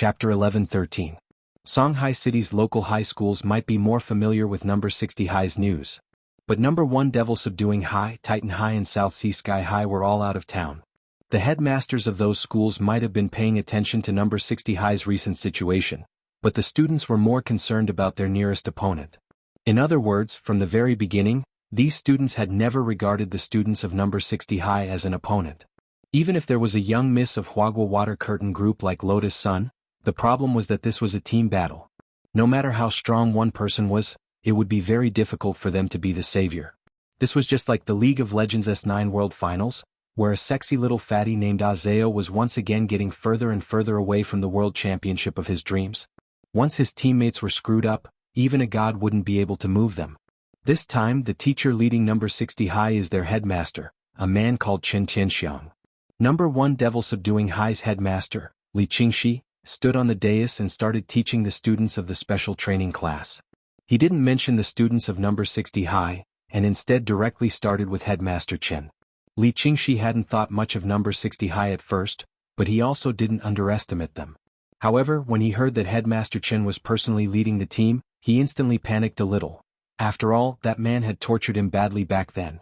Chapter 11-13. Songhai City's local high schools might be more familiar with Number 60 High's news. But Number 1 Devil Subduing High, Titan High and South Sea Sky High were all out of town. The headmasters of those schools might have been paying attention to Number 60 High's recent situation, but the students were more concerned about their nearest opponent. In other words, from the very beginning, these students had never regarded the students of Number 60 High as an opponent. Even if there was a young miss of Huagua Water Curtain group like Lotus Sun, the problem was that this was a team battle. No matter how strong one person was, it would be very difficult for them to be the savior. This was just like the League of Legends S9 World Finals, where a sexy little fatty named Azeo was once again getting further and further away from the world championship of his dreams. Once his teammates were screwed up, even a god wouldn't be able to move them. This time the teacher leading Number 60 High is their headmaster, a man called Chen Tianxiang. Number 1 Devil Subduing High's headmaster, Li Qingxi, stood on the dais and started teaching the students of the special training class. He didn't mention the students of Number 60 High, and instead directly started with Headmaster Chen. Li Qingxi hadn't thought much of Number 60 High at first, but he also didn't underestimate them. However, when he heard that Headmaster Chen was personally leading the team, he instantly panicked a little. After all, that man had tortured him badly back then.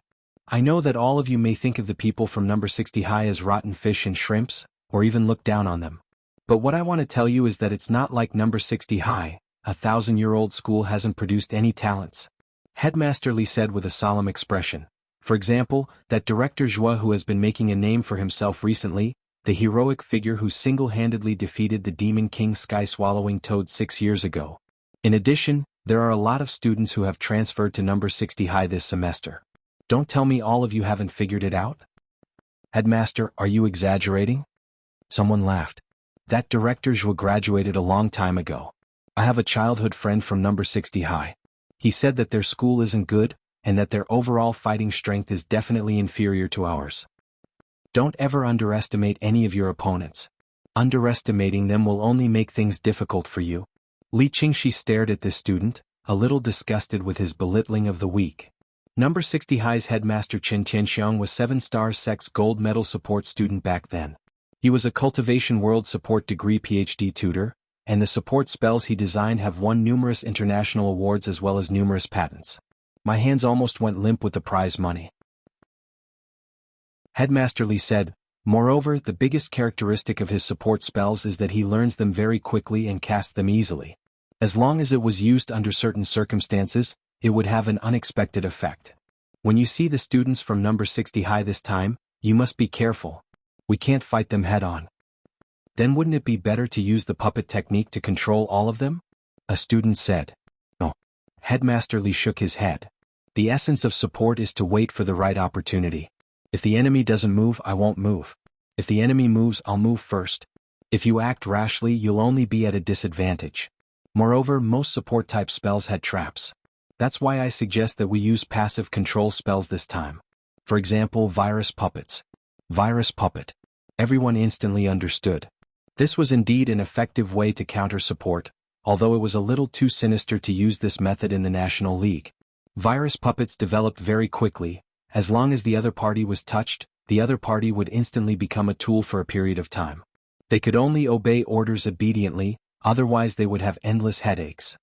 I know that all of you may think of the people from Number 60 High as rotten fish and shrimps, or even look down on them. But what I want to tell you is that it's not like Number 60 High, a 1,000-year-old school hasn't produced any talents. Headmaster Li said with a solemn expression. For example, that Director Zhua who has been making a name for himself recently, the heroic figure who single-handedly defeated the Demon King Sky-Swallowing Toad 6 years ago. In addition, there are a lot of students who have transferred to Number 60 High this semester. Don't tell me all of you haven't figured it out? Headmaster, are you exaggerating? Someone laughed. That Director Zhua graduated a long time ago. I have a childhood friend from Number 60 High. He said that their school isn't good, and that their overall fighting strength is definitely inferior to ours. Don't ever underestimate any of your opponents. Underestimating them will only make things difficult for you. Li Qingxi stared at this student, a little disgusted with his belittling of the weak. Number 60 High's headmaster Chen Tianxiang was 7-star sex gold medal support student back then. He was a Cultivation World Support Degree PhD tutor, and the support spells he designed have won numerous international awards as well as numerous patents. My hands almost went limp with the prize money. Headmaster Li said, moreover, the biggest characteristic of his support spells is that he learns them very quickly and casts them easily. As long as it was used under certain circumstances, it would have an unexpected effect. When you see the students from Number 60 High this time, you must be careful. We can't fight them head-on. Then wouldn't it be better to use the puppet technique to control all of them? A student said. No. Headmaster Li shook his head. The essence of support is to wait for the right opportunity. If the enemy doesn't move, I won't move. If the enemy moves, I'll move first. If you act rashly, you'll only be at a disadvantage. Moreover, most support-type spells had traps. That's why I suggest that we use passive control spells this time. For example, Virus Puppets. Virus Puppet. Everyone instantly understood. This was indeed an effective way to counter support, although it was a little too sinister to use this method in the National League. Virus Puppets developed very quickly. As long as the other party was touched, the other party would instantly become a tool for a period of time. They could only obey orders obediently, otherwise they would have endless headaches.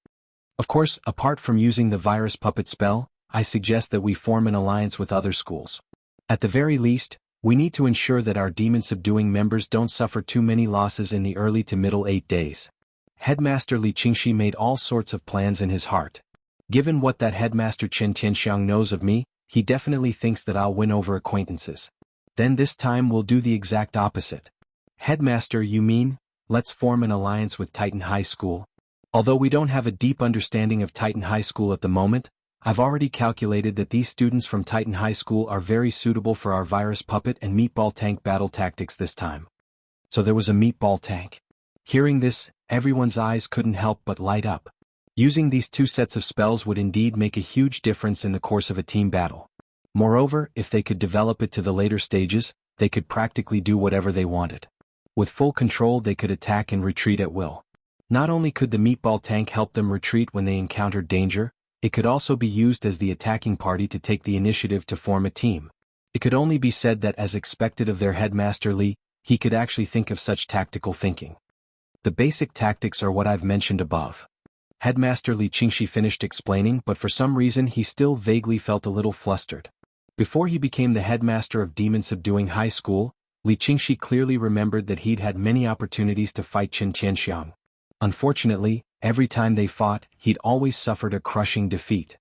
Of course, apart from using the Virus Puppet spell, I suggest that we form an alliance with other schools. At the very least, we need to ensure that our demon-subduing members don't suffer too many losses in the early to middle 8 days. Headmaster Li Qingxi made all sorts of plans in his heart. Given what that Headmaster Chen Tianxiang knows of me, he definitely thinks that I'll win over acquaintances. Then this time we'll do the exact opposite. Headmaster, you mean, let's form an alliance with Titan High School? Although we don't have a deep understanding of Titan High School at the moment, I've already calculated that these students from Titan High School are very suitable for our Virus Puppet and Meatball Tank battle tactics this time. So there was a Meatball Tank. Hearing this, everyone's eyes couldn't help but light up. Using these two sets of spells would indeed make a huge difference in the course of a team battle. Moreover, if they could develop it to the later stages, they could practically do whatever they wanted. With full control, they could attack and retreat at will. Not only could the Meatball Tank help them retreat when they encountered danger, it could also be used as the attacking party to take the initiative to form a team. It could only be said that as expected of their headmaster Li, he could actually think of such tactical thinking. The basic tactics are what I've mentioned above. Headmaster Li Qingxi finished explaining, but for some reason he still vaguely felt a little flustered. Before he became the headmaster of Demon Subduing High School, Li Qingxi clearly remembered that he'd had many opportunities to fight Qin Tianxiang. Unfortunately, every time they fought, he'd always suffered a crushing defeat.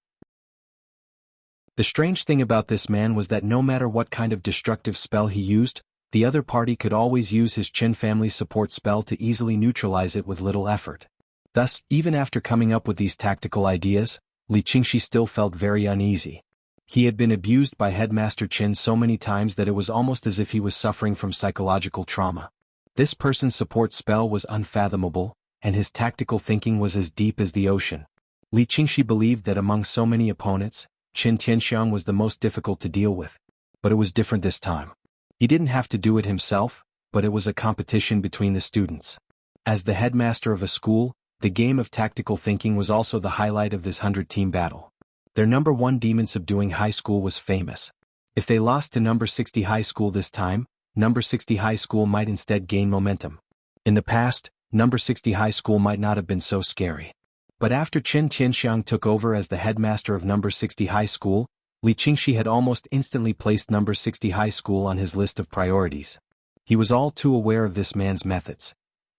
The strange thing about this man was that no matter what kind of destructive spell he used, the other party could always use his Qin family support spell to easily neutralize it with little effort. Thus, even after coming up with these tactical ideas, Li Qingxi still felt very uneasy. He had been abused by Headmaster Qin so many times that it was almost as if he was suffering from psychological trauma. This person's support spell was unfathomable, and his tactical thinking was as deep as the ocean. Li Qingxi believed that among so many opponents, Qin Tianxiang was the most difficult to deal with. But it was different this time. He didn't have to do it himself, but it was a competition between the students. As the headmaster of a school, the game of tactical thinking was also the highlight of this 100-team battle. Their number 1 Demon Subduing High School was famous. If they lost to number 60 High School this time, number 60 High School might instead gain momentum. In the past, number 60 High School might not have been so scary. But after Qin Tianxiang took over as the headmaster of number 60 High School, Li Qingxi had almost instantly placed number 60 High School on his list of priorities. He was all too aware of this man's methods.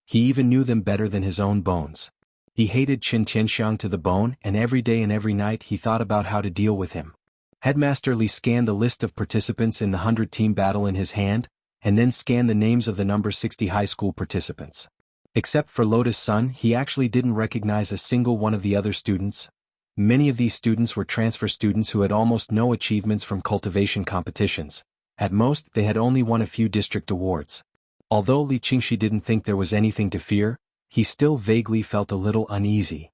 He even knew them better than his own bones. He hated Qin Tianxiang to the bone, and every day and every night he thought about how to deal with him. Headmaster Li scanned the list of participants in the 100-team battle in his hand, and then scanned the names of the number 60 high school participants. Except for Lotus Sun, he actually didn't recognize a single one of the other students. Many of these students were transfer students who had almost no achievements from cultivation competitions. At most, they had only won a few district awards. Although Li Qingxi didn't think there was anything to fear, he still vaguely felt a little uneasy.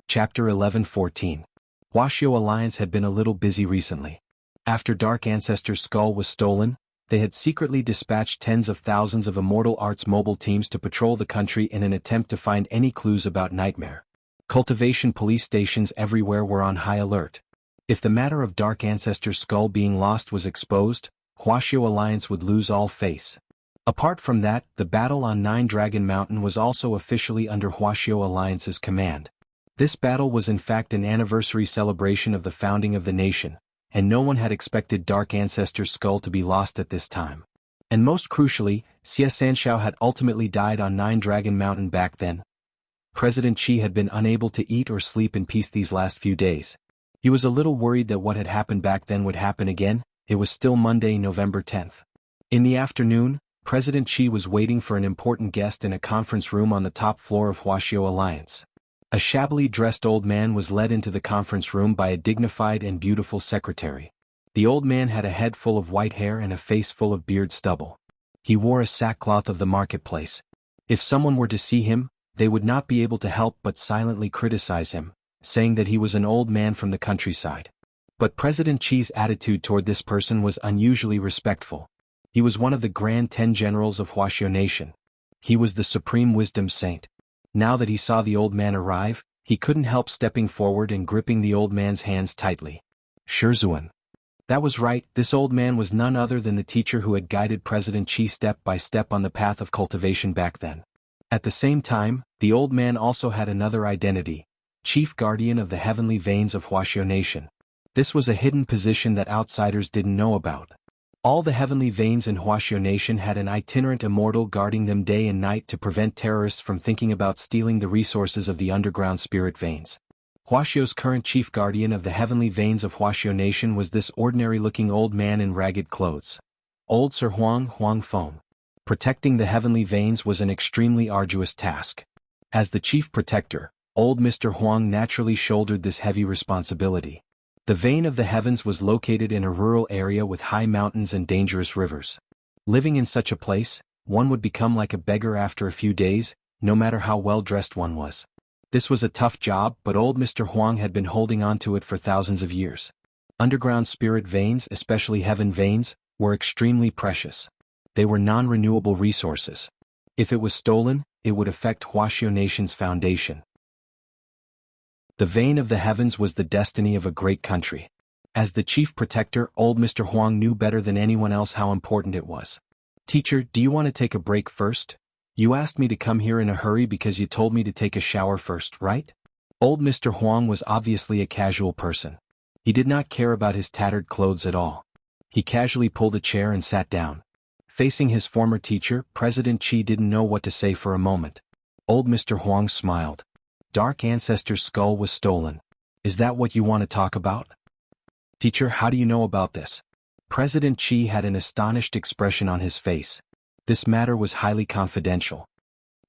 Chapter 11:14. Huaxiao Alliance had been a little busy recently. After Dark Ancestor's skull was stolen, they had secretly dispatched tens of thousands of Immortal Arts mobile teams to patrol the country in an attempt to find any clues about Nightmare. Cultivation police stations everywhere were on high alert. If the matter of Dark Ancestor's skull being lost was exposed, Huaxiao Alliance would lose all face. Apart from that, the battle on Nine Dragon Mountain was also officially under Huaxiao Alliance's command. This battle was in fact an anniversary celebration of the founding of the nation, and no one had expected Dark Ancestor's skull to be lost at this time. And most crucially, Xie Sanxiao had ultimately died on Nine Dragon Mountain back then. President Qi had been unable to eat or sleep in peace these last few days. He was a little worried that what had happened back then would happen again. It was still Monday, November 10th. In the afternoon, President Qi was waiting for an important guest in a conference room on the top floor of Huaxiao Alliance. A shabbily dressed old man was led into the conference room by a dignified and beautiful secretary. The old man had a head full of white hair and a face full of beard stubble. He wore a sackcloth of the marketplace. If someone were to see him, they would not be able to help but silently criticize him, saying that he was an old man from the countryside. But President Qi's attitude toward this person was unusually respectful. He was one of the Grand 10 Generals of Huaxiao Nation. He was the Supreme Wisdom Saint. Now that he saw the old man arrive, he couldn't help stepping forward and gripping the old man's hands tightly. Shizuan. That was right, this old man was none other than the teacher who had guided President Qi step by step on the path of cultivation back then. At the same time, the old man also had another identity, Chief Guardian of the Heavenly Veins of Huaxiao Nation. This was a hidden position that outsiders didn't know about. All the heavenly veins in Huaxiao Nation had an itinerant immortal guarding them day and night to prevent terrorists from thinking about stealing the resources of the underground spirit veins. Huaxiao's current chief guardian of the heavenly veins of Huaxiao Nation was this ordinary-looking old man in ragged clothes. Old Sir Huang Feng. Protecting the heavenly veins was an extremely arduous task. As the chief protector, old Mr. Huang naturally shouldered this heavy responsibility. The vein of the heavens was located in a rural area with high mountains and dangerous rivers. Living in such a place, one would become like a beggar after a few days, no matter how well-dressed one was. This was a tough job, but old Mr. Huang had been holding on to it for thousands of years. Underground spirit veins, especially heaven veins, were extremely precious. They were non-renewable resources. If it was stolen, it would affect Huaxiao Nation's foundation. The vein of the heavens was the destiny of a great country. As the chief protector, old Mr. Huang knew better than anyone else how important it was. Teacher, do you want to take a break first? You asked me to come here in a hurry because you told me to take a shower first, right? Old Mr. Huang was obviously a casual person. He did not care about his tattered clothes at all. He casually pulled a chair and sat down. Facing his former teacher, President Qi didn't know what to say for a moment. Old Mr. Huang smiled. Dark Ancestor's skull was stolen. Is that what you want to talk about? Teacher, how do you know about this? President Qi had an astonished expression on his face. This matter was highly confidential.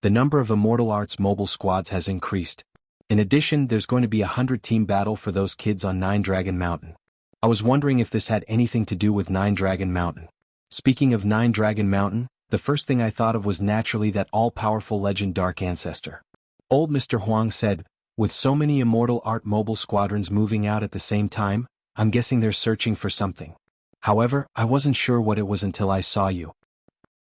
The number of Immortal Arts mobile squads has increased. In addition, there's going to be a 100-team battle for those kids on Nine Dragon Mountain. I was wondering if this had anything to do with Nine Dragon Mountain. Speaking of Nine Dragon Mountain, the first thing I thought of was naturally that all-powerful legend Dark Ancestor. Old Mr. Huang said, with so many Immortal Art mobile squadrons moving out at the same time, I'm guessing they're searching for something. However, I wasn't sure what it was until I saw you.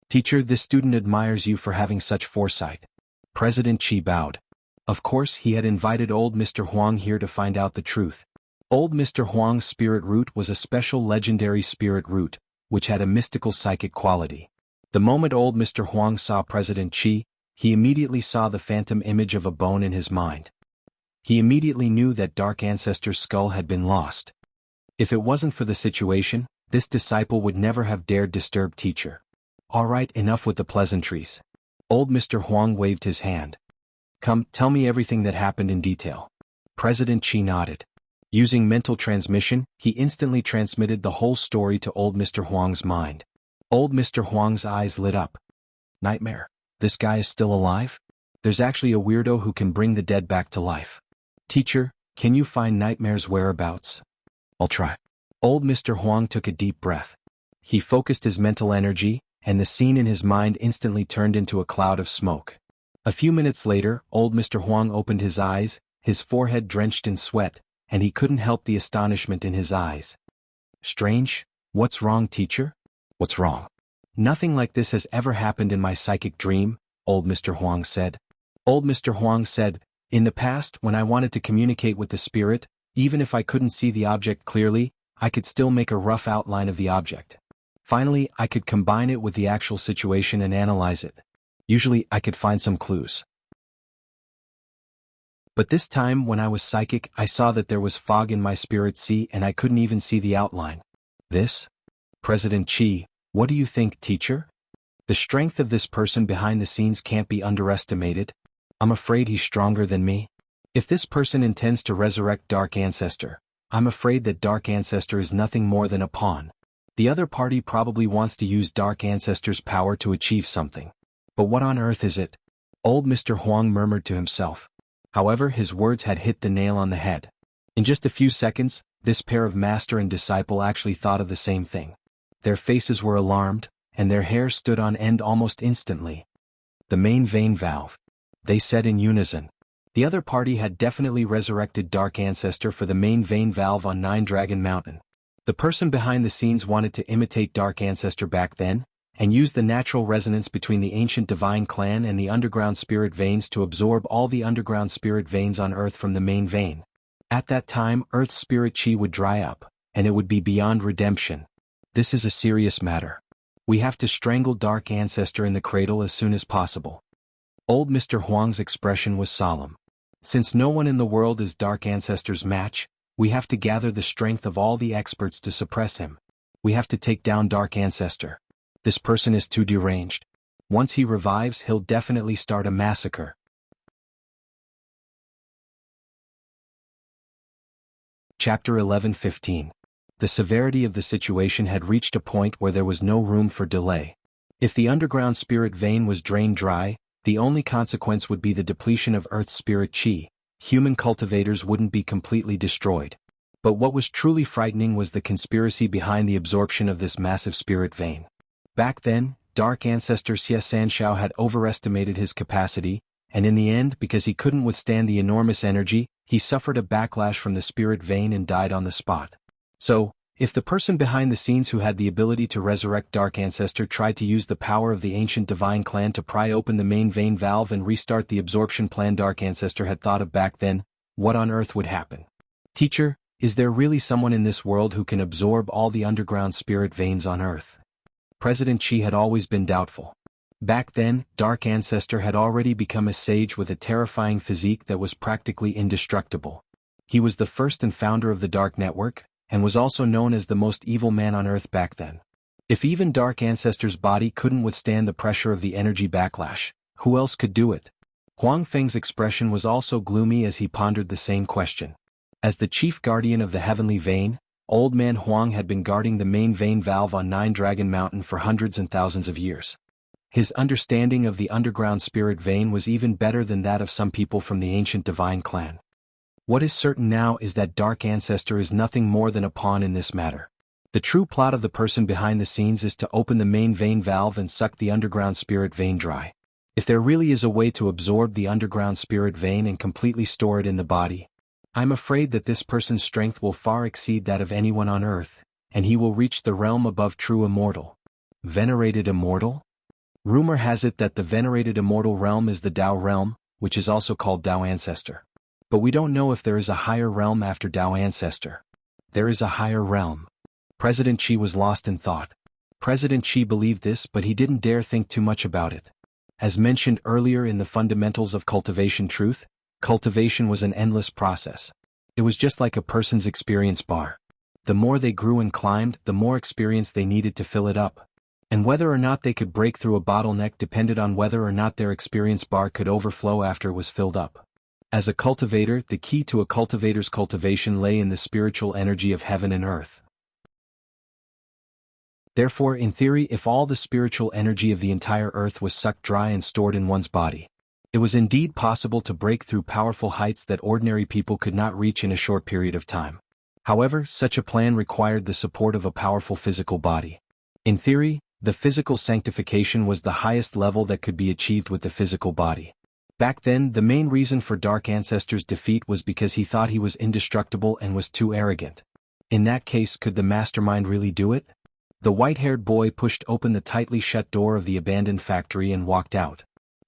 Teacher, this student admires you for having such foresight. President Qi bowed. Of course, he had invited old Mr. Huang here to find out the truth. Old Mr. Huang's spirit root was a special legendary spirit root, which had a mystical psychic quality. The moment old Mr. Huang saw President Qi, he immediately saw the phantom image of a bone in his mind. He immediately knew that Dark Ancestor's skull had been lost. If it wasn't for the situation, this disciple would never have dared disturb teacher. All right, enough with the pleasantries. Old Mr. Huang waved his hand. Come, tell me everything that happened in detail. President Qi nodded. Using mental transmission, he instantly transmitted the whole story to old Mr. Huang's mind. Old Mr. Huang's eyes lit up. Nightmare. This guy is still alive? There's actually a weirdo who can bring the dead back to life. Teacher, can you find Nightmare's whereabouts? I'll try. Old Mr. Huang took a deep breath. He focused his mental energy, and the scene in his mind instantly turned into a cloud of smoke. A few minutes later, old Mr. Huang opened his eyes, his forehead drenched in sweat, and he couldn't help the astonishment in his eyes. Strange? What's wrong, teacher? What's wrong? Nothing like this has ever happened in my psychic dream, old Mr. Huang said. Old Mr. Huang said, in the past, when I wanted to communicate with the spirit, even if I couldn't see the object clearly, I could still make a rough outline of the object. Finally, I could combine it with the actual situation and analyze it. Usually, I could find some clues. But this time, when I was psychic, I saw that there was fog in my spirit sea and I couldn't even see the outline. This? President Qi, what do you think, teacher? The strength of this person behind the scenes can't be underestimated. I'm afraid he's stronger than me. If this person intends to resurrect Dark Ancestor, I'm afraid that Dark Ancestor is nothing more than a pawn. The other party probably wants to use Dark Ancestor's power to achieve something. But what on earth is it? Old Mr. Huang murmured to himself. However, his words had hit the nail on the head. In just a few seconds, this pair of master and disciple actually thought of the same thing. Their faces were alarmed, and their hair stood on end almost instantly. The main vein valve. They said in unison. The other party had definitely resurrected Dark Ancestor for the main vein valve on Nine Dragon Mountain. The person behind the scenes wanted to imitate Dark Ancestor back then, and use the natural resonance between the ancient divine clan and the underground spirit veins to absorb all the underground spirit veins on Earth from the main vein. At that time, Earth's spirit chi would dry up, and it would be beyond redemption. This is a serious matter. We have to strangle Dark Ancestor in the cradle as soon as possible. Old Mr. Huang's expression was solemn. Since no one in the world is Dark Ancestor's match, we have to gather the strength of all the experts to suppress him. We have to take down Dark Ancestor. This person is too deranged. Once he revives, he'll definitely start a massacre. Chapter 11:15. The severity of the situation had reached a point where there was no room for delay. If the underground spirit vein was drained dry, the only consequence would be the depletion of Earth's spirit chi. Human cultivators wouldn't be completely destroyed. But what was truly frightening was the conspiracy behind the absorption of this massive spirit vein. Back then, Dark Ancestor Xie Sanshao had overestimated his capacity, and in the end, because he couldn't withstand the enormous energy, he suffered a backlash from the spirit vein and died on the spot. So, if the person behind the scenes who had the ability to resurrect Dark Ancestor tried to use the power of the ancient divine clan to pry open the main vein valve and restart the absorption plan Dark Ancestor had thought of back then, what on earth would happen? Teacher, is there really someone in this world who can absorb all the underground spirit veins on Earth? President Qi had always been doubtful. Back then, Dark Ancestor had already become a sage with a terrifying physique that was practically indestructible. He was the first and founder of the Dark Network, and was also known as the most evil man on Earth back then. If even Dark Ancestor's body couldn't withstand the pressure of the energy backlash, who else could do it? Huang Feng's expression was also gloomy as he pondered the same question. As the chief guardian of the heavenly vein, Old Man Huang had been guarding the main vein valve on Nine Dragon Mountain for hundreds and thousands of years. His understanding of the underground spirit vein was even better than that of some people from the ancient divine clan. What is certain now is that Dark Ancestor is nothing more than a pawn in this matter. The true plot of the person behind the scenes is to open the main vein valve and suck the underground spirit vein dry. If there really is a way to absorb the underground spirit vein and completely store it in the body, I'm afraid that this person's strength will far exceed that of anyone on Earth, and he will reach the realm above true immortal. Venerated immortal? Rumor has it that the venerated immortal realm is the Tao realm, which is also called Tao Ancestor. But we don't know if there is a higher realm after Tao Ancestor. There is a higher realm. President Qi was lost in thought. President Qi believed this, but he didn't dare think too much about it. As mentioned earlier in the fundamentals of cultivation truth, cultivation was an endless process. It was just like a person's experience bar. The more they grew and climbed, the more experience they needed to fill it up. And whether or not they could break through a bottleneck depended on whether or not their experience bar could overflow after it was filled up. As a cultivator, the key to a cultivator's cultivation lay in the spiritual energy of heaven and earth. Therefore, in theory, if all the spiritual energy of the entire earth was sucked dry and stored in one's body, it was indeed possible to break through powerful heights that ordinary people could not reach in a short period of time. However, such a plan required the support of a powerful physical body. In theory, the physical sanctification was the highest level that could be achieved with the physical body. Back then, the main reason for Dark Ancestor's defeat was because he thought he was indestructible and was too arrogant. In that case, could the mastermind really do it? The white-haired boy pushed open the tightly shut door of the abandoned factory and walked out.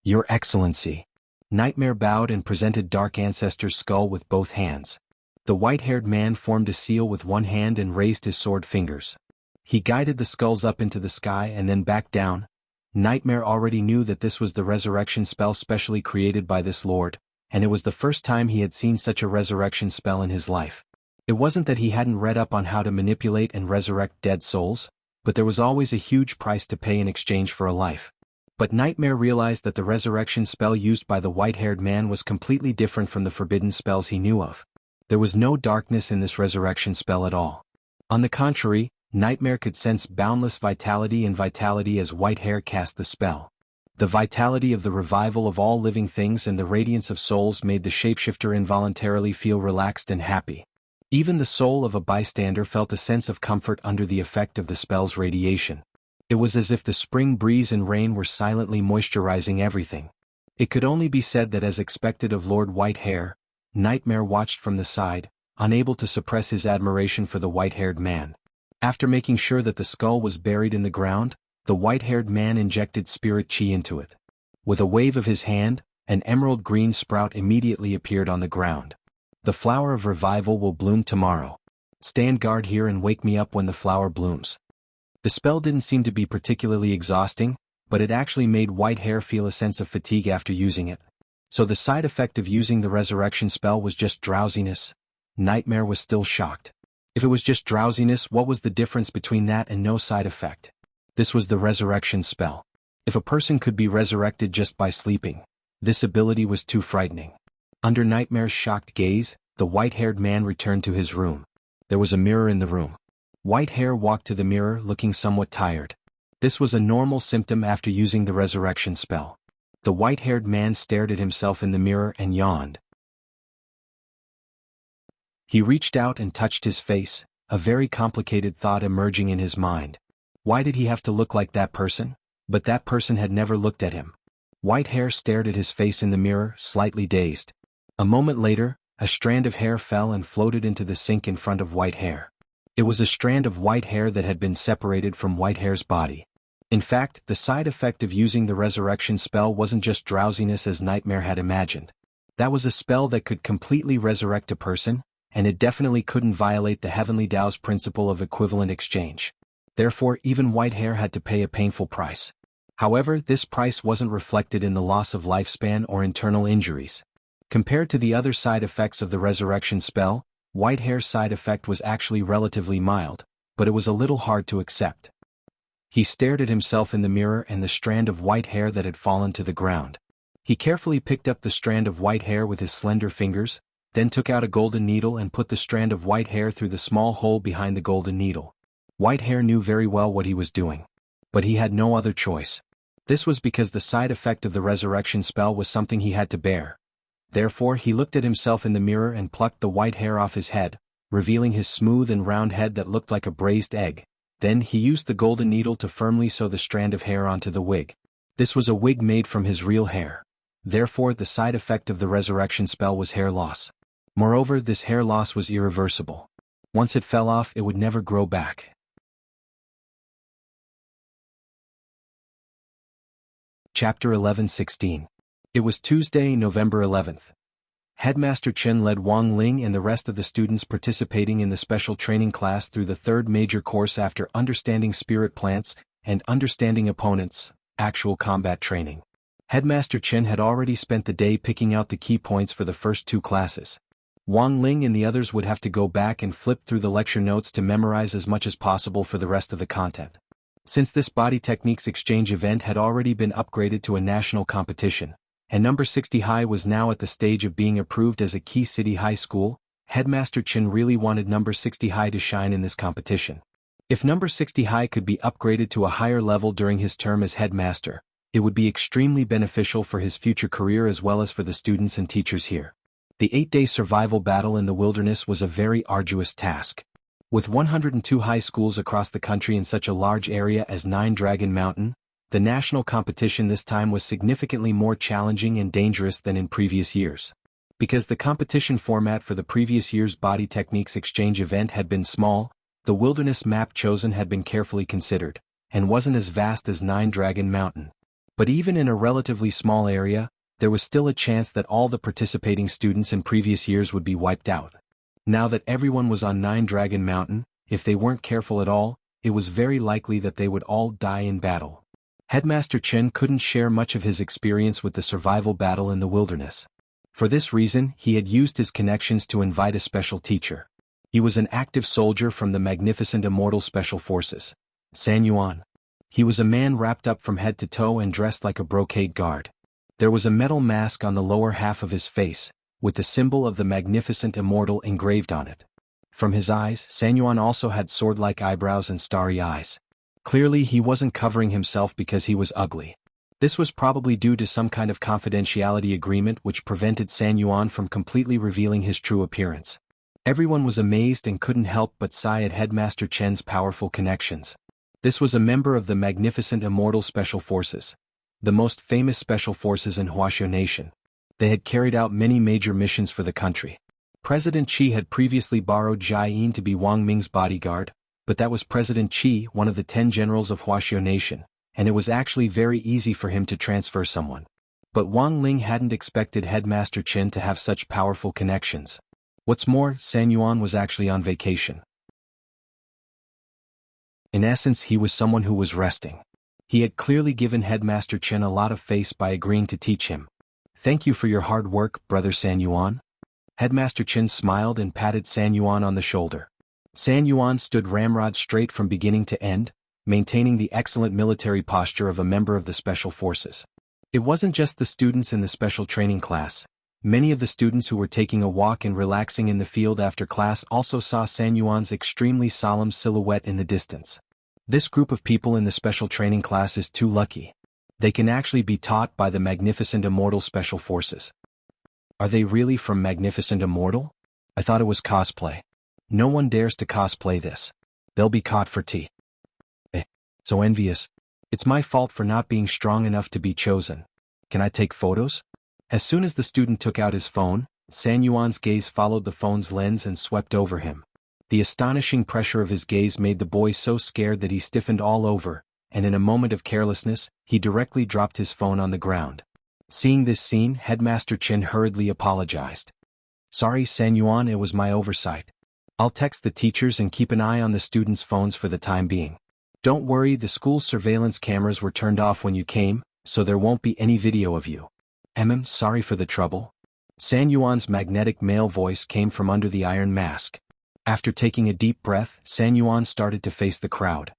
Your Excellency. Nightmare bowed and presented Dark Ancestor's skull with both hands. The white-haired man formed a seal with one hand and raised his sword fingers. He guided the skulls up into the sky and then back down. Nightmare already knew that this was the resurrection spell specially created by this lord, and it was the first time he had seen such a resurrection spell in his life. It wasn't that he hadn't read up on how to manipulate and resurrect dead souls, but there was always a huge price to pay in exchange for a life. But Nightmare realized that the resurrection spell used by the white-haired man was completely different from the forbidden spells he knew of. There was no darkness in this resurrection spell at all. On the contrary, Nightmare could sense boundless vitality and vitality as Whitehair cast the spell. The vitality of the revival of all living things and the radiance of souls made the shapeshifter involuntarily feel relaxed and happy. Even the soul of a bystander felt a sense of comfort under the effect of the spell's radiation. It was as if the spring breeze and rain were silently moisturizing everything. It could only be said that as expected of Lord Whitehair, Nightmare watched from the side, unable to suppress his admiration for the white-haired man. After making sure that the skull was buried in the ground, the white-haired man injected spirit chi into it. With a wave of his hand, an emerald green sprout immediately appeared on the ground. The flower of revival will bloom tomorrow. Stand guard here and wake me up when the flower blooms. The spell didn't seem to be particularly exhausting, but it actually made Whitehair feel a sense of fatigue after using it. So the side effect of using the resurrection spell was just drowsiness. Nightmare was still shocked. If it was just drowsiness, what was the difference between that and no side effect? This was the resurrection spell. If a person could be resurrected just by sleeping, this ability was too frightening. Under Nightmare's shocked gaze, the white-haired man returned to his room. There was a mirror in the room. Whitehair walked to the mirror looking somewhat tired. This was a normal symptom after using the resurrection spell. The white-haired man stared at himself in the mirror and yawned. He reached out and touched his face, a very complicated thought emerging in his mind. Why did he have to look like that person? But that person had never looked at him. Whitehair stared at his face in the mirror, slightly dazed. A moment later, a strand of hair fell and floated into the sink in front of Whitehair. It was a strand of white hair that had been separated from Whitehair's body. In fact, the side effect of using the resurrection spell wasn't just drowsiness as Nightmare had imagined. That was a spell that could completely resurrect a person, and it definitely couldn't violate the Heavenly Tao's principle of equivalent exchange. Therefore, even Whitehair had to pay a painful price. However, this price wasn't reflected in the loss of lifespan or internal injuries. Compared to the other side effects of the resurrection spell, Whitehair's side effect was actually relatively mild, but it was a little hard to accept. He stared at himself in the mirror and the strand of white hair that had fallen to the ground. He carefully picked up the strand of white hair with his slender fingers, then took out a golden needle and put the strand of white hair through the small hole behind the golden needle. Whitehair knew very well what he was doing. But he had no other choice. This was because the side effect of the resurrection spell was something he had to bear. Therefore, he looked at himself in the mirror and plucked the white hair off his head, revealing his smooth and round head that looked like a braised egg. Then he used the golden needle to firmly sew the strand of hair onto the wig. This was a wig made from his real hair. Therefore, the side effect of the resurrection spell was hair loss. Moreover, this hair loss was irreversible. Once it fell off, it would never grow back. Chapter 11:16. It was Tuesday, November 11th. Headmaster Chen led Wang Ling and the rest of the students participating in the special training class through the third major course after Understanding Spirit Plants and Understanding Opponents, actual combat training. Headmaster Chen had already spent the day picking out the key points for the first two classes. Wang Ling and the others would have to go back and flip through the lecture notes to memorize as much as possible for the rest of the content. Since this body techniques exchange event had already been upgraded to a national competition, and number 60 High was now at the stage of being approved as a key city high school, Headmaster Chen really wanted number 60 High to shine in this competition. If number 60 High could be upgraded to a higher level during his term as headmaster, it would be extremely beneficial for his future career as well as for the students and teachers here. The 8-day survival battle in the wilderness was a very arduous task. With 102 high schools across the country in such a large area as 9 Dragon Mountain, the national competition this time was significantly more challenging and dangerous than in previous years. Because the competition format for the previous year's body techniques exchange event had been small, the wilderness map chosen had been carefully considered, and wasn't as vast as 9 Dragon Mountain. But even in a relatively small area, there was still a chance that all the participating students in previous years would be wiped out. Now that everyone was on 9 Dragon Mountain, if they weren't careful at all, it was very likely that they would all die in battle. Headmaster Chen couldn't share much of his experience with the survival battle in the wilderness. For this reason, he had used his connections to invite a special teacher. He was an active soldier from the magnificent Immortal Special Forces, San Yuan. He was a man wrapped up from head to toe and dressed like a brocade guard. There was a metal mask on the lower half of his face, with the symbol of the magnificent immortal engraved on it. From his eyes, San Yuan also had sword-like eyebrows and starry eyes. Clearly he wasn't covering himself because he was ugly. This was probably due to some kind of confidentiality agreement which prevented San Yuan from completely revealing his true appearance. Everyone was amazed and couldn't help but sigh at Headmaster Chen's powerful connections. This was a member of the magnificent Immortal Special Forces, the most famous special forces in Huaxiao Nation. They had carried out many major missions for the country. President Qi had previously borrowed Jia Yin to be Wang Ming's bodyguard, but that was President Qi, one of the 10 generals of Huaxiao Nation, and it was actually very easy for him to transfer someone. But Wang Ling hadn't expected Headmaster Chen to have such powerful connections. What's more, San Yuan was actually on vacation. In essence, he was someone who was resting. He had clearly given Headmaster Chen a lot of face by agreeing to teach him. "Thank you for your hard work, Brother San Yuan." Headmaster Chen smiled and patted San Yuan on the shoulder. San Yuan stood ramrod straight from beginning to end, maintaining the excellent military posture of a member of the Special Forces. It wasn't just the students in the special training class. Many of the students who were taking a walk and relaxing in the field after class also saw San Yuan's extremely solemn silhouette in the distance. This group of people in the special training class is too lucky. They can actually be taught by the magnificent Immortal Special Forces. Are they really from Magnificent Immortal? I thought it was cosplay. No one dares to cosplay this. They'll be caught for tea. So envious. It's my fault for not being strong enough to be chosen. Can I take photos? As soon as the student took out his phone, San Yuan's gaze followed the phone's lens and swept over him. The astonishing pressure of his gaze made the boy so scared that he stiffened all over, and in a moment of carelessness, he directly dropped his phone on the ground. Seeing this scene, Headmaster Chen hurriedly apologized. "Sorry, San Yuan, it was my oversight. I'll text the teachers and keep an eye on the students' phones for the time being." Don't worry, the school's surveillance cameras were turned off when you came, so there won't be any video of you. Sorry for the trouble. San Yuan's magnetic male voice came from under the iron mask. After taking a deep breath, San Yuan started to face the crowd.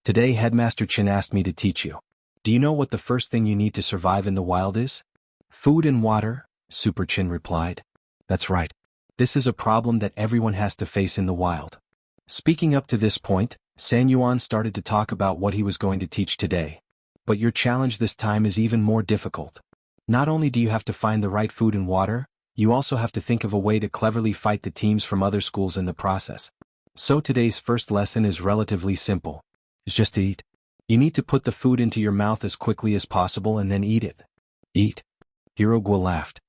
Today Headmaster Chen asked me to teach you. Do you know what the first thing you need to survive in the wild is? Food and water, Super Chen replied. That's right. This is a problem that everyone has to face in the wild. Speaking up to this point, San Yuan started to talk about what he was going to teach today. But your challenge this time is even more difficult. Not only do you have to find the right food and water, you also have to think of a way to cleverly fight the teams from other schools in the process. So today's first lesson is relatively simple. It's just to eat. You need to put the food into your mouth as quickly as possible and then eat it. Eat? Hirogua laughed.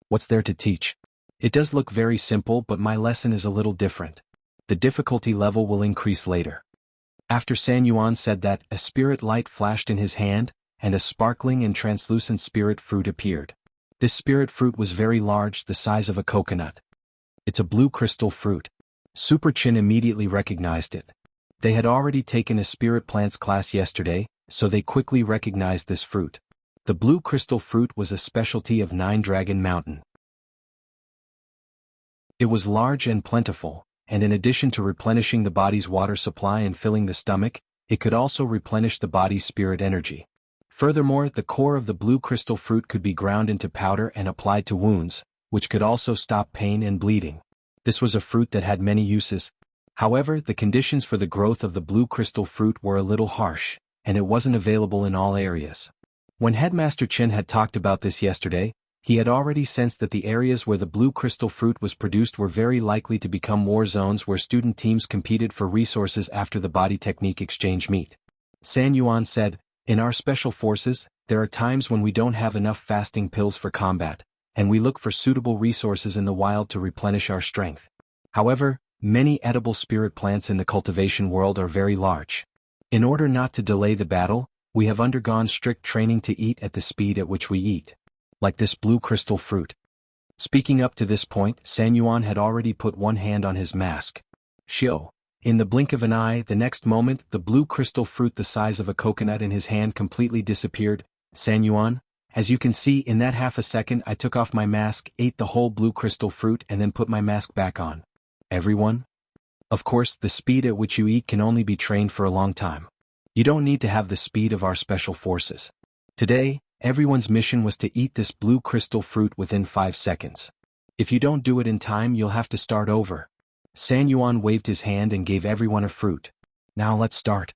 What's there to teach? It does look very simple, but my lesson is a little different. The difficulty level will increase later. After San Yuan said that, a spirit light flashed in his hand, and a sparkling and translucent spirit fruit appeared. This spirit fruit was very large, the size of a coconut. It's a blue crystal fruit. Super Chin immediately recognized it. They had already taken a spirit plants class yesterday, so they quickly recognized this fruit. The blue crystal fruit was a specialty of Nine Dragon Mountain. It was large and plentiful, and in addition to replenishing the body's water supply and filling the stomach, it could also replenish the body's spirit energy. Furthermore, the core of the blue crystal fruit could be ground into powder and applied to wounds, which could also stop pain and bleeding. This was a fruit that had many uses. However, the conditions for the growth of the blue crystal fruit were a little harsh, and it wasn't available in all areas. When Headmaster Chen had talked about this yesterday, he had already sensed that the areas where the blue crystal fruit was produced were very likely to become war zones where student teams competed for resources after the body technique exchange meet. San Yuan said, in our special forces, there are times when we don't have enough fasting pills for combat, and we look for suitable resources in the wild to replenish our strength. However, many edible spirit plants in the cultivation world are very large. In order not to delay the battle, we have undergone strict training to eat at the speed at which we eat. Like this blue crystal fruit. Speaking up to this point, San Yuan had already put one hand on his mask. Shio. In the blink of an eye, the next moment, the blue crystal fruit the size of a coconut in his hand completely disappeared. San Yuan, as you can see, in that half a second I took off my mask, ate the whole blue crystal fruit and then put my mask back on. Everyone? Of course, the speed at which you eat can only be trained for a long time. You don't need to have the speed of our special forces. Today, everyone's mission was to eat this blue crystal fruit within 5 seconds. If you don't do it in time, you'll have to start over. San Yuan waved his hand and gave everyone a fruit. Now let's start.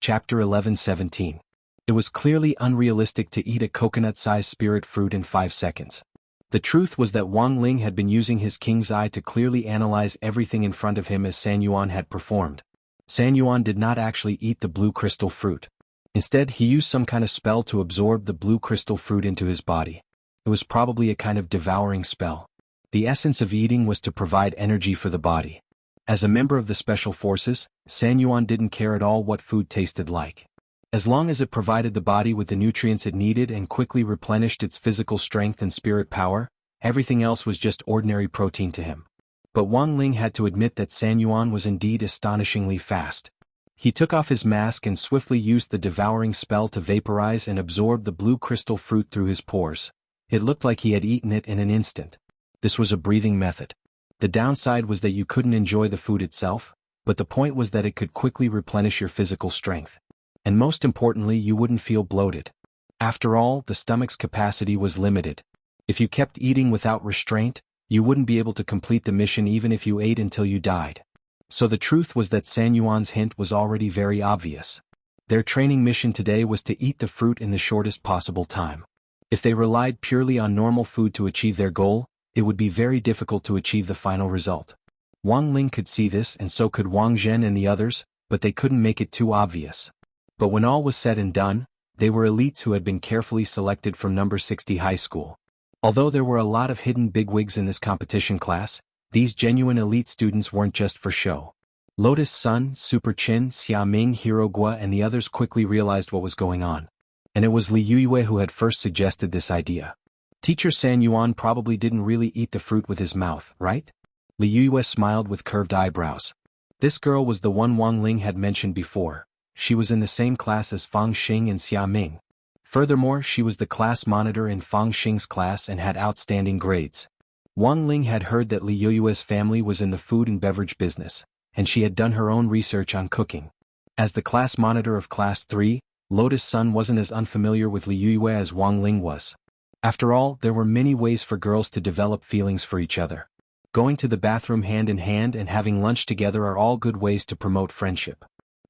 Chapter 11:17. It was clearly unrealistic to eat a coconut-sized spirit fruit in 5 seconds. The truth was that Wang Ling had been using his king's eye to clearly analyze everything in front of him as San Yuan had performed. San Yuan did not actually eat the blue crystal fruit. Instead, he used some kind of spell to absorb the blue crystal fruit into his body. It was probably a kind of devouring spell. The essence of eating was to provide energy for the body. As a member of the special forces, San Yuan didn't care at all what food tasted like. As long as it provided the body with the nutrients it needed and quickly replenished its physical strength and spirit power, everything else was just ordinary protein to him. But Wang Ling had to admit that San Yuan was indeed astonishingly fast. He took off his mask and swiftly used the devouring spell to vaporize and absorb the blue crystal fruit through his pores. It looked like he had eaten it in an instant. This was a breathing method. The downside was that you couldn't enjoy the food itself, but the point was that it could quickly replenish your physical strength. And most importantly, you wouldn't feel bloated. After all, the stomach's capacity was limited. If you kept eating without restraint, you wouldn't be able to complete the mission even if you ate until you died. So the truth was that San Yuan's hint was already very obvious. Their training mission today was to eat the fruit in the shortest possible time. If they relied purely on normal food to achieve their goal, it would be very difficult to achieve the final result. Wang Ling could see this and so could Wang Zhen and the others, but they couldn't make it too obvious. But when all was said and done, they were elites who had been carefully selected from number 60 high school. Although there were a lot of hidden bigwigs in this competition class, these genuine elite students weren't just for show. Lotus Sun, Super Chin, Xiaming, Hirogua and the others quickly realized what was going on. And it was Li Yuyue who had first suggested this idea. Teacher San Yuan probably didn't really eat the fruit with his mouth, right? Li Yue smiled with curved eyebrows. This girl was the one Wang Ling had mentioned before. She was in the same class as Fang Xing and Xia Ming. Furthermore, she was the class monitor in Fang Xing's class and had outstanding grades. Wang Ling had heard that Li Yue's family was in the food and beverage business, and she had done her own research on cooking. As the class monitor of Class 3, Lotus Sun wasn't as unfamiliar with Li Yue as Wang Ling was. After all, there were many ways for girls to develop feelings for each other. Going to the bathroom hand in hand and having lunch together are all good ways to promote friendship.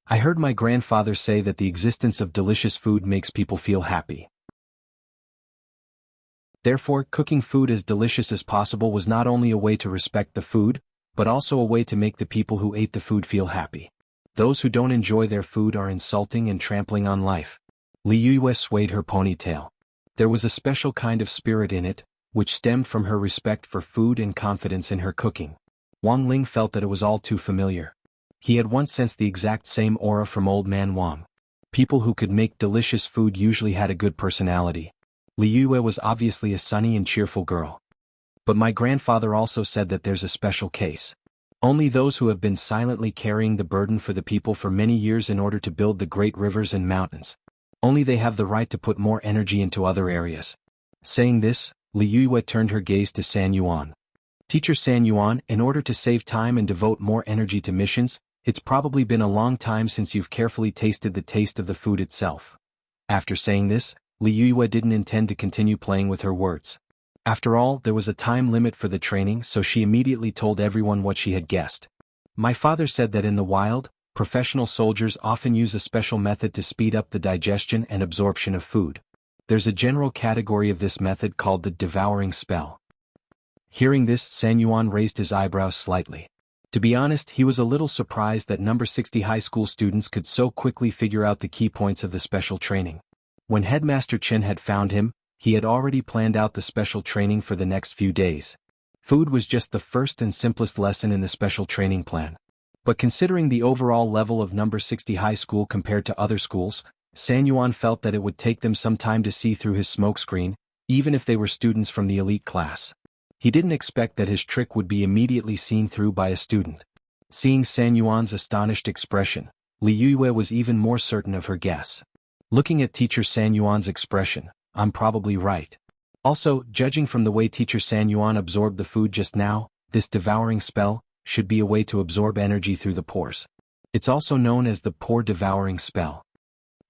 I heard my grandfather say that the existence of delicious food makes people feel happy. Therefore, cooking food as delicious as possible was not only a way to respect the food, but also a way to make the people who ate the food feel happy. Those who don't enjoy their food are insulting and trampling on life. Li Yue swayed her ponytail. There was a special kind of spirit in it, which stemmed from her respect for food and confidence in her cooking. Wang Ling felt that it was all too familiar. He had once sensed the exact same aura from Old Man Wang. People who could make delicious food usually had a good personality. Li Yue was obviously a sunny and cheerful girl. But my grandfather also said that there's a special case. Only those who have been silently carrying the burden for the people for many years in order to build the great rivers and mountains. Only they have the right to put more energy into other areas. Saying this, Li Yue turned her gaze to San Yuan. Teacher San Yuan, in order to save time and devote more energy to missions, it's probably been a long time since you've carefully tasted the taste of the food itself. After saying this, Li Yue didn't intend to continue playing with her words. After all, there was a time limit for the training, so she immediately told everyone what she had guessed. My father said that in the wild, professional soldiers often use a special method to speed up the digestion and absorption of food. There's a general category of this method called the devouring spell. Hearing this, San Yuan raised his eyebrows slightly. To be honest, he was a little surprised that number 60 high school students could so quickly figure out the key points of the special training. When Headmaster Chen had found him, he had already planned out the special training for the next few days. Food was just the first and simplest lesson in the special training plan. But considering the overall level of number 60 high school compared to other schools, San Yuan felt that it would take them some time to see through his smokescreen, even if they were students from the elite class. He didn't expect that his trick would be immediately seen through by a student. Seeing San Yuan's astonished expression, Li Yue was even more certain of her guess. Looking at Teacher San Yuan's expression, I'm probably right. Also, judging from the way Teacher San Yuan absorbed the food just now, this devouring spell should be a way to absorb energy through the pores. It's also known as the pore devouring spell.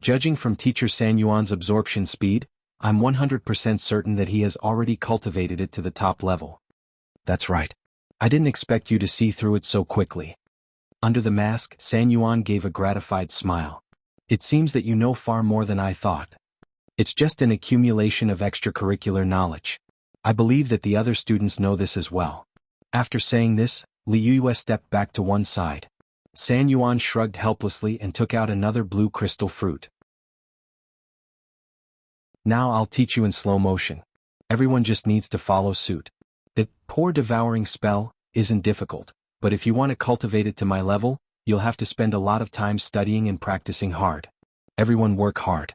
Judging from Teacher San Yuan's absorption speed, I'm 100% certain that he has already cultivated it to the top level. That's right. I didn't expect you to see through it so quickly. Under the mask, San Yuan gave a gratified smile. It seems that you know far more than I thought. It's just an accumulation of extracurricular knowledge. I believe that the other students know this as well. After saying this, Li Yue stepped back to one side. San Yuan shrugged helplessly and took out another blue crystal fruit. Now I'll teach you in slow motion. Everyone just needs to follow suit. The pore devouring spell isn't difficult, but if you want to cultivate it to my level, you'll have to spend a lot of time studying and practicing hard. Everyone work hard.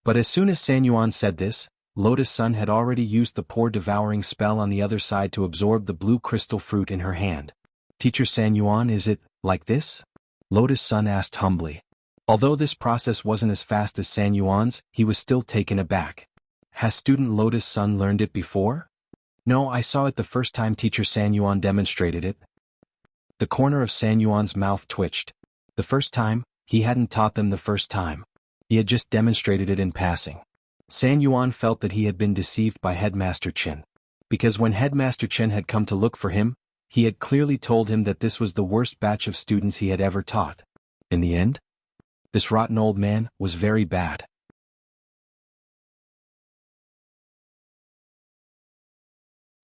But as soon as San Yuan said this, Lotus Sun had already used the pore devouring spell on the other side to absorb the blue crystal fruit in her hand. Teacher San Yuan, is it like this? Lotus Sun asked humbly. Although this process wasn't as fast as San Yuan's, he was still taken aback. Has student Lotus Sun learned it before? No, I saw it the first time Teacher San Yuan demonstrated it. The corner of San Yuan's mouth twitched. The first time, he hadn't taught them the first time. He had just demonstrated it in passing. San Yuan felt that he had been deceived by Headmaster Chen. Because when Headmaster Chen had come to look for him, he had clearly told him that this was the worst batch of students he had ever taught. In the end, this rotten old man was very bad.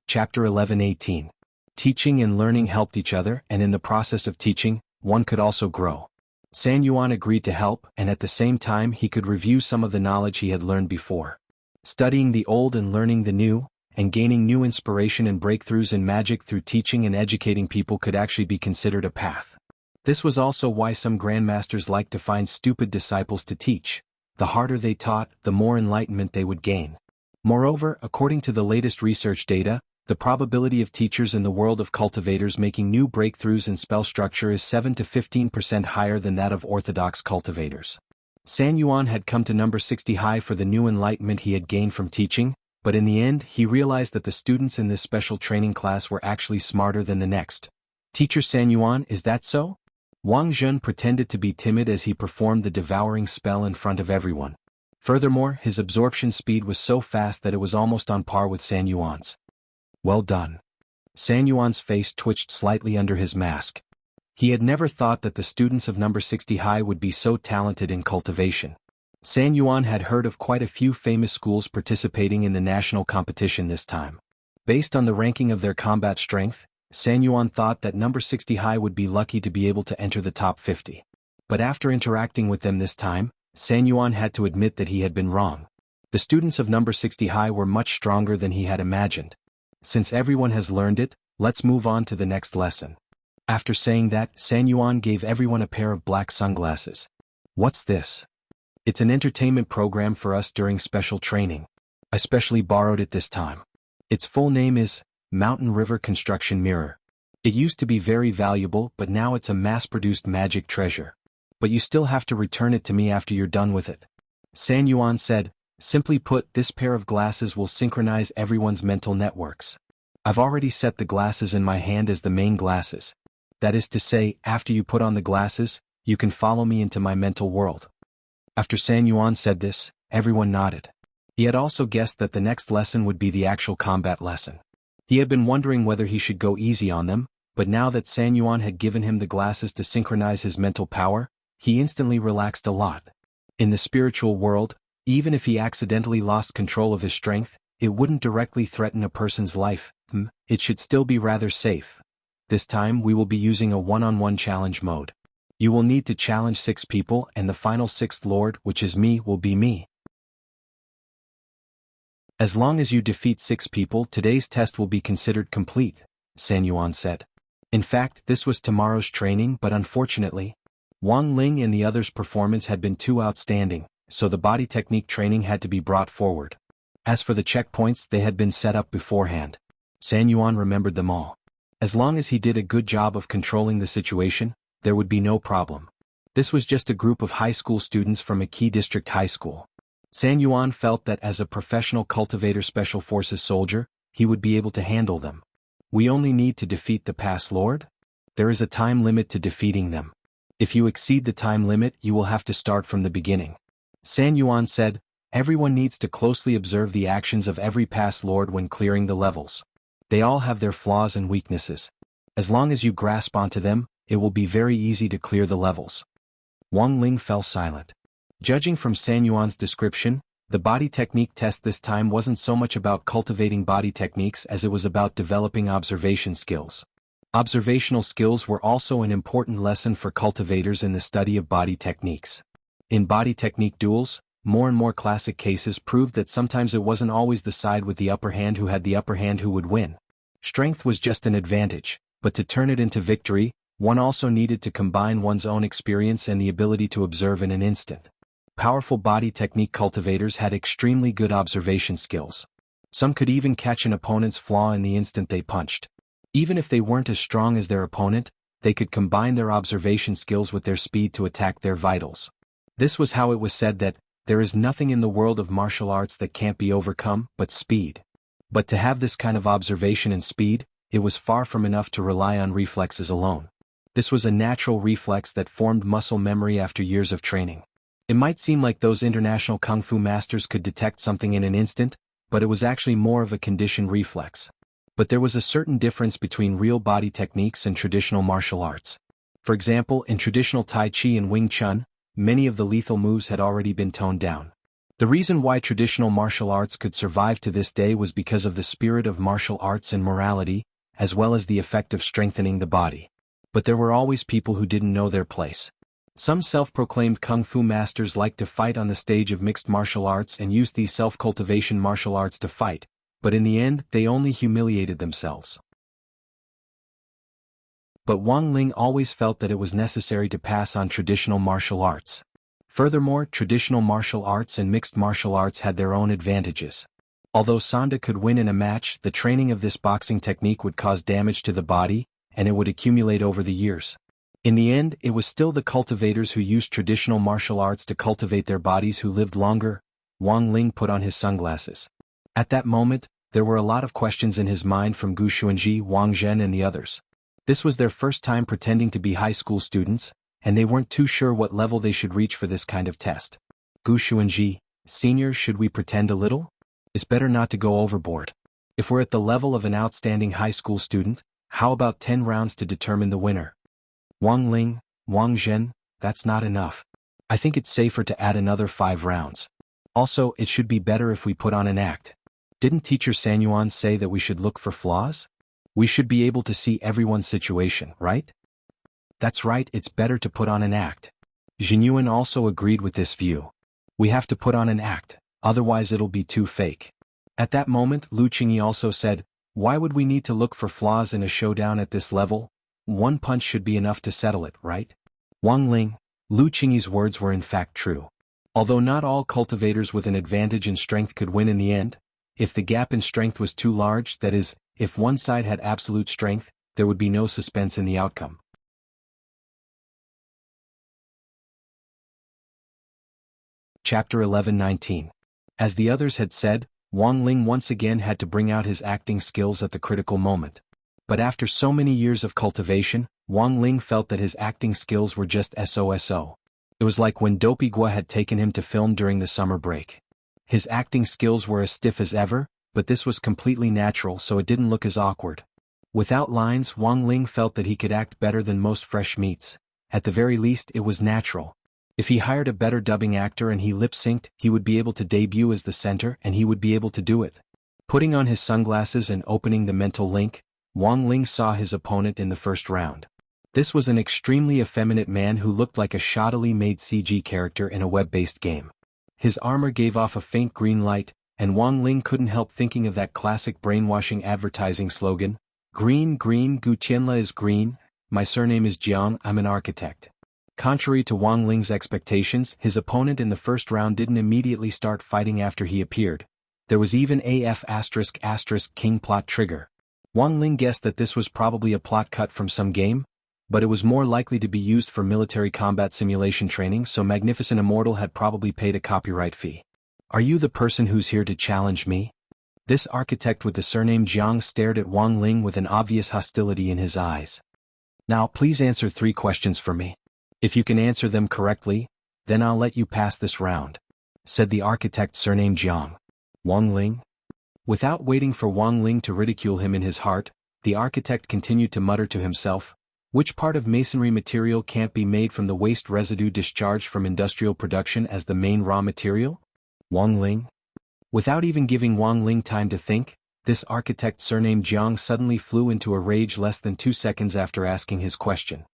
Chapter 11:18. Teaching and learning helped each other, and in the process of teaching, one could also grow. San Yuan agreed to help, and at the same time he could review some of the knowledge he had learned before. Studying the old and learning the new, and gaining new inspiration and breakthroughs in magic through teaching and educating people could actually be considered a path. This was also why some grandmasters liked to find stupid disciples to teach. The harder they taught, the more enlightenment they would gain. Moreover, according to the latest research data, The probability of teachers in the world of cultivators making new breakthroughs in spell structure is 7 to 15% higher than that of orthodox cultivators. San Yuan had come to number 60 high for the new enlightenment he had gained from teaching, but in the end he realized that the students in this special training class were actually smarter than the next. Teacher San Yuan, is that so? Wang Zhen pretended to be timid as he performed the devouring spell in front of everyone. Furthermore, his absorption speed was so fast that it was almost on par with San Yuan's. Well done. San Yuan's face twitched slightly under his mask. He had never thought that the students of number 60 high would be so talented in cultivation. San Yuan had heard of quite a few famous schools participating in the national competition this time. Based on the ranking of their combat strength, San Yuan thought that number 60 high would be lucky to be able to enter the top 50. But after interacting with them this time, San Yuan had to admit that he had been wrong. The students of number 60 high were much stronger than he had imagined. Since everyone has learned it, let's move on to the next lesson. After saying that, San Yuan gave everyone a pair of black sunglasses. What's this? It's an entertainment program for us during special training. I specially borrowed it this time. Its full name is Mountain River Construction Mirror. It used to be very valuable, but now it's a mass-produced magic treasure. But you still have to return it to me after you're done with it. San Yuan said, simply put, this pair of glasses will synchronize everyone's mental networks. I've already set the glasses in my hand as the main glasses. That is to say, after you put on the glasses, you can follow me into my mental world. After San Yuan said this, everyone nodded. He had also guessed that the next lesson would be the actual combat lesson. He had been wondering whether he should go easy on them, but now that San Yuan had given him the glasses to synchronize his mental power, he instantly relaxed a lot. In the spiritual world, even if he accidentally lost control of his strength, it wouldn't directly threaten a person's life. It should still be rather safe. This time we will be using a one-on-one challenge mode. You will need to challenge 6 people and the final 6th lord, which is me, will be me. As long as you defeat 6 people, today's test will be considered complete, San Yuan said. In fact, this was tomorrow's training, but unfortunately, Wang Ling and the others' performance had been too outstanding, so the body technique training had to be brought forward. As for the checkpoints, they had been set up beforehand. San Yuan remembered them all. As long as he did a good job of controlling the situation, there would be no problem. This was just a group of high school students from a key district high school. San Yuan felt that as a professional cultivator special forces soldier, he would be able to handle them. We only need to defeat the past lord? There is a time limit to defeating them. If you exceed the time limit, you will have to start from the beginning. San Yuan said, everyone needs to closely observe the actions of every past lord when clearing the levels. They all have their flaws and weaknesses. As long as you grasp onto them, it will be very easy to clear the levels. Wang Ling fell silent. Judging from San Yuan's description, the body technique test this time wasn't so much about cultivating body techniques as it was about developing observation skills. Observational skills were also an important lesson for cultivators in the study of body techniques. In body technique duels, more and more classic cases proved that sometimes it wasn't always the side with the upper hand who had the upper hand who would win. Strength was just an advantage, but to turn it into victory, one also needed to combine one's own experience and the ability to observe in an instant. Powerful body technique cultivators had extremely good observation skills. Some could even catch an opponent's flaw in the instant they punched. Even if they weren't as strong as their opponent, they could combine their observation skills with their speed to attack their vitals. This was how it was said that, there is nothing in the world of martial arts that can't be overcome, but speed. But to have this kind of observation and speed, it was far from enough to rely on reflexes alone. This was a natural reflex that formed muscle memory after years of training. It might seem like those international kung fu masters could detect something in an instant, but it was actually more of a conditioned reflex. But there was a certain difference between real body techniques and traditional martial arts. For example, in traditional Tai Chi and Wing Chun, many of the lethal moves had already been toned down. The reason why traditional martial arts could survive to this day was because of the spirit of martial arts and morality, as well as the effect of strengthening the body. But there were always people who didn't know their place. Some self-proclaimed kung fu masters liked to fight on the stage of mixed martial arts and used these self-cultivation martial arts to fight, but in the end, they only humiliated themselves. But Wang Ling always felt that it was necessary to pass on traditional martial arts. Furthermore, traditional martial arts and mixed martial arts had their own advantages. Although Sonda could win in a match, the training of this boxing technique would cause damage to the body, and it would accumulate over the years. In the end, it was still the cultivators who used traditional martial arts to cultivate their bodies who lived longer. Wang Ling put on his sunglasses. At that moment, there were a lot of questions in his mind from Gu Xuanji, Wang Zhen and the others. This was their first time pretending to be high school students, and they weren't too sure what level they should reach for this kind of test. Gu Xuanji, Senior, should we pretend a little? It's better not to go overboard. If we're at the level of an outstanding high school student, how about 10 rounds to determine the winner? Wang Ling, Wang Zhen, that's not enough. I think it's safer to add another 5 rounds. Also, it should be better if we put on an act. Didn't Teacher Sanyuan say that we should look for flaws? We should be able to see everyone's situation, right? That's right, it's better to put on an act. Jinyuan also agreed with this view. We have to put on an act, otherwise it'll be too fake. At that moment, Lu Qingyi also said, why would we need to look for flaws in a showdown at this level? One punch should be enough to settle it, right? Wang Ling, Lu Qingyi's words were in fact true. Although not all cultivators with an advantage in strength could win in the end, if the gap in strength was too large, that is, if one side had absolute strength, there would be no suspense in the outcome. Chapter 11:19. As the others had said, Wang Ling once again had to bring out his acting skills at the critical moment. But after so many years of cultivation, Wang Ling felt that his acting skills were just so. It was like when Dopey Gua had taken him to film during the summer break. His acting skills were as stiff as ever, but this was completely natural, so it didn't look as awkward. Without lines, Wang Ling felt that he could act better than most fresh meats. At the very least, it was natural. If he hired a better dubbing actor and he lip-synced, he would be able to debut as the center and he would be able to do it. Putting on his sunglasses and opening the mental link, Wang Ling saw his opponent in the first round. This was an extremely effeminate man who looked like a shoddily made CG character in a web-based game. His armor gave off a faint green light, and Wang Ling couldn't help thinking of that classic brainwashing advertising slogan, "Green, green, Gu Tianla is green, my surname is Jiang, I'm an architect." Contrary to Wang Ling's expectations, his opponent in the first round didn't immediately start fighting after he appeared. There was even a F***king plot trigger. Wang Ling guessed that this was probably a plot cut from some game, but it was more likely to be used for military combat simulation training, so Magnificent Immortal had probably paid a copyright fee. Are you the person who's here to challenge me? This architect with the surname Jiang stared at Wang Ling with an obvious hostility in his eyes. Now please answer 3 questions for me. If you can answer them correctly, then I'll let you pass this round, said the architect surnamed Jiang. Wang Ling? Without waiting for Wang Ling to ridicule him in his heart, the architect continued to mutter to himself, which part of masonry material can't be made from the waste residue discharged from industrial production as the main raw material? Wang Ling? Without even giving Wang Ling time to think, this architect surnamed Jiang suddenly flew into a rage less than 2 seconds after asking his question.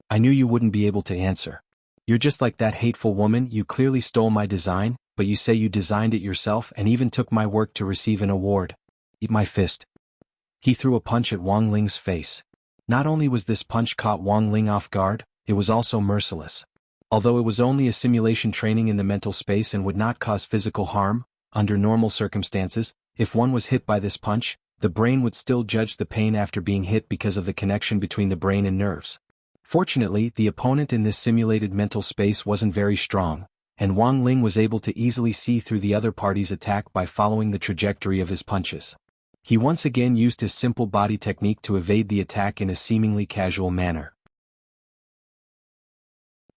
I knew you wouldn't be able to answer. You're just like that hateful woman, you clearly stole my design, but you say you designed it yourself and even took my work to receive an award. Eat my fist. He threw a punch at Wang Ling's face. Not only was this punch caught Wang Ling off guard, it was also merciless. Although it was only a simulation training in the mental space and would not cause physical harm, under normal circumstances, if one was hit by this punch, the brain would still judge the pain after being hit because of the connection between the brain and nerves. Fortunately, the opponent in this simulated mental space wasn't very strong, and Wang Ling was able to easily see through the other party's attack by following the trajectory of his punches. He once again used his simple body technique to evade the attack in a seemingly casual manner.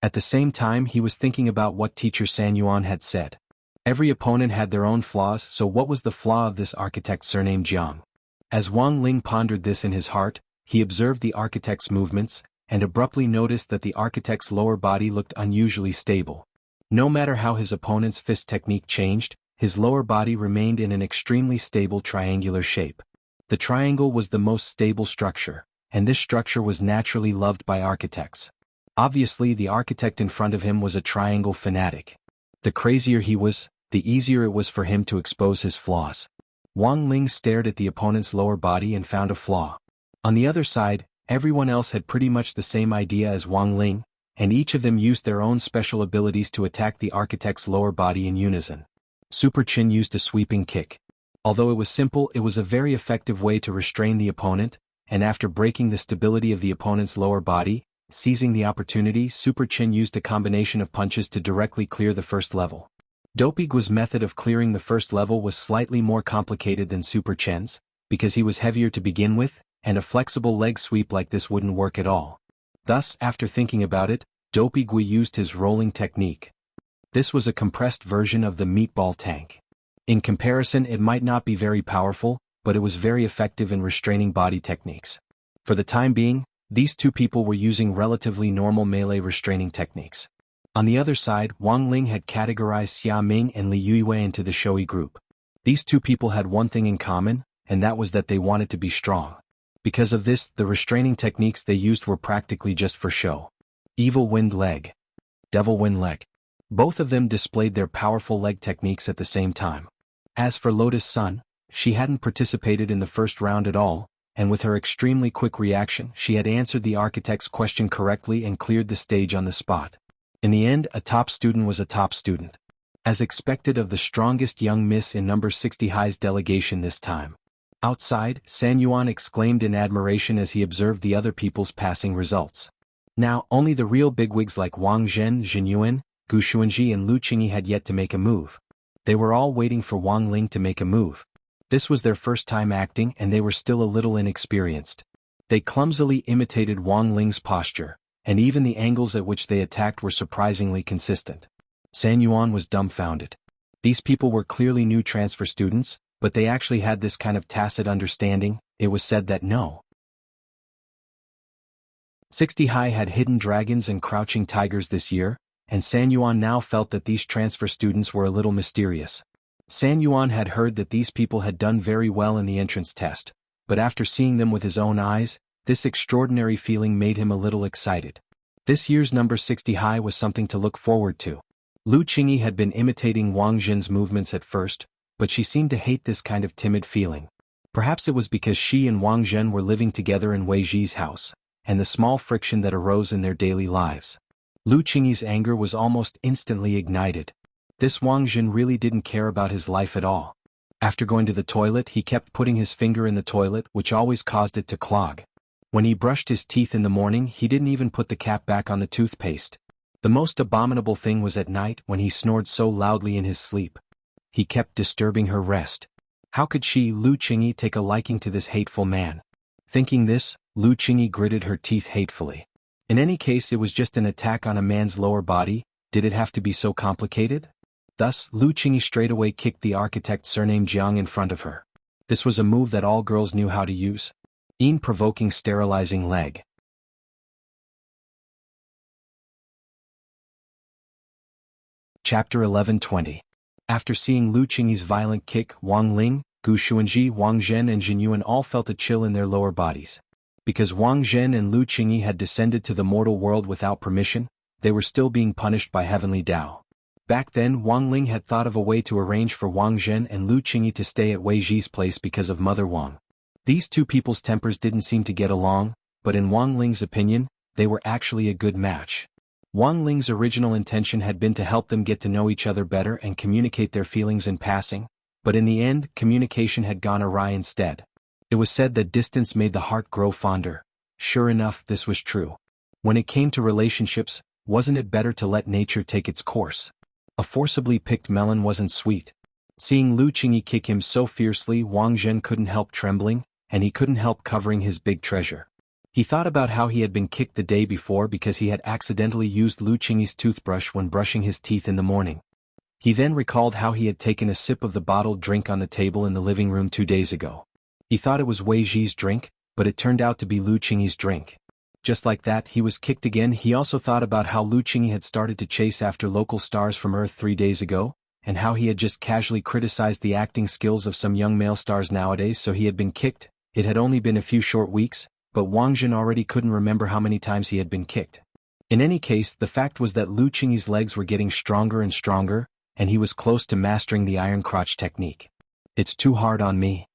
At the same time, he was thinking about what Teacher Sanyuan had said. Every opponent had their own flaws, so what was the flaw of this architect surnamed Jiang? As Wang Ling pondered this in his heart, he observed the architect's movements, and abruptly noticed that the architect's lower body looked unusually stable. No matter how his opponent's fist technique changed, his lower body remained in an extremely stable triangular shape. The triangle was the most stable structure, and this structure was naturally loved by architects. Obviously, the architect in front of him was a triangle fanatic. The crazier he was, the easier it was for him to expose his flaws. Wang Ling stared at the opponent's lower body and found a flaw. On the other side, everyone else had pretty much the same idea as Wang Ling, and each of them used their own special abilities to attack the architect's lower body in unison. Super Chin used a sweeping kick. Although it was simple, it was a very effective way to restrain the opponent, and after breaking the stability of the opponent's lower body, seizing the opportunity, Super Chin used a combination of punches to directly clear the first level. Dopigu's method of clearing the first level was slightly more complicated than Super Chen's, because he was heavier to begin with, and a flexible leg sweep like this wouldn't work at all. Thus, after thinking about it, Dopigu used his rolling technique. This was a compressed version of the meatball tank. In comparison, it might not be very powerful, but it was very effective in restraining body techniques. For the time being, these two people were using relatively normal melee restraining techniques. On the other side, Wang Ling had categorized Xia Ming and Li Yuiwei into the showy group. These two people had one thing in common, and that was that they wanted to be strong. Because of this, the restraining techniques they used were practically just for show. Evil Wind Leg. Devil Wind Leg. Both of them displayed their powerful leg techniques at the same time. As for Lotus Sun, she hadn't participated in the first round at all, and with her extremely quick reaction, she had answered the architect's question correctly and cleared the stage on the spot. In the end, a top student was a top student. As expected of the strongest young miss in number 60 High's delegation this time. Outside, San Yuan exclaimed in admiration as he observed the other people's passing results. Now, only the real bigwigs like Wang Zhen, Jin Yuan, Gu Xuanji and Lu Qingyi had yet to make a move. They were all waiting for Wang Ling to make a move. This was their first time acting and they were still a little inexperienced. They clumsily imitated Wang Ling's posture, and even the angles at which they attacked were surprisingly consistent. San Yuan was dumbfounded. These people were clearly new transfer students, but they actually had this kind of tacit understanding. It was said that no 60 High had hidden dragons and crouching tigers this year, and San Yuan now felt that these transfer students were a little mysterious. San Yuan had heard that these people had done very well in the entrance test, but after seeing them with his own eyes, this extraordinary feeling made him a little excited. This year's number 60 High was something to look forward to. Lu Qingyi had been imitating Wang Zhen's movements at first, but she seemed to hate this kind of timid feeling. Perhaps it was because she and Wang Zhen were living together in Wei Ji's house, and the small friction that arose in their daily lives. Lu Qingyi's anger was almost instantly ignited. This Wang Zhen really didn't care about his life at all. After going to the toilet, he kept putting his finger in the toilet, which always caused it to clog. When he brushed his teeth in the morning, he didn't even put the cap back on the toothpaste. The most abominable thing was at night when he snored so loudly in his sleep. He kept disturbing her rest. How could she, Lu Qingyi, take a liking to this hateful man? Thinking this, Lu Qingyi gritted her teeth hatefully. In any case, it was just an attack on a man's lower body. Did it have to be so complicated? Thus, Lu Qingyi straightaway kicked the architect surnamed Jiang in front of her. This was a move that all girls knew how to use. Provoking sterilizing leg. Chapter 11:20. After seeing Lu Qingyi's violent kick, Wang Ling, Gu Xuanji, Wang Zhen and Jin Yuan all felt a chill in their lower bodies. Because Wang Zhen and Lu Qingyi had descended to the mortal world without permission, they were still being punished by Heavenly Tao. Back then, Wang Ling had thought of a way to arrange for Wang Zhen and Lu Qingyi to stay at Wei Ji's place because of Mother Wang. These two people's tempers didn't seem to get along, but in Wang Ling's opinion, they were actually a good match. Wang Ling's original intention had been to help them get to know each other better and communicate their feelings in passing, but in the end, communication had gone awry instead. It was said that distance made the heart grow fonder. Sure enough, this was true. When it came to relationships, wasn't it better to let nature take its course? A forcibly picked melon wasn't sweet. Seeing Lu Qingyi kick him so fiercely, Wang Zhen couldn't help trembling, and he couldn't help covering his big treasure. He thought about how he had been kicked the day before because he had accidentally used Lu Qingyi's toothbrush when brushing his teeth in the morning. He then recalled how he had taken a sip of the bottled drink on the table in the living room 2 days ago. He thought it was Wei Ji's drink, but it turned out to be Lu Qingyi's drink. Just like that, he was kicked again. He also thought about how Lu Qingyi had started to chase after local stars from Earth 3 days ago, and how he had just casually criticized the acting skills of some young male stars nowadays, so he had been kicked. It had only been a few short weeks, but Wang Zhen already couldn't remember how many times he had been kicked. In any case, the fact was that Lu Qingyi's legs were getting stronger and stronger, and he was close to mastering the iron crotch technique. It's too hard on me.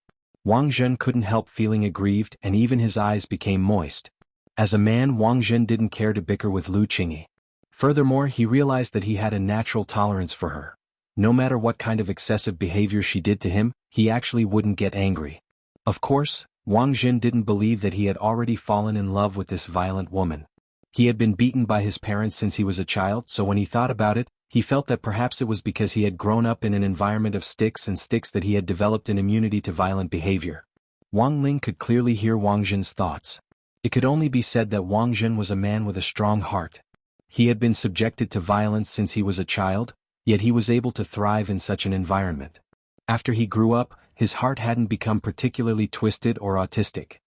Wang Zhen couldn't help feeling aggrieved, and even his eyes became moist. As a man, Wang Zhen didn't care to bicker with Lu Qingyi. Furthermore, he realized that he had a natural tolerance for her. No matter what kind of excessive behavior she did to him, he actually wouldn't get angry. Of course, Wang Jin didn't believe that he had already fallen in love with this violent woman. He had been beaten by his parents since he was a child, so when he thought about it, he felt that perhaps it was because he had grown up in an environment of sticks that he had developed an immunity to violent behavior. Wang Ling could clearly hear Wang Jin's thoughts. It could only be said that Wang Jin was a man with a strong heart. He had been subjected to violence since he was a child, yet he was able to thrive in such an environment. After he grew up, his heart hadn't become particularly twisted or autistic.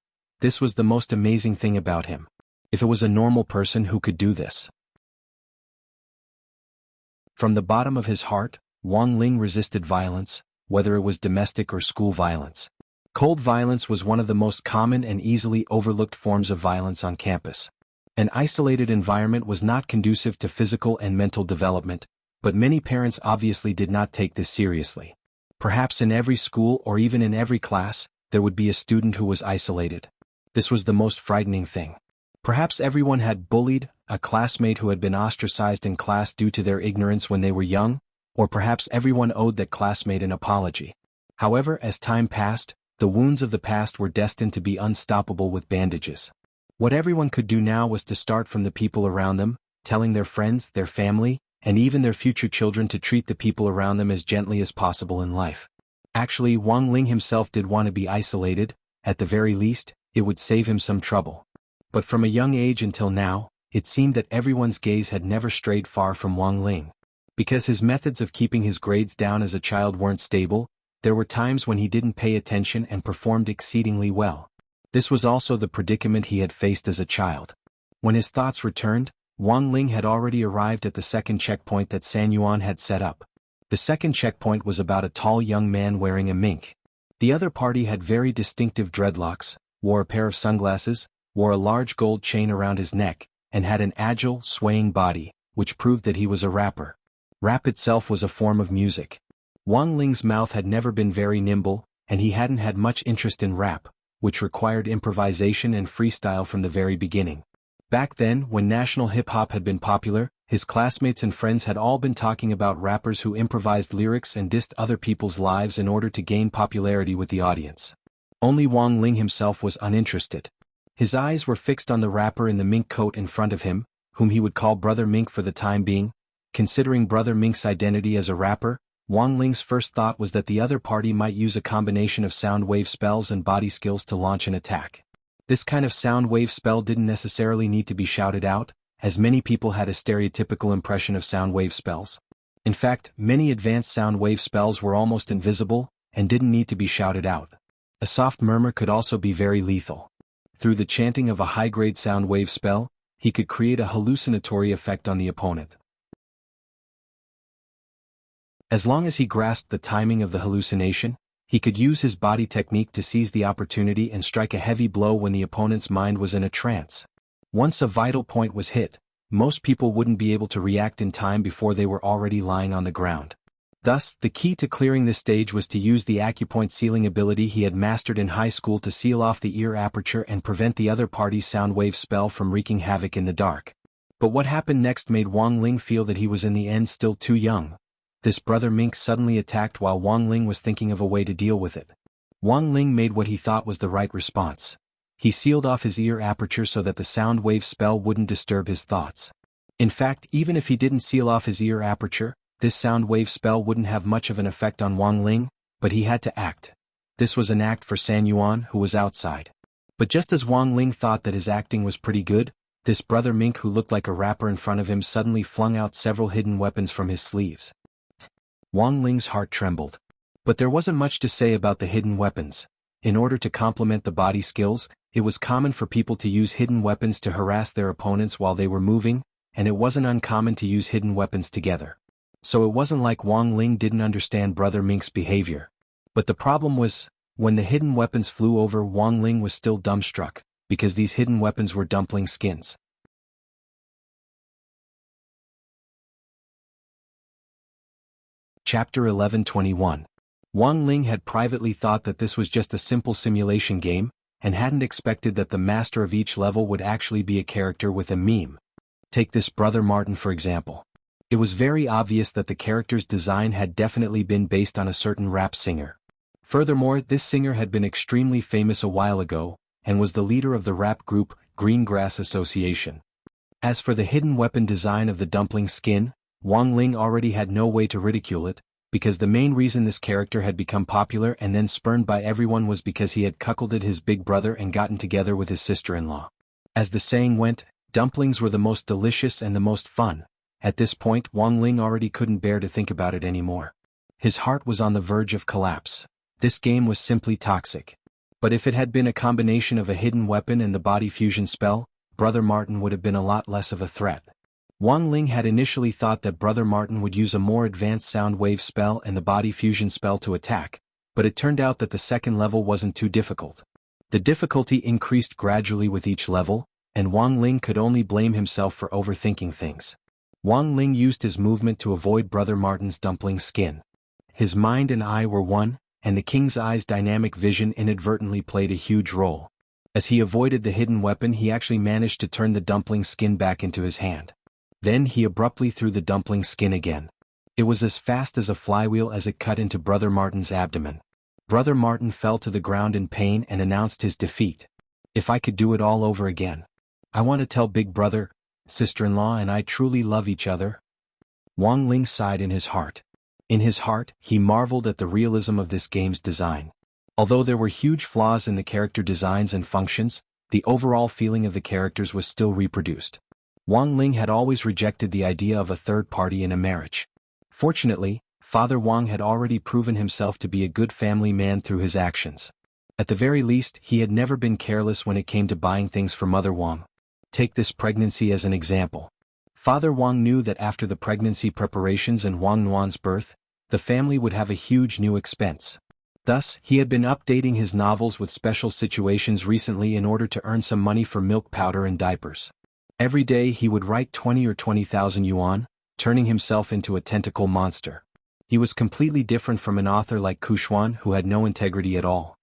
This was the most amazing thing about him. If it was a normal person who could do this. From the bottom of his heart, Wang Ling resisted violence, whether it was domestic or school violence. Cold violence was one of the most common and easily overlooked forms of violence on campus. An isolated environment was not conducive to physical and mental development, but many parents obviously did not take this seriously. Perhaps in every school or even in every class, there would be a student who was isolated. This was the most frightening thing. Perhaps everyone had bullied a classmate who had been ostracized in class due to their ignorance when they were young, or perhaps everyone owed that classmate an apology. However, as time passed, the wounds of the past were destined to be unstoppable with bandages. What everyone could do now was to start from the people around them, telling their friends, their family, and even their future children to treat the people around them as gently as possible in life. Actually, Wang Ling himself did want to be isolated. At the very least, it would save him some trouble. But from a young age until now, it seemed that everyone's gaze had never strayed far from Wang Ling. Because his methods of keeping his grades down as a child weren't stable, there were times when he didn't pay attention and performed exceedingly well. This was also the predicament he had faced as a child. When his thoughts returned, Wang Ling had already arrived at the second checkpoint that San Yuan had set up. The second checkpoint was about a tall young man wearing a mink. The other party had very distinctive dreadlocks, wore a pair of sunglasses, wore a large gold chain around his neck, and had an agile, swaying body, which proved that he was a rapper. Rap itself was a form of music. Wang Ling's mouth had never been very nimble, and he hadn't had much interest in rap, which required improvisation and freestyle from the very beginning. Back then, when national hip-hop had been popular, his classmates and friends had all been talking about rappers who improvised lyrics and dissed other people's lives in order to gain popularity with the audience. Only Wang Ling himself was uninterested. His eyes were fixed on the rapper in the mink coat in front of him, whom he would call Brother Mink for the time being. Considering Brother Mink's identity as a rapper, Wang Ling's first thought was that the other party might use a combination of sound wave spells and body skills to launch an attack. This kind of sound wave spell didn't necessarily need to be shouted out, as many people had a stereotypical impression of sound wave spells. In fact, many advanced sound wave spells were almost invisible, and didn't need to be shouted out. A soft murmur could also be very lethal. Through the chanting of a high-grade sound wave spell, he could create a hallucinatory effect on the opponent. As long as he grasped the timing of the hallucination, he could use his body technique to seize the opportunity and strike a heavy blow when the opponent's mind was in a trance. Once a vital point was hit, most people wouldn't be able to react in time before they were already lying on the ground. Thus, the key to clearing this stage was to use the acupoint sealing ability he had mastered in high school to seal off the ear aperture and prevent the other party's sound wave spell from wreaking havoc in the dark. But what happened next made Wang Ling feel that he was in the end still too young. This Brother Mink suddenly attacked while Wang Ling was thinking of a way to deal with it. Wang Ling made what he thought was the right response. He sealed off his ear aperture so that the sound wave spell wouldn't disturb his thoughts. In fact, even if he didn't seal off his ear aperture, this sound wave spell wouldn't have much of an effect on Wang Ling, but he had to act. This was an act for San Yuan, who was outside. But just as Wang Ling thought that his acting was pretty good, this Brother Mink who looked like a rapper in front of him suddenly flung out several hidden weapons from his sleeves. Wang Ling's heart trembled. But there wasn't much to say about the hidden weapons. In order to complement the body skills, it was common for people to use hidden weapons to harass their opponents while they were moving, and it wasn't uncommon to use hidden weapons together. So it wasn't like Wang Ling didn't understand Brother Mink's behavior. But the problem was, when the hidden weapons flew over, Wang Ling was still dumbstruck, because these hidden weapons were dumpling skins. Chapter 11:21. Wang Ling had privately thought that this was just a simple simulation game, and hadn't expected that the master of each level would actually be a character with a meme. Take this Brother Martin for example. It was very obvious that the character's design had definitely been based on a certain rap singer. Furthermore, this singer had been extremely famous a while ago, and was the leader of the rap group, Green Grass Association. As for the hidden weapon design of the dumpling skin, Wang Ling already had no way to ridicule it, because the main reason this character had become popular and then spurned by everyone was because he had cuckolded his big brother and gotten together with his sister-in-law. As the saying went, dumplings were the most delicious and the most fun. At this point, Wang Ling already couldn't bear to think about it anymore. His heart was on the verge of collapse. This game was simply toxic. But if it had been a combination of a hidden weapon and the body fusion spell, Brother Martin would have been a lot less of a threat. Wang Ling had initially thought that Brother Martin would use a more advanced sound wave spell and the body fusion spell to attack, but it turned out that the second level wasn't too difficult. The difficulty increased gradually with each level, and Wang Ling could only blame himself for overthinking things. Wang Ling used his movement to avoid Brother Martin's dumpling skin. His mind and eye were one, and the king's eye's dynamic vision inadvertently played a huge role. As he avoided the hidden weapon, he actually managed to turn the dumpling skin back into his hand. Then he abruptly threw the dumpling skin again. It was as fast as a flywheel as it cut into Brother Martin's abdomen. Brother Martin fell to the ground in pain and announced his defeat. If I could do it all over again. I want to tell Big Brother, sister-in-law and I truly love each other. Wang Ling sighed in his heart. In his heart, he marveled at the realism of this game's design. Although there were huge flaws in the character designs and functions, the overall feeling of the characters was still reproduced. Wang Ling had always rejected the idea of a third party in a marriage. Fortunately, Father Wang had already proven himself to be a good family man through his actions. At the very least, he had never been careless when it came to buying things for Mother Wang. Take this pregnancy as an example. Father Wang knew that after the pregnancy preparations and Wang Nuan's birth, the family would have a huge new expense. Thus, he had been updating his novels with special situations recently in order to earn some money for milk powder and diapers. Every day he would write 20 or 20,000 yuan, turning himself into a tentacle monster. He was completely different from an author like Kushuan who had no integrity at all.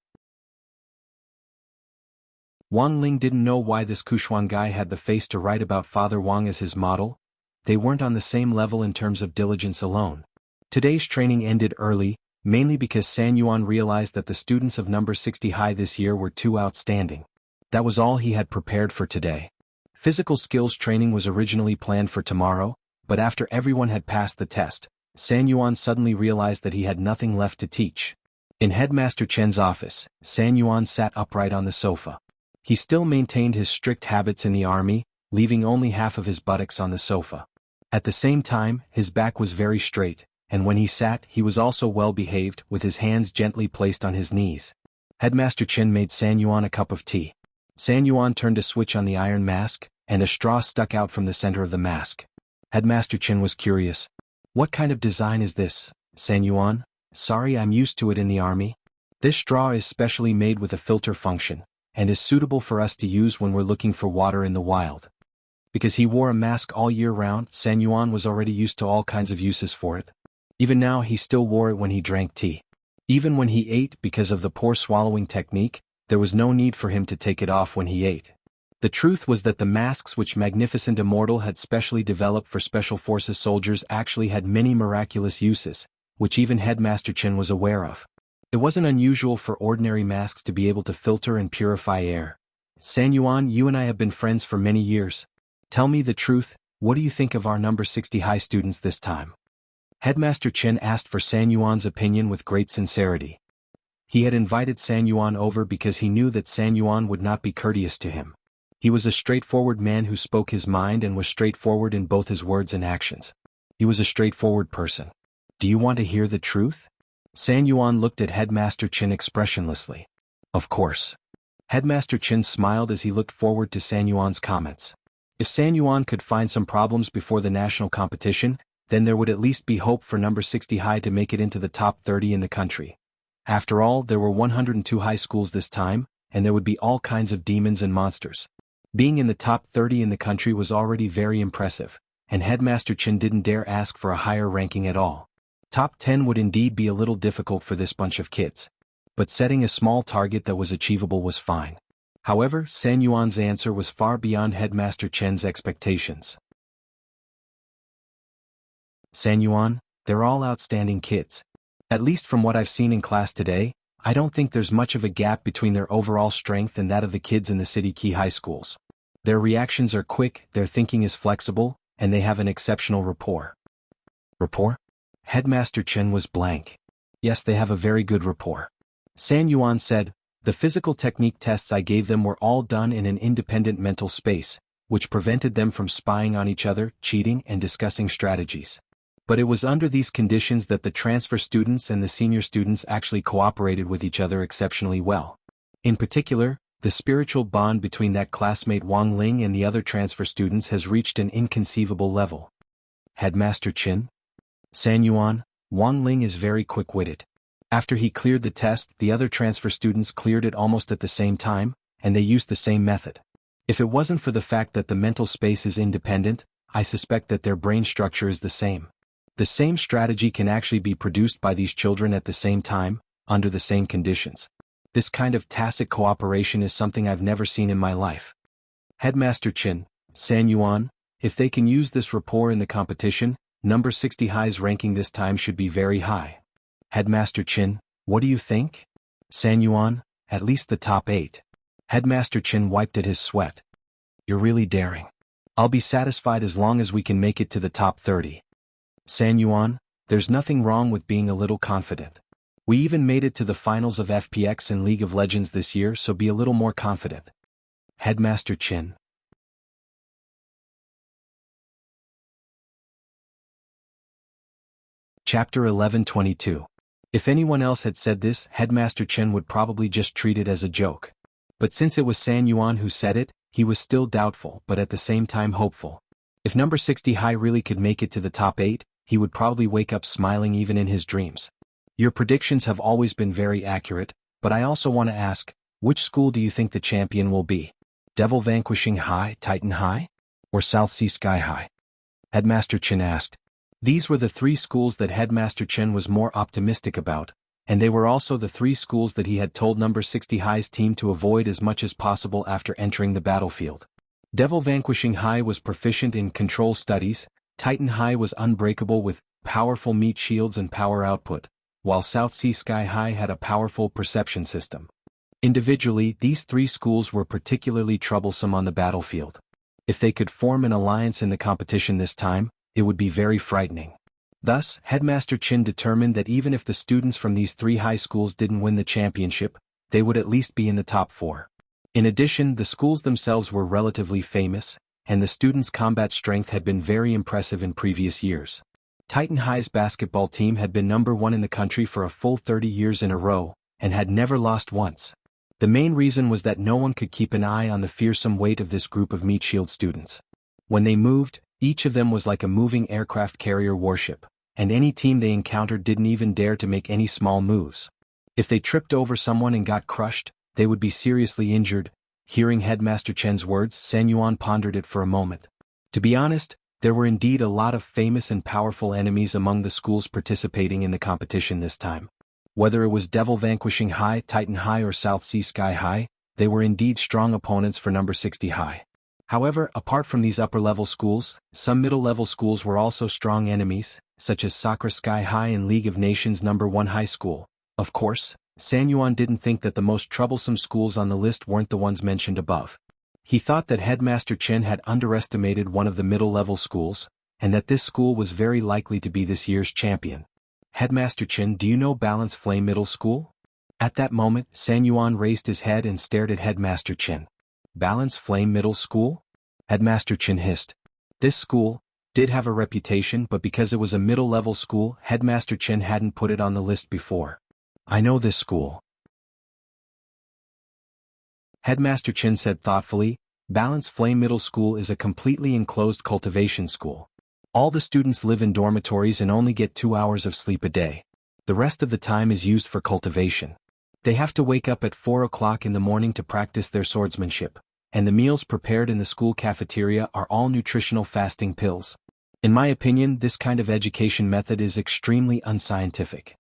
Wang Ling didn't know why this Kushuan guy had the face to write about Father Wang as his model. They weren't on the same level in terms of diligence alone. Today's training ended early, mainly because San Yuan realized that the students of number 60 high this year were too outstanding. That was all he had prepared for today. Physical skills training was originally planned for tomorrow, but after everyone had passed the test, San Yuan suddenly realized that he had nothing left to teach. In Headmaster Chen's office, San Yuan sat upright on the sofa. He still maintained his strict habits in the army, leaving only half of his buttocks on the sofa. At the same time, his back was very straight, and when he sat, he was also well behaved, with his hands gently placed on his knees. Headmaster Chen made San Yuan a cup of tea. San Yuan turned a switch on the iron mask, and a straw stuck out from the center of the mask. Headmaster Chen was curious. What kind of design is this, San Yuan? Sorry, I'm used to it in the army. This straw is specially made with a filter function, and is suitable for us to use when we're looking for water in the wild. Because he wore a mask all year round, San Yuan was already used to all kinds of uses for it. Even now he still wore it when he drank tea. Even when he ate, because of the poor swallowing technique, there was no need for him to take it off when he ate. The truth was that the masks which Magnificent Immortal had specially developed for Special Forces soldiers actually had many miraculous uses, which even Headmaster Chen was aware of. It wasn't unusual for ordinary masks to be able to filter and purify air. San Yuan, you and I have been friends for many years. Tell me the truth, what do you think of our number 60 high students this time? Headmaster Chen asked for San Yuan's opinion with great sincerity. He had invited San Yuan over because he knew that San Yuan would not be courteous to him. He was a straightforward man who spoke his mind and was straightforward in both his words and actions. He was a straightforward person. Do you want to hear the truth? San Yuan looked at Headmaster Chen expressionlessly. Of course. Headmaster Chen smiled as he looked forward to San Yuan's comments. If San Yuan could find some problems before the national competition, then there would at least be hope for number 60 high to make it into the top 30 in the country. After all, there were 102 high schools this time, and there would be all kinds of demons and monsters. Being in the top 30 in the country was already very impressive, and Headmaster Chen didn't dare ask for a higher ranking at all. Top 10 would indeed be a little difficult for this bunch of kids. But setting a small target that was achievable was fine. However, San Yuan's answer was far beyond Headmaster Chen's expectations. San Yuan, they're all outstanding kids. At least from what I've seen in class today, I don't think there's much of a gap between their overall strength and that of the kids in the city key high schools. Their reactions are quick, their thinking is flexible, and they have an exceptional rapport. Rapport? Headmaster Chen was blank. Yes, they have a very good rapport. San Yuan said, the physical technique tests I gave them were all done in an independent mental space, which prevented them from spying on each other, cheating, and discussing strategies. But it was under these conditions that the transfer students and the senior students actually cooperated with each other exceptionally well. In particular, the spiritual bond between that classmate Wang Ling and the other transfer students has reached an inconceivable level. Headmaster Chen? San Yuan, Wang Ling is very quick-witted. After he cleared the test, the other transfer students cleared it almost at the same time, and they used the same method. If it wasn't for the fact that the mental space is independent, I suspect that their brain structure is the same. The same strategy can actually be produced by these children at the same time, under the same conditions. This kind of tacit cooperation is something I've never seen in my life. Headmaster Chen, San Yuan, if they can use this rapport in the competition, number 60 high's ranking this time should be very high. Headmaster Chen, what do you think? San Yuan, at least the top 8. Headmaster Chen wiped at his sweat. You're really daring. I'll be satisfied as long as we can make it to the top 30. San Yuan, there's nothing wrong with being a little confident. We even made it to the finals of FPX and League of Legends this year, so be a little more confident. Headmaster Chen. Chapter 11:22. If anyone else had said this, Headmaster Chen would probably just treat it as a joke. But since it was San Yuan who said it, he was still doubtful but at the same time hopeful. If number 60 high really could make it to the top 8, he would probably wake up smiling even in his dreams. Your predictions have always been very accurate, but I also want to ask, which school do you think the champion will be? Devil Vanquishing High, Titan High? Or South Sea Sky High? Headmaster Chen asked. These were the 3 schools that Headmaster Chen was more optimistic about, and they were also the 3 schools that he had told number 60 High's team to avoid as much as possible after entering the battlefield. Devil Vanquishing High was proficient in control studies, Titan High was unbreakable with powerful meat shields and power output, while South Sea Sky High had a powerful perception system. Individually, these 3 schools were particularly troublesome on the battlefield. If they could form an alliance in the competition this time, it would be very frightening. Thus, Headmaster Chen determined that even if the students from these 3 high schools didn't win the championship, they would at least be in the top 4. In addition, the schools themselves were relatively famous, and the students' combat strength had been very impressive in previous years. Titan High's basketball team had been number 1 in the country for a full 30 years in a row, and had never lost once. The main reason was that no one could keep an eye on the fearsome weight of this group of meat shield students. When they moved, each of them was like a moving aircraft carrier warship, and any team they encountered didn't even dare to make any small moves. If they tripped over someone and got crushed, they would be seriously injured. Hearing Headmaster Chen's words, San Yuan pondered it for a moment. To be honest, there were indeed a lot of famous and powerful enemies among the schools participating in the competition this time. Whether it was Devil Vanquishing High, Titan High or South Sea Sky High, they were indeed strong opponents for number 60 High. However, apart from these upper-level schools, some middle-level schools were also strong enemies, such as Sakura Sky High and League of Nations number 1 high school. Of course, San Yuan didn't think that the most troublesome schools on the list weren't the ones mentioned above. He thought that Headmaster Chen had underestimated one of the middle-level schools, and that this school was very likely to be this year's champion. Headmaster Chen, do you know Balance Flame Middle School? At that moment, San Yuan raised his head and stared at Headmaster Chen. Balance Flame Middle School? Headmaster Chen hissed. This school did have a reputation, but because it was a middle-level school, Headmaster Chen hadn't put it on the list before. I know this school. Headmaster Chen said thoughtfully, Balance Flame Middle School is a completely enclosed cultivation school. All the students live in dormitories and only get 2 hours of sleep a day. The rest of the time is used for cultivation. They have to wake up at 4 o'clock in the morning to practice their swordsmanship, and the meals prepared in the school cafeteria are all nutritional fasting pills. In my opinion, this kind of education method is extremely unscientific.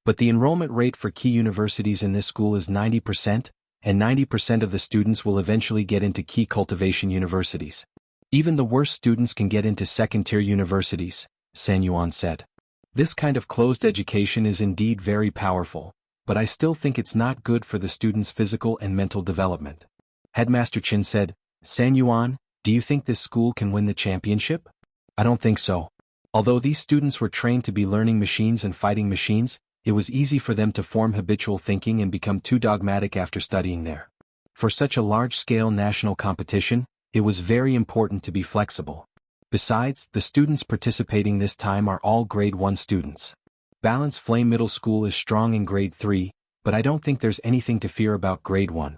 But the enrollment rate for key universities in this school is 90%, and 90% of the students will eventually get into key cultivation universities. Even the worst students can get into second-tier universities, San Yuan said. This kind of closed education is indeed very powerful, but I still think it's not good for the students' physical and mental development. Headmaster Chen said, San Yuan, do you think this school can win the championship? I don't think so. Although these students were trained to be learning machines and fighting machines, it was easy for them to form habitual thinking and become too dogmatic after studying there. For such a large-scale national competition, it was very important to be flexible. Besides, the students participating this time are all grade 1 students. Balance Flame Middle School is strong in grade 3, but I don't think there's anything to fear about grade 1.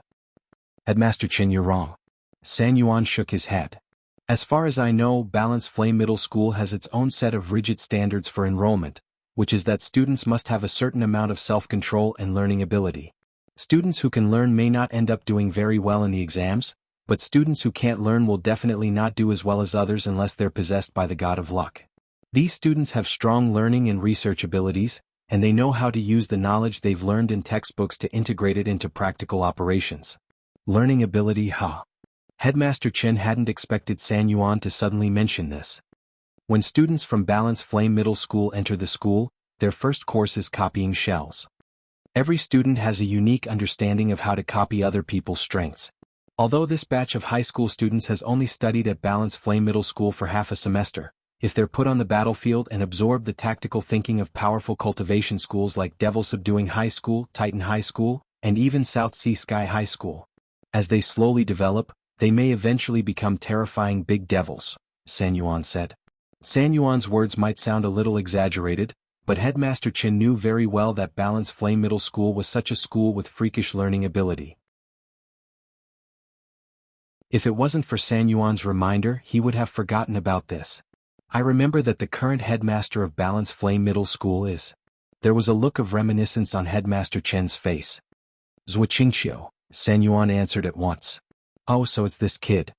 Headmaster Chen, you're wrong. San Yuan shook his head. As far as I know, Balance Flame Middle School has its own set of rigid standards for enrollment, which is that students must have a certain amount of self-control and learning ability. Students who can learn may not end up doing very well in the exams, but students who can't learn will definitely not do as well as others unless they're possessed by the god of luck. These students have strong learning and research abilities, and they know how to use the knowledge they've learned in textbooks to integrate it into practical operations. Learning ability, huh? Headmaster Chen hadn't expected San Yuan to suddenly mention this. When students from Balance Flame Middle School enter the school, their first course is copying shells. Every student has a unique understanding of how to copy other people's strengths. Although this batch of high school students has only studied at Balance Flame Middle School for half a semester, if they're put on the battlefield and absorb the tactical thinking of powerful cultivation schools like Devil Subduing High School, Titan High School, and even South Sea Sky High School. As they slowly develop, they may eventually become terrifying big devils, San Yuan said. San Yuan's words might sound a little exaggerated, but Headmaster Chen knew very well that Balance Flame Middle School was such a school with freakish learning ability. If it wasn't for San Yuan's reminder, he would have forgotten about this. I remember that the current headmaster of Balance Flame Middle School is. There was a look of reminiscence on Headmaster Chen's face. Zhuo Qingqiu, San Yuan answered at once. Oh, so it's this kid.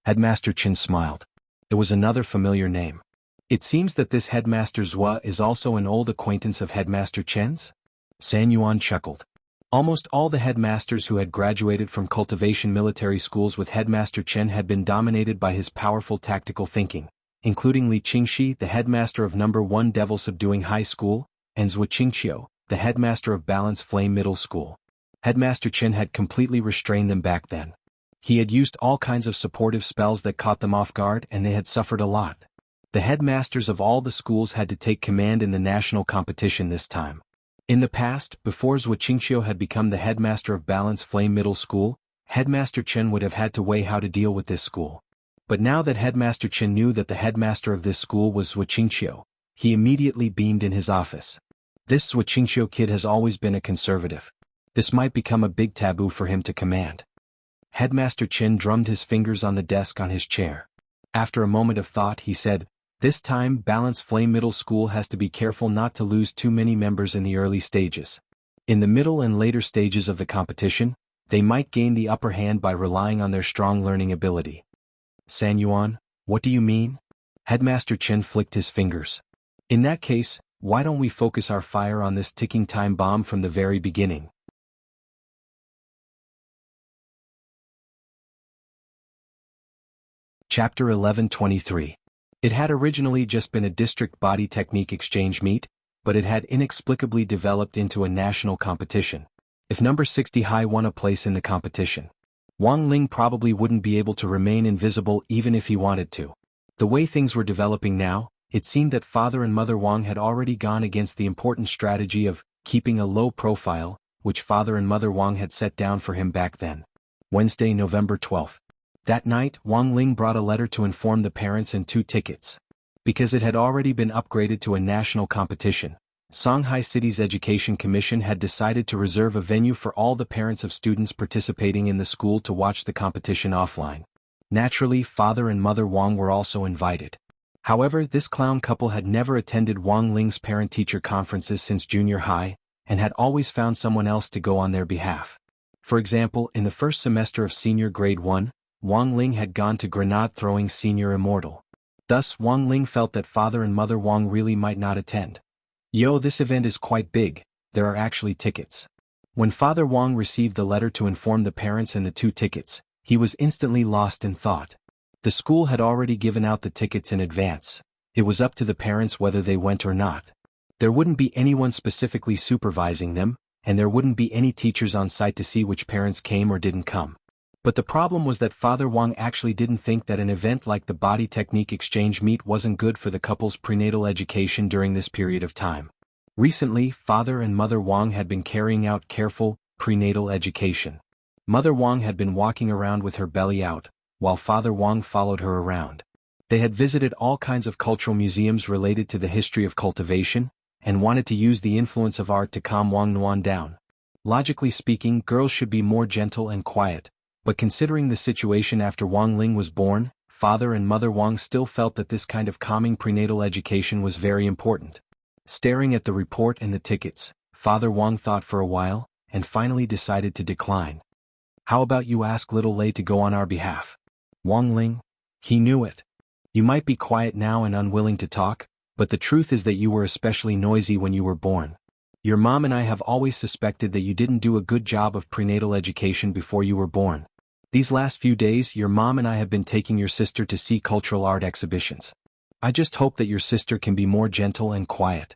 Headmaster Chen smiled. It was another familiar name. It seems that this Headmaster Zhuo is also an old acquaintance of Headmaster Chen's? San Yuan chuckled. Almost all the headmasters who had graduated from cultivation military schools with Headmaster Chen had been dominated by his powerful tactical thinking, including Li Qingxi, the headmaster of No. 1 Devil Subduing High School, and Zhuo Qingqiu, the headmaster of Balance Flame Middle School. Headmaster Chen had completely restrained them back then. He had used all kinds of supportive spells that caught them off guard, and they had suffered a lot. The headmasters of all the schools had to take command in the national competition this time. In the past, before Zhuo Qingqiu had become the headmaster of Balance Flame Middle School, Headmaster Chen would have had to weigh how to deal with this school. But now that Headmaster Chen knew that the headmaster of this school was Zhuo Qingqiu, he immediately beamed in his office. This Zhuo Qingqiu kid has always been a conservative. This might become a big taboo for him to command. Headmaster Chen drummed his fingers on the desk on his chair. After a moment of thought, he said, This time, Balance Flame Middle School has to be careful not to lose too many members in the early stages. In the middle and later stages of the competition, they might gain the upper hand by relying on their strong learning ability. San Yuan, what do you mean? Headmaster Chen flicked his fingers. In that case, why don't we focus our fire on this ticking time bomb from the very beginning? Chapter 11:23. It had originally just been a district body technique exchange meet, but it had inexplicably developed into a national competition. If No. 60 High won a place in the competition, Wang Ling probably wouldn't be able to remain invisible even if he wanted to. The way things were developing now, it seemed that Father and Mother Wang had already gone against the important strategy of keeping a low profile, which Father and Mother Wang had set down for him back then. Wednesday, November 12th. That night, Wang Ling brought a letter to inform the parents and 2 tickets. Because it had already been upgraded to a national competition, Shanghai City's Education Commission had decided to reserve a venue for all the parents of students participating in the school to watch the competition offline. Naturally, Father and Mother Wang were also invited. However, this clown couple had never attended Wang Ling's parent-teacher conferences since junior high, and had always found someone else to go on their behalf. For example, in the first semester of senior grade 1, Wang Ling had gone to grenade-throwing senior immortal. Thus, Wang Ling felt that Father and Mother Wang really might not attend. Yo, this event is quite big, there are actually tickets. When Father Wang received the letter to inform the parents and the 2 tickets, he was instantly lost in thought. The school had already given out the tickets in advance. It was up to the parents whether they went or not. There wouldn't be anyone specifically supervising them, and there wouldn't be any teachers on site to see which parents came or didn't come. But the problem was that Father Wang actually didn't think that an event like the Body Technique Exchange Meet wasn't good for the couple's prenatal education during this period of time. Recently, Father and Mother Wang had been carrying out careful, prenatal education. Mother Wang had been walking around with her belly out, while Father Wang followed her around. They had visited all kinds of cultural museums related to the history of cultivation, and wanted to use the influence of art to calm Wang Nuan down. Logically speaking, girls should be more gentle and quiet, but considering the situation after Wang Ling was born, Father and Mother Wang still felt that this kind of calming prenatal education was very important. Staring at the report and the tickets, Father Wang thought for a while, and finally decided to decline. How about you ask little Lei to go on our behalf? Wang Ling? He knew it. You might be quiet now and unwilling to talk, but the truth is that you were especially noisy when you were born. Your mom and I have always suspected that you didn't do a good job of prenatal education before you were born. These last few days, your mom and I have been taking your sister to see cultural art exhibitions. I just hope that your sister can be more gentle and quiet.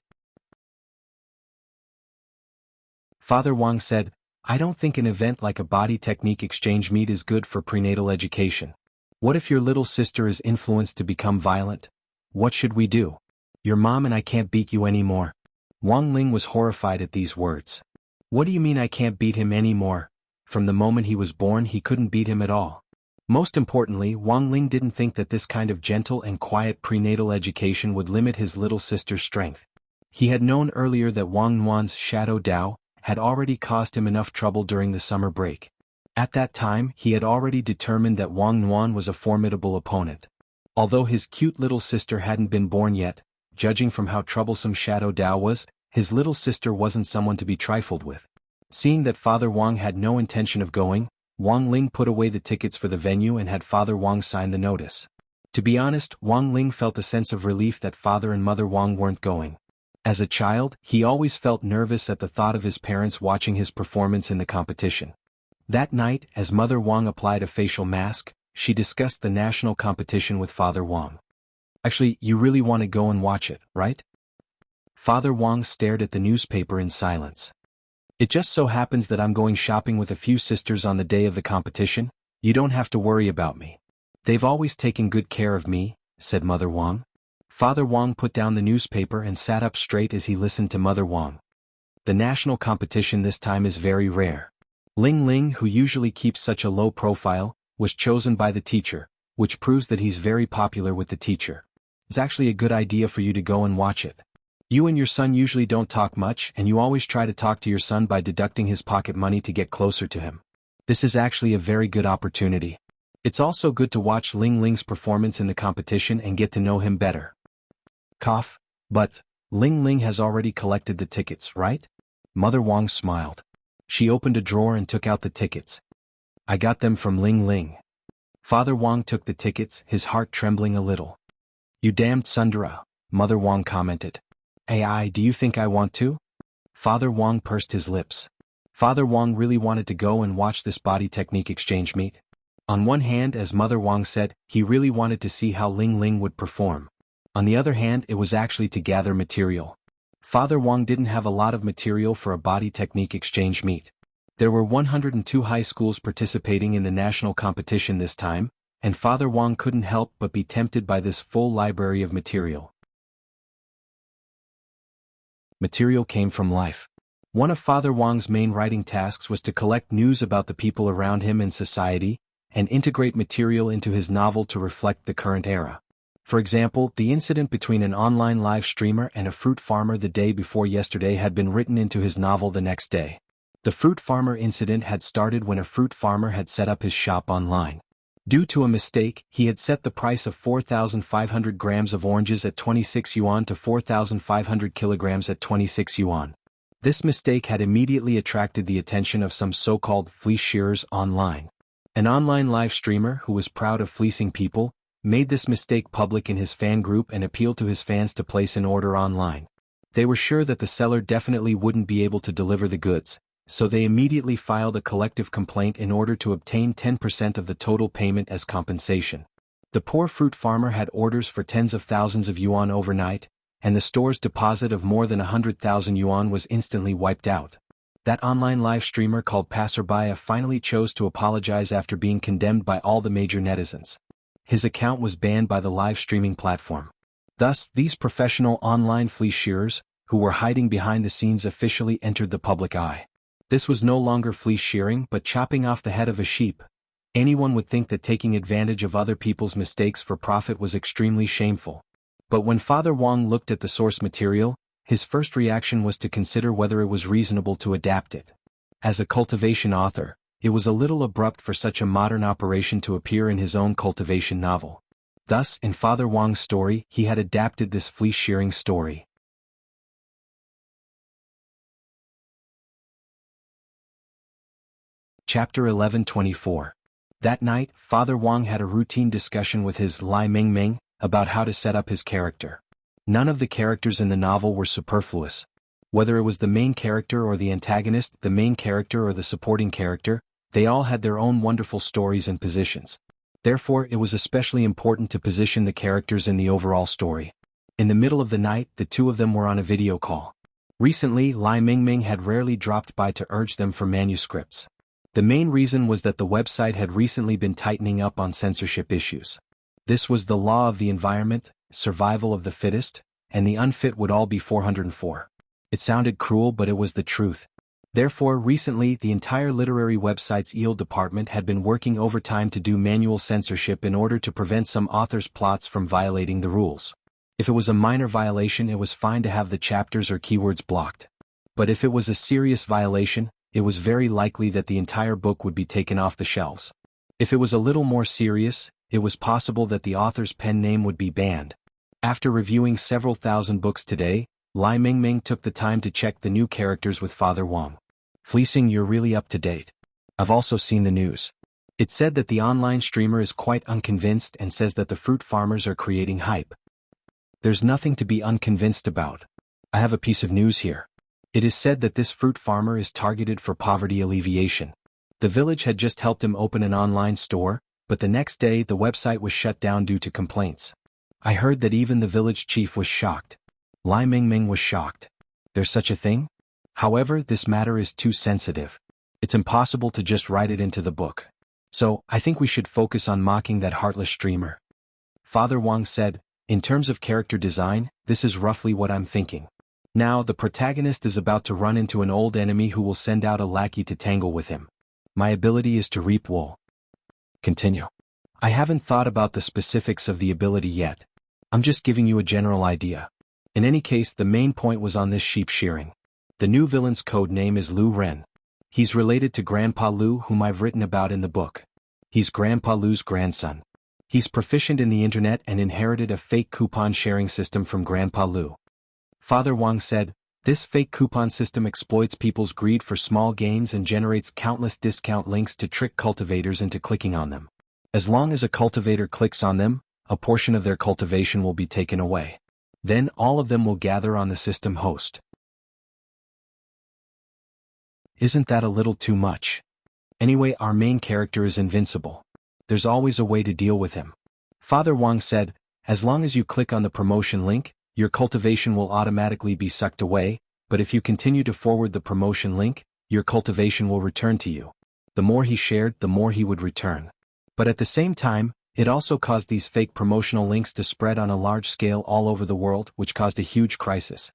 Father Wang said, I don't think an event like a body technique exchange meet is good for prenatal education. What if your little sister is influenced to become violent? What should we do? Your mom and I can't beat you anymore. Wang Ling was horrified at these words. What do you mean I can't beat him anymore? From the moment he was born he couldn't beat him at all. Most importantly, Wang Ling didn't think that this kind of gentle and quiet prenatal education would limit his little sister's strength. He had known earlier that Wang Nuan's shadow Dao had already caused him enough trouble during the summer break. At that time, he had already determined that Wang Nuan was a formidable opponent. Although his cute little sister hadn't been born yet, judging from how troublesome Shadow Dao was, his little sister wasn't someone to be trifled with. Seeing that Father Wang had no intention of going, Wang Ling put away the tickets for the venue and had Father Wang sign the notice. To be honest, Wang Ling felt a sense of relief that Father and Mother Wang weren't going. As a child, he always felt nervous at the thought of his parents watching his performance in the competition. That night, as Mother Wang applied a facial mask, she discussed the national competition with Father Wang. Actually, you really want to go and watch it, right? Father Wang stared at the newspaper in silence. It just so happens that I'm going shopping with a few sisters on the day of the competition. You don't have to worry about me. They've always taken good care of me, said Mother Wang. Father Wang put down the newspaper and sat up straight as he listened to Mother Wang. The national competition this time is very rare. Ling Ling, who usually keeps such a low profile, was chosen by the teacher, which proves that he's very popular with the teacher. It's actually a good idea for you to go and watch it. You and your son usually don't talk much, and you always try to talk to your son by deducting his pocket money to get closer to him. This is actually a very good opportunity. It's also good to watch Ling Ling's performance in the competition and get to know him better. Cough. But Ling Ling has already collected the tickets, right? Mother Wang smiled. She opened a drawer and took out the tickets. I got them from Ling Ling. Father Wang took the tickets, his heart trembling a little. You damned Sundara, Mother Wang commented. Ai, do you think I want to? Father Wang pursed his lips. Father Wang really wanted to go and watch this body technique exchange meet. On one hand, as Mother Wang said, he really wanted to see how Ling Ling would perform. On the other hand, it was actually to gather material. Father Wang didn't have a lot of material for a body technique exchange meet. There were 102 high schools participating in the national competition this time, and Father Wang couldn't help but be tempted by this full library of material. Material came from life. One of Father Wang's main writing tasks was to collect news about the people around him and society, and integrate material into his novel to reflect the current era. For example, the incident between an online live streamer and a fruit farmer the day before yesterday had been written into his novel the next day. The fruit farmer incident had started when a fruit farmer had set up his shop online. Due to a mistake, he had set the price of 4,500 grams of oranges at 26 yuan to 4,500 kilograms at 26 yuan. This mistake had immediately attracted the attention of some so-called fleece shearers online. An online live streamer who was proud of fleecing people made this mistake public in his fan group and appealed to his fans to place an order online. They were sure that the seller definitely wouldn't be able to deliver the goods, so they immediately filed a collective complaint in order to obtain 10% of the total payment as compensation. The The poor fruit farmer had orders for tens of thousands of yuan overnight, and the store's deposit of more than 100,000 yuan was instantly wiped out. That online live streamer called Passerby finally chose to apologize after being condemned by all the major netizens. His account was banned by the live streaming platform. Thus, these professional online flea shearers, who were hiding behind the scenes, officially entered the public eye. This was no longer flea shearing but chopping off the head of a sheep. Anyone would think that taking advantage of other people's mistakes for profit was extremely shameful. But when Father Wang looked at the source material, his first reaction was to consider whether it was reasonable to adapt it. As a cultivation author, it was a little abrupt for such a modern operation to appear in his own cultivation novel. Thus, in Father Wang's story, he had adapted this flea shearing story. Chapter 11:24. That night, Father Wang had a routine discussion with his Lai Mingming about how to set up his character. None of the characters in the novel were superfluous. Whether it was the main character or the antagonist, the main character or the supporting character, they all had their own wonderful stories and positions. Therefore, it was especially important to position the characters in the overall story. In the middle of the night, the two of them were on a video call. Recently, Lai Mingming had rarely dropped by to urge them for manuscripts. The main reason was that the website had recently been tightening up on censorship issues. This was the law of the environment, survival of the fittest, and the unfit would all be 404. It sounded cruel, but it was the truth. Therefore, recently, the entire literary website's EL department had been working overtime to do manual censorship in order to prevent some authors' plots from violating the rules. If it was a minor violation, it was fine to have the chapters or keywords blocked. But if it was a serious violation, it was very likely that the entire book would be taken off the shelves. If it was a little more serious, it was possible that the author's pen name would be banned. After reviewing several thousand books today, Lai Mingming took the time to check the new characters with Father Wang. Fleecing, you're really up to date. I've also seen the news. It said that the online streamer is quite unconvinced and says that the fruit farmers are creating hype. There's nothing to be unconvinced about. I have a piece of news here. It is said that this fruit farmer is targeted for poverty alleviation. The village had just helped him open an online store, but the next day the website was shut down due to complaints. I heard that even the village chief was shocked. Lai Mingming was shocked. There's such a thing? However, this matter is too sensitive. It's impossible to just write it into the book. So, I think we should focus on mocking that heartless streamer. Father Wang said, in terms of character design, this is roughly what I'm thinking. Now, the protagonist is about to run into an old enemy who will send out a lackey to tangle with him. My ability is to reap wool. Continue. I haven't thought about the specifics of the ability yet. I'm just giving you a general idea. In any case, the main point was on this sheep shearing. The new villain's code name is Lu Ren. He's related to Grandpa Lu, whom I've written about in the book. He's Grandpa Lu's grandson. He's proficient in the internet and inherited a fake coupon sharing system from Grandpa Lu. Father Wang said, this fake coupon system exploits people's greed for small gains and generates countless discount links to trick cultivators into clicking on them. As long as a cultivator clicks on them, a portion of their cultivation will be taken away. Then all of them will gather on the system host. Isn't that a little too much? Anyway, our main character is invincible. There's always a way to deal with him. Father Wang said, as long as you click on the promotion link, your cultivation will automatically be sucked away, but if you continue to forward the promotion link, your cultivation will return to you. The more he shared, the more he would return. But at the same time, it also caused these fake promotional links to spread on a large scale all over the world, which caused a huge crisis.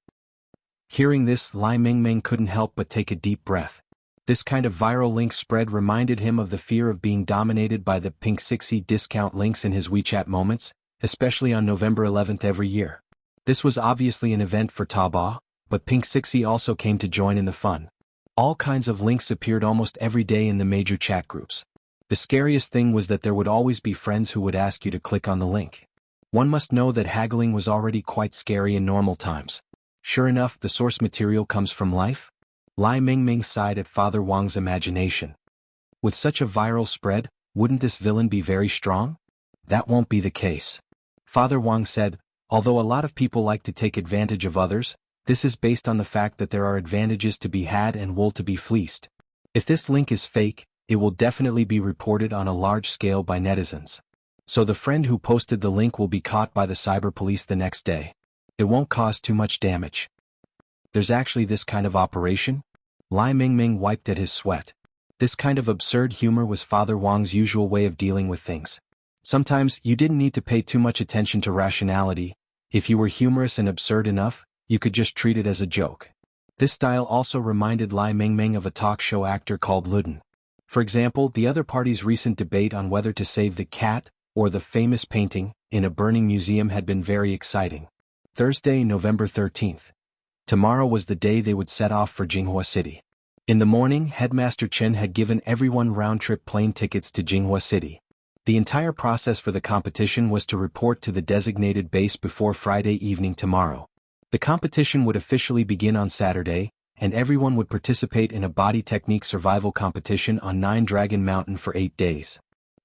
Hearing this, Lai Mingming couldn't help but take a deep breath. This kind of viral link spread reminded him of the fear of being dominated by the Pink 60 discount links in his WeChat moments, especially on November 11th every year. This was obviously an event for Taobao, but Pink 60 also came to join in the fun. All kinds of links appeared almost every day in the major chat groups. The scariest thing was that there would always be friends who would ask you to click on the link. One must know that haggling was already quite scary in normal times. Sure enough, the source material comes from life? Lai Mingming sighed at Father Wang's imagination. With such a viral spread, wouldn't this villain be very strong? That won't be the case. Father Wang said, although a lot of people like to take advantage of others, this is based on the fact that there are advantages to be had and wool to be fleeced. If this link is fake, it will definitely be reported on a large scale by netizens. So the friend who posted the link will be caught by the cyber police the next day. It won't cause too much damage. There's actually this kind of operation? Lai Mingming wiped at his sweat. This kind of absurd humor was Father Wang's usual way of dealing with things. Sometimes you didn't need to pay too much attention to rationality. If you were humorous and absurd enough, you could just treat it as a joke. This style also reminded Lai Mingming of a talk show actor called Luden. For example, the other party's recent debate on whether to save the cat or the famous painting in a burning museum had been very exciting. Thursday, November 13th. Tomorrow was the day they would set off for Jinghua City. In the morning, Headmaster Chen had given everyone round-trip plane tickets to Jinghua City. The entire process for the competition was to report to the designated base before Friday evening tomorrow. The competition would officially begin on Saturday, and everyone would participate in a body technique survival competition on 9 Dragon Mountain for 8 days.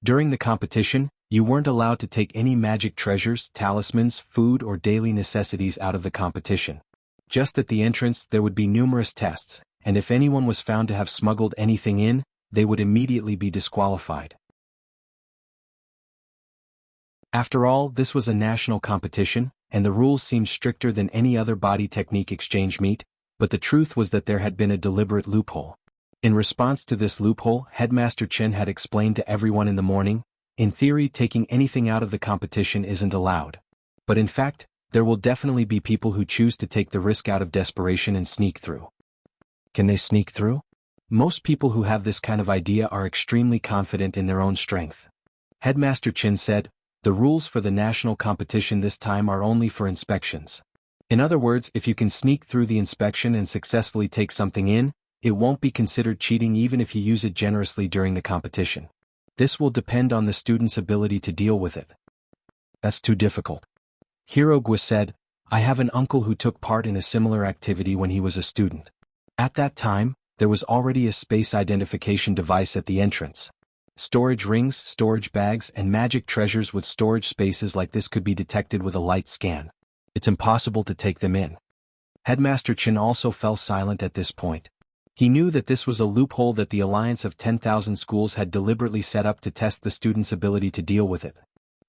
During the competition, you weren't allowed to take any magic treasures, talismans, food or daily necessities out of the competition. Just at the entrance there would be numerous tests, and if anyone was found to have smuggled anything in, they would immediately be disqualified. After all, this was a national competition, and the rules seemed stricter than any other body technique exchange meet, but the truth was that there had been a deliberate loophole. In response to this loophole, Headmaster Chen had explained to everyone in the morning, in theory taking anything out of the competition isn't allowed. But in fact, there will definitely be people who choose to take the risk out of desperation and sneak through. Can they sneak through? Most people who have this kind of idea are extremely confident in their own strength. Headmaster Chen said, the rules for the national competition this time are only for inspections. In other words, if you can sneak through the inspection and successfully take something in, it won't be considered cheating even if you use it generously during the competition. This will depend on the student's ability to deal with it. That's too difficult. Hirogwa said, I have an uncle who took part in a similar activity when he was a student. At that time, there was already a space identification device at the entrance. Storage rings, storage bags, and magic treasures with storage spaces like this could be detected with a light scan. It's impossible to take them in. Headmaster Chen also fell silent at this point. He knew that this was a loophole that the Alliance of 10,000 Schools had deliberately set up to test the students' ability to deal with it.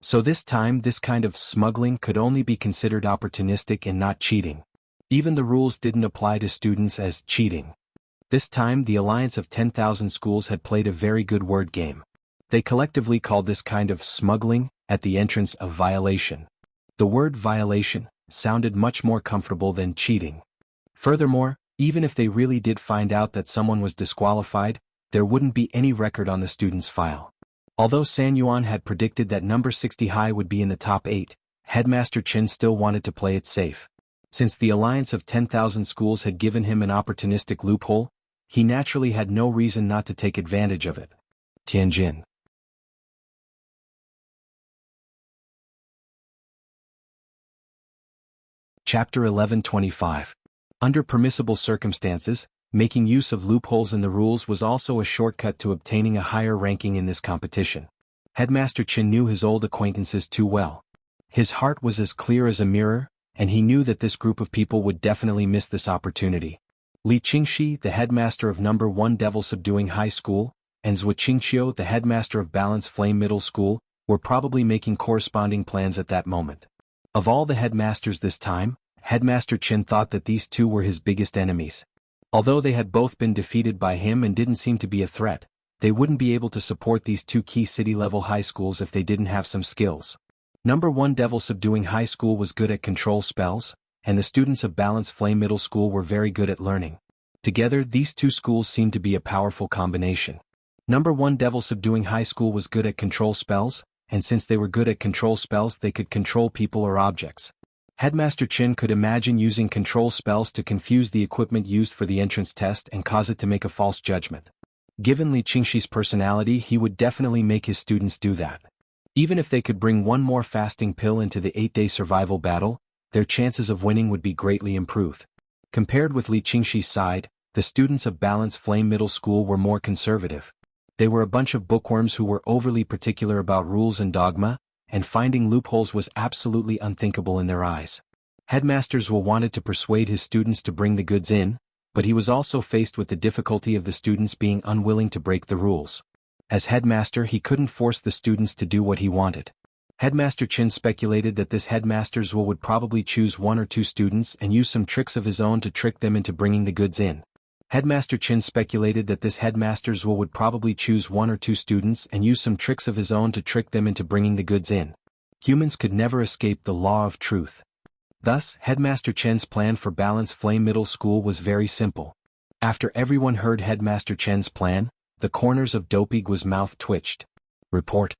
So this time, this kind of smuggling could only be considered opportunistic and not cheating. Even the rules didn't apply to students as cheating. This time, the Alliance of 10,000 Schools had played a very good word game. They collectively called this kind of smuggling at the entrance a violation. The word violation sounded much more comfortable than cheating. Furthermore, even if they really did find out that someone was disqualified, there wouldn't be any record on the student's file. Although San Yuan had predicted that number 60 high would be in the top 8, Headmaster Chen still wanted to play it safe. Since the Alliance of 10,000 Schools had given him an opportunistic loophole, he naturally had no reason not to take advantage of it. Tianjin. Chapter 1125. Under permissible circumstances, making use of loopholes in the rules was also a shortcut to obtaining a higher ranking in this competition. Headmaster Chen knew his old acquaintances too well. His heart was as clear as a mirror, and he knew that this group of people would definitely miss this opportunity. Li Qingxi, the headmaster of number 1 Devil Subduing High School, and Zhou Qingqiu, the headmaster of Balance Flame Middle School, were probably making corresponding plans at that moment. Of all the headmasters this time, Headmaster Chen thought that these two were his biggest enemies. Although they had both been defeated by him and didn't seem to be a threat, they wouldn't be able to support these two key city-level high schools if they didn't have some skills. Number 1 Devil Subduing High School was good at control spells, and the students of Balance Flame Middle School were very good at learning. Together, these two schools seemed to be a powerful combination. Number 1 Devil Subduing High School was good at control spells, and since they were good at control spells they could control people or objects. Headmaster Chen could imagine using control spells to confuse the equipment used for the entrance test and cause it to make a false judgment. Given Li Qingxi's personality, he would definitely make his students do that. Even if they could bring one more fasting pill into the 8-day survival battle, their chances of winning would be greatly improved. Compared with Li Qingxi's side, the students of Balance Flame Middle School were more conservative. They were a bunch of bookworms who were overly particular about rules and dogma, and finding loopholes was absolutely unthinkable in their eyes. Headmaster Zhou wanted to persuade his students to bring the goods in, but he was also faced with the difficulty of the students being unwilling to break the rules. As headmaster, he couldn't force the students to do what he wanted. Headmaster Chin speculated that this headmaster's will would probably choose one or two students and use some tricks of his own to trick them into bringing the goods in. Headmaster Chin speculated that this headmaster's will would probably choose one or two students and use some tricks of his own to trick them into bringing the goods in. Humans could never escape the law of truth. Thus, Headmaster Chen's plan for Balance Flame Middle School was very simple. After everyone heard Headmaster Chen's plan, the corners of Dopey's mouth twitched. Report.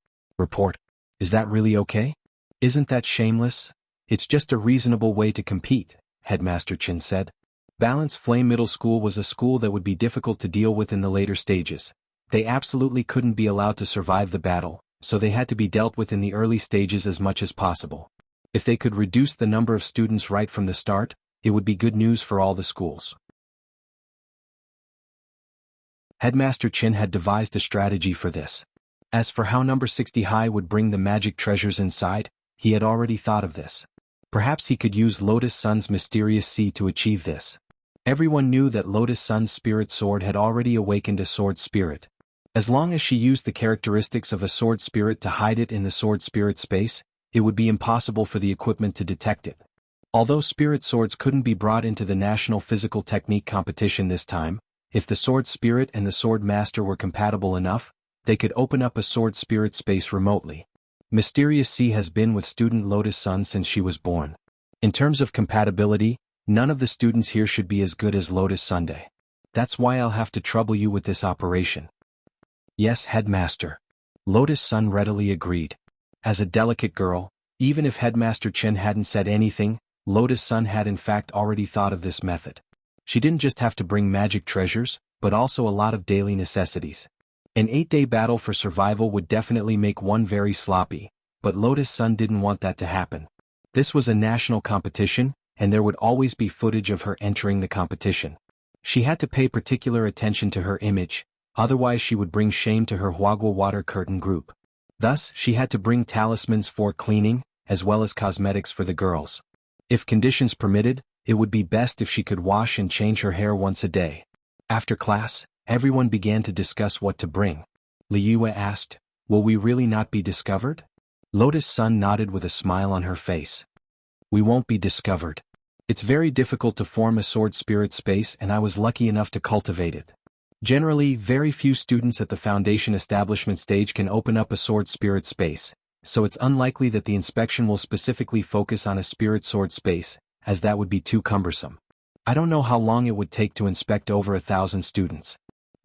Is that really okay? Isn't that shameless? It's just a reasonable way to compete, Headmaster Chen said. Balance Flame Middle School was a school that would be difficult to deal with in the later stages. They absolutely couldn't be allowed to survive the battle, so they had to be dealt with in the early stages as much as possible. If they could reduce the number of students right from the start, it would be good news for all the schools. Headmaster Chin had devised a strategy for this. As for how number 60 High would bring the magic treasures inside, he had already thought of this. Perhaps he could use Lotus Sun's mysterious sea to achieve this. Everyone knew that Lotus Sun's spirit sword had already awakened a sword spirit. As long as she used the characteristics of a sword spirit to hide it in the sword spirit space, it would be impossible for the equipment to detect it. Although spirit swords couldn't be brought into the National Physical Technique competition this time, if the sword spirit and the sword master were compatible enough, they could open up a sword spirit space remotely. Mysterious Sea has been with student Lotus Sun since she was born. In terms of compatibility, none of the students here should be as good as Lotus Sunday. That's why I'll have to trouble you with this operation. Yes, Headmaster. Lotus Sun readily agreed. As a delicate girl, even if Headmaster Chen hadn't said anything, Lotus Sun had in fact already thought of this method. She didn't just have to bring magic treasures, but also a lot of daily necessities. An 8-day battle for survival would definitely make one very sloppy, but Lotus Sun didn't want that to happen. This was a national competition, and there would always be footage of her entering the competition. She had to pay particular attention to her image, otherwise she would bring shame to her Huagua Water Curtain group. Thus, she had to bring talismans for cleaning, as well as cosmetics for the girls. If conditions permitted, it would be best if she could wash and change her hair once a day. After class, everyone began to discuss what to bring. Liyue asked, "Will we really not be discovered?" Lotus Sun nodded with a smile on her face. "We won't be discovered. It's very difficult to form a sword spirit space, and I was lucky enough to cultivate it. Generally, very few students at the foundation establishment stage can open up a sword spirit space, so it's unlikely that the inspection will specifically focus on a spirit sword space, as that would be too cumbersome. I don't know how long it would take to inspect over 1,000 students."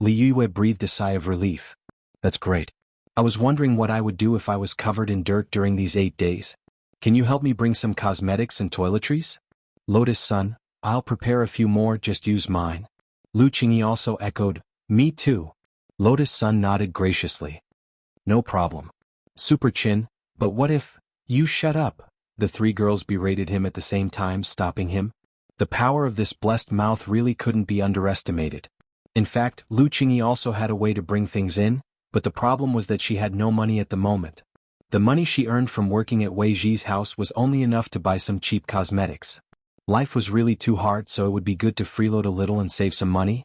Liyue breathed a sigh of relief. "That's great. I was wondering what I would do if I was covered in dirt during these 8 days. Can you help me bring some cosmetics and toiletries?" Lotus Sun, "I'll prepare a few more, just use mine." Lu Qingyi also echoed, "Me too." Lotus Sun nodded graciously. "No problem. Super Chin, but what if—" "You shut up," the three girls berated him at the same time, stopping him. The power of this blessed mouth really couldn't be underestimated. In fact, Lu Qingyi also had a way to bring things in, but the problem was that she had no money at the moment. The money she earned from working at Wei Ji's house was only enough to buy some cheap cosmetics. Life was really too hard, so it would be good to freeload a little and save some money.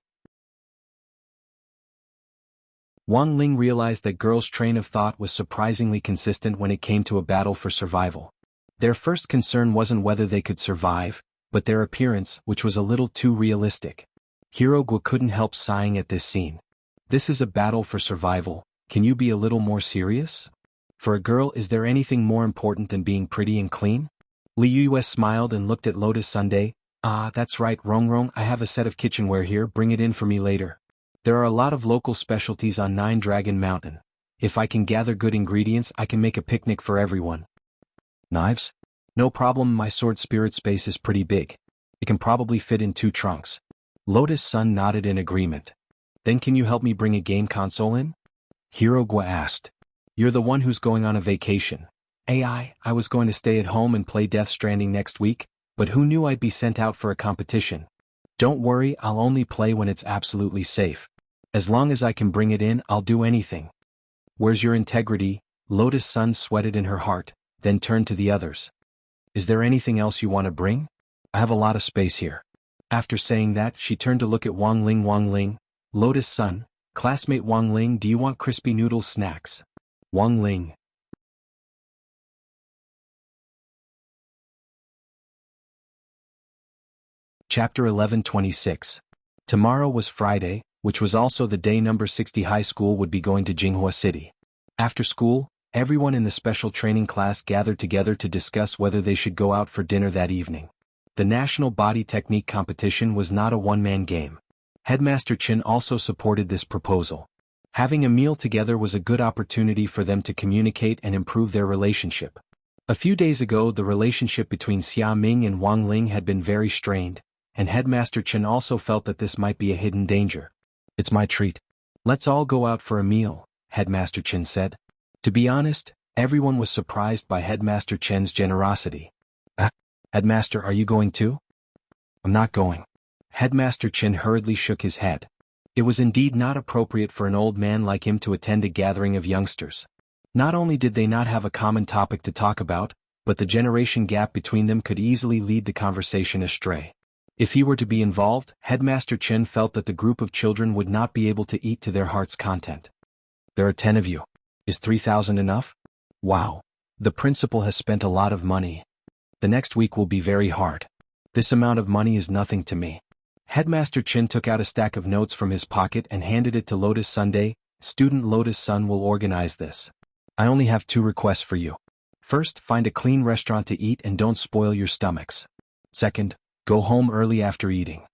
Wang Ling realized that girls' train of thought was surprisingly consistent when it came to a battle for survival. Their first concern wasn't whether they could survive, but their appearance, which was a little too realistic. Hero Guo couldn't help sighing at this scene. "This is a battle for survival, can you be a little more serious? For a girl, is there anything more important than being pretty and clean?" Liyue smiled and looked at Lotus Sunday. "Ah, that's right, Rongrong, I have a set of kitchenware here, bring it in for me later. There are a lot of local specialties on Nine Dragon Mountain. If I can gather good ingredients, I can make a picnic for everyone." "Knives? No problem, my sword spirit space is pretty big. It can probably fit in 2 trunks. Lotus Sun nodded in agreement. "Then can you help me bring a game console in?" Hero Guo asked. "You're the one who's going on a vacation. I was going to stay at home and play Death Stranding next week, but who knew I'd be sent out for a competition? Don't worry, I'll only play when it's absolutely safe. As long as I can bring it in, I'll do anything." "Where's your integrity?" Lotus Sun sweated in her heart, then turned to the others. "Is there anything else you want to bring? I have a lot of space here." After saying that, she turned to look at Wang Ling. "Wang Ling, Lotus Sun, classmate Wang Ling, do you want crispy noodle snacks?" Wang Ling, Chapter 11:26. Tomorrow was Friday, which was also the day number 60 high school would be going to Jinghua City. After school, everyone in the special training class gathered together to discuss whether they should go out for dinner that evening. The national body technique competition was not a one-man game. Headmaster Chin also supported this proposal. Having a meal together was a good opportunity for them to communicate and improve their relationship. A few days ago, the relationship between Xia Ming and Wang Ling had been very strained, and Headmaster Chen also felt that this might be a hidden danger. "It's my treat. Let's all go out for a meal," Headmaster Chen said. To be honest, everyone was surprised by Headmaster Chen's generosity. Headmaster, are you going too?" "I'm not going." Headmaster Chen hurriedly shook his head. It was indeed not appropriate for an old man like him to attend a gathering of youngsters. Not only did they not have a common topic to talk about, but the generation gap between them could easily lead the conversation astray. If he were to be involved, Headmaster Chen felt that the group of children would not be able to eat to their heart's content. "There are 10 of you. Is 3,000 enough? Wow. The principal has spent a lot of money. The next week will be very hard. This amount of money is nothing to me." Headmaster Chen took out a stack of notes from his pocket and handed it to Lotus Sunday. "Student Lotus Sun will organize this. I only have 2 requests for you. First, find a clean restaurant to eat and don't spoil your stomachs. Second, go home early after eating."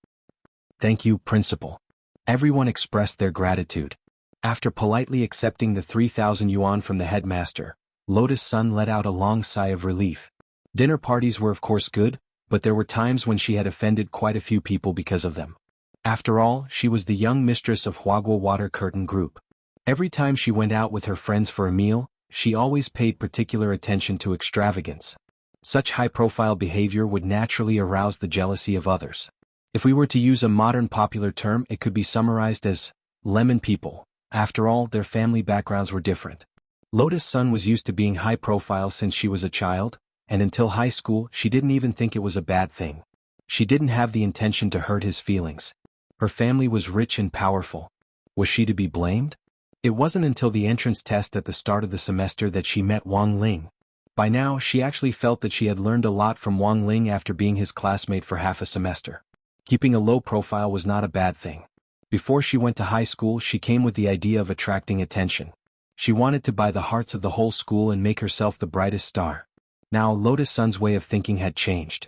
"Thank you, Principal." Everyone expressed their gratitude. After politely accepting the 3,000 yuan from the headmaster, Lotus Sun let out a long sigh of relief. Dinner parties were of course good, but there were times when she had offended quite a few people because of them. After all, she was the young mistress of Huagua Water Curtain Group. Every time she went out with her friends for a meal, she always paid particular attention to extravagance. Such high-profile behavior would naturally arouse the jealousy of others. If we were to use a modern popular term, it could be summarized as lemon people. After all, their family backgrounds were different. Lotus Sun was used to being high-profile since she was a child, and until high school, she didn't even think it was a bad thing. She didn't have the intention to hurt his feelings. Her family was rich and powerful. Was she to be blamed? It wasn't until the entrance test at the start of the semester that she met Wang Ling. By now, she actually felt that she had learned a lot from Wang Ling after being his classmate for half a semester. Keeping a low profile was not a bad thing. Before she went to high school, she came with the idea of attracting attention. She wanted to buy the hearts of the whole school and make herself the brightest star. Now, Lotus Sun's way of thinking had changed.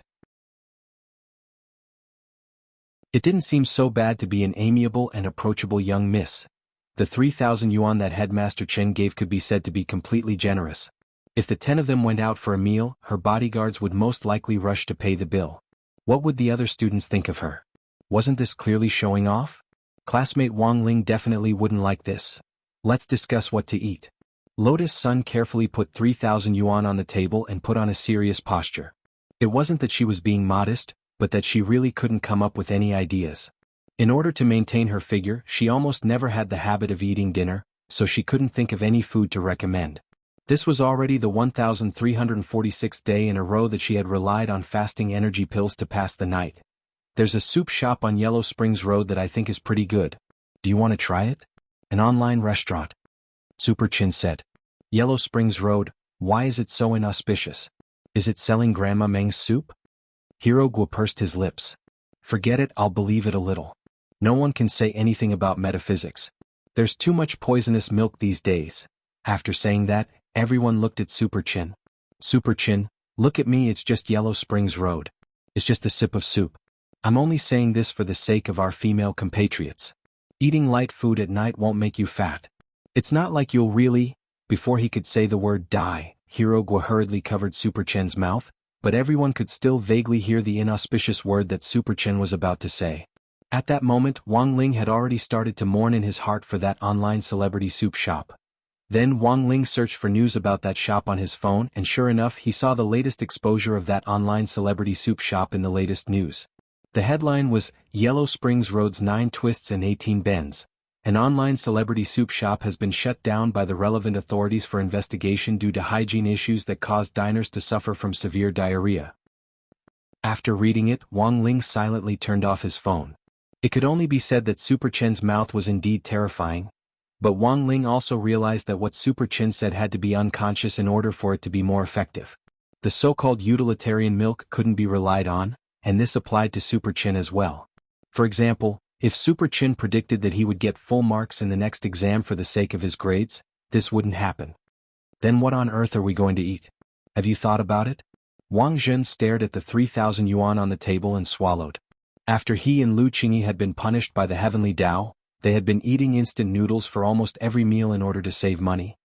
It didn't seem so bad to be an amiable and approachable young miss. The 3,000 yuan that Headmaster Chen gave could be said to be completely generous. If the 10 of them went out for a meal, her bodyguards would most likely rush to pay the bill. What would the other students think of her? Wasn't this clearly showing off? Classmate Wang Ling definitely wouldn't like this. "Let's discuss what to eat." Lotus Sun carefully put 3,000 yuan on the table and put on a serious posture. It wasn't that she was being modest, but that she really couldn't come up with any ideas. In order to maintain her figure, she almost never had the habit of eating dinner, so she couldn't think of any food to recommend. This was already the 1,346th day in a row that she had relied on fasting energy pills to pass the night. "There's a soup shop on Yellow Springs Road that I think is pretty good. Do you want to try it?" "An online restaurant," Super Chin said. "Yellow Springs Road, why is it so inauspicious? Is it selling Grandma Meng's soup?" Hiro Guo pursed his lips. "Forget it, I'll believe it a little. No one can say anything about metaphysics. There's too much poisonous milk these days." After saying that, everyone looked at Super Chin. "Super Chin, look at me, it's just Yellow Springs Road. It's just a sip of soup. I'm only saying this for the sake of our female compatriots. Eating light food at night won't make you fat. It's not like you'll really—" Before he could say the word die, Hiro Guo hurriedly covered Super Chen's mouth, but everyone could still vaguely hear the inauspicious word that Super Chen was about to say. At that moment, Wang Ling had already started to mourn in his heart for that online celebrity soup shop. Then Wang Ling searched for news about that shop on his phone, and sure enough, he saw the latest exposure of that online celebrity soup shop in the latest news. The headline was, "Yellow Springs Road's 9 Twists and 18 Bends. An online celebrity soup shop has been shut down by the relevant authorities for investigation due to hygiene issues that caused diners to suffer from severe diarrhea." After reading it, Wang Ling silently turned off his phone. It could only be said that Super Chen's mouth was indeed terrifying. But Wang Ling also realized that what Super Chen said had to be unconscious in order for it to be more effective. The so-called utilitarian milk couldn't be relied on. and this applied to Super Chin as well. For example, if Super Chin predicted that he would get full marks in the next exam for the sake of his grades, this wouldn't happen. Then what on earth are we going to eat? Have you thought about it? Wang Zhen stared at the 3,000 yuan on the table and swallowed. After he and Lu Qingyi had been punished by the heavenly Tao, they had been eating instant noodles for almost every meal in order to save money.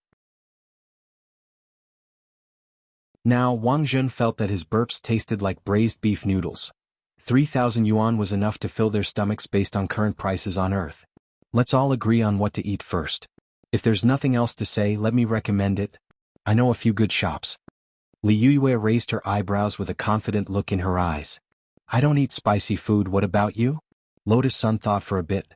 Now Wang Zhen felt that his burps tasted like braised beef noodles. 3,000 yuan was enough to fill their stomachs based on current prices on Earth. Let's all agree on what to eat first. If there's nothing else to say, let me recommend it. I know a few good shops. Li Yue raised her eyebrows with a confident look in her eyes. I don't eat spicy food, what about you? Lotus Sun thought for a bit.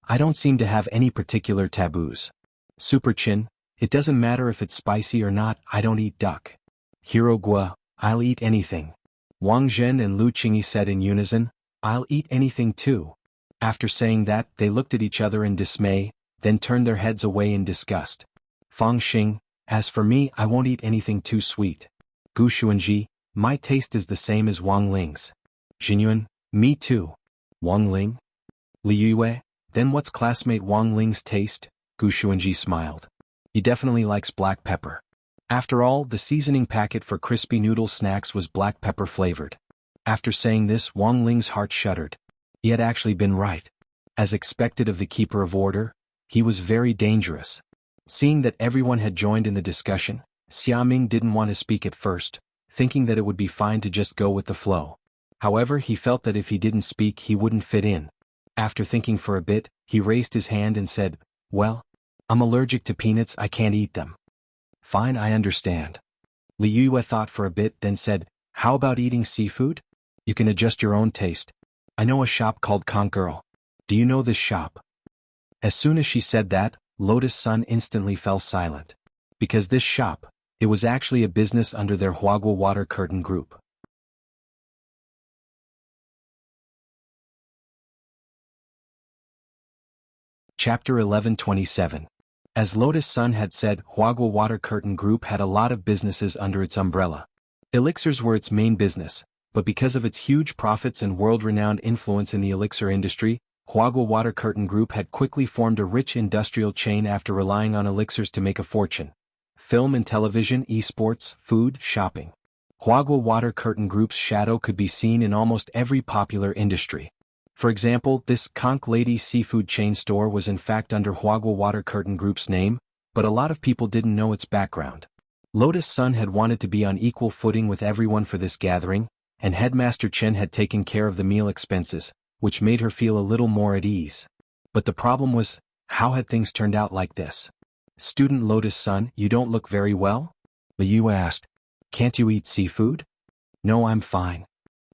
I don't seem to have any particular taboos. Super Chin, it doesn't matter if it's spicy or not, I don't eat duck. Hero Gua, I'll eat anything. Wang Zhen and Lu Qingyi said in unison, I'll eat anything too. After saying that, they looked at each other in dismay, then turned their heads away in disgust. Fang Xing, as for me, I won't eat anything too sweet. Gu Xuanji, my taste is the same as Wang Ling's. Jinyuan, me too. Wang Ling? Li Yue, then what's classmate Wang Ling's taste? Gu Xuanji smiled. He definitely likes black pepper. After all, the seasoning packet for crispy noodle snacks was black pepper flavored. After saying this, Wang Ling's heart shuddered. He had actually been right. As expected of the keeper of order, he was very dangerous. Seeing that everyone had joined in the discussion, Xiaming didn't want to speak at first, thinking that it would be fine to just go with the flow. However, he felt that if he didn't speak, he wouldn't fit in. After thinking for a bit, he raised his hand and said, well, I'm allergic to peanuts, I can't eat them. Fine, I understand. Li Yue thought for a bit, then said, how about eating seafood? You can adjust your own taste. I know a shop called Conch Girl. Do you know this shop? As soon as she said that, Lotus Sun instantly fell silent. Because this shop, it was actually a business under their Huagua Water Curtain Group. Chapter 11:27. As Lotus Sun had said, Huagua Water Curtain Group had a lot of businesses under its umbrella. Elixirs were its main business, but because of its huge profits and world-renowned influence in the elixir industry, Huagua Water Curtain Group had quickly formed a rich industrial chain after relying on elixirs to make a fortune. Film and television, esports, food, shopping. Huagua Water Curtain Group's shadow could be seen in almost every popular industry. For example, this Conch Lady seafood chain store was in fact under Huagua Water Curtain Group's name, but a lot of people didn't know its background. Lotus Sun had wanted to be on equal footing with everyone for this gathering, and Headmaster Chen had taken care of the meal expenses, which made her feel a little more at ease. But the problem was, how had things turned out like this? Student Lotus Sun, you don't look very well? Li Yu asked. Can't you eat seafood? No, I'm fine.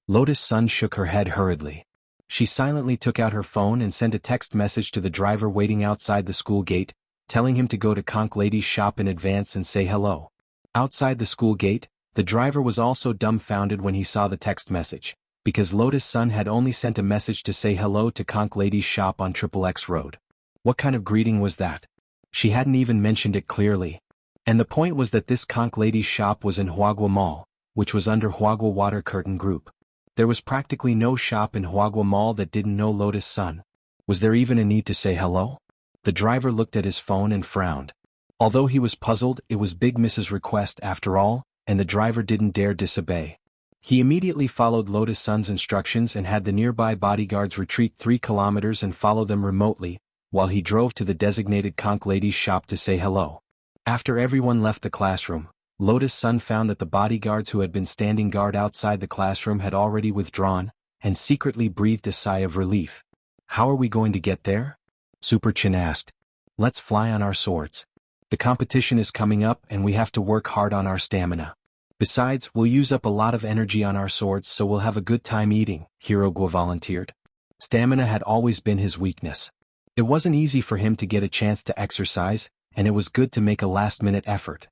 Lotus Sun shook her head hurriedly. She silently took out her phone and sent a text message to the driver waiting outside the school gate, telling him to go to Conch Lady's shop in advance and say hello. Outside the school gate, the driver was also dumbfounded when he saw the text message, because Lotus Sun had only sent a message to say hello to Conch Lady's shop on XXX Road. What kind of greeting was that? She hadn't even mentioned it clearly. And the point was that this Conch Lady's shop was in Huagua Mall, which was under Huagua Water Curtain Group. There was practically no shop in Huagua Mall that didn't know Lotus Sun. Was there even a need to say hello? The driver looked at his phone and frowned. Although he was puzzled, it was Big Miss's request after all, and the driver didn't dare disobey. He immediately followed Lotus Sun's instructions and had the nearby bodyguards retreat 3 kilometers and follow them remotely, while he drove to the designated Conch Lady's shop to say hello. After everyone left the classroom, Lotus Sun found that the bodyguards who had been standing guard outside the classroom had already withdrawn, and secretly breathed a sigh of relief. How are we going to get there? Super Chin asked. Let's fly on our swords. The competition is coming up and we have to work hard on our stamina. Besides, we'll use up a lot of energy on our swords, so we'll have a good time eating, Hero Guo volunteered. Stamina had always been his weakness. It wasn't easy for him to get a chance to exercise, and it was good to make a last-minute effort.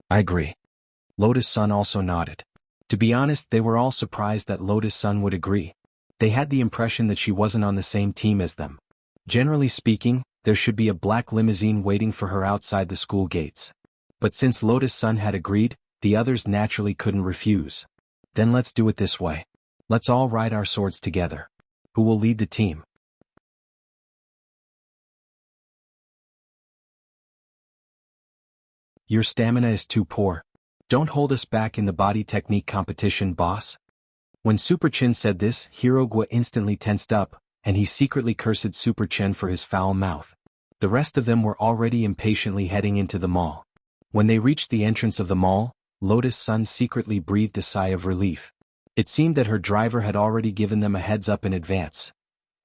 I agree. Lotus Sun also nodded. To be honest, they were all surprised that Lotus Sun would agree. They had the impression that she wasn't on the same team as them. Generally speaking, there should be a black limousine waiting for her outside the school gates. But since Lotus Sun had agreed, the others naturally couldn't refuse. Then let's do it this way. Let's all ride our swords together. Who will lead the team? Your stamina is too poor. Don't hold us back in the body technique competition, boss. When Super Chin said this, Hirogwa instantly tensed up, and he secretly cursed Super Chin for his foul mouth. The rest of them were already impatiently heading into the mall. When they reached the entrance of the mall, Lotus Sun secretly breathed a sigh of relief. It seemed that her driver had already given them a heads up in advance.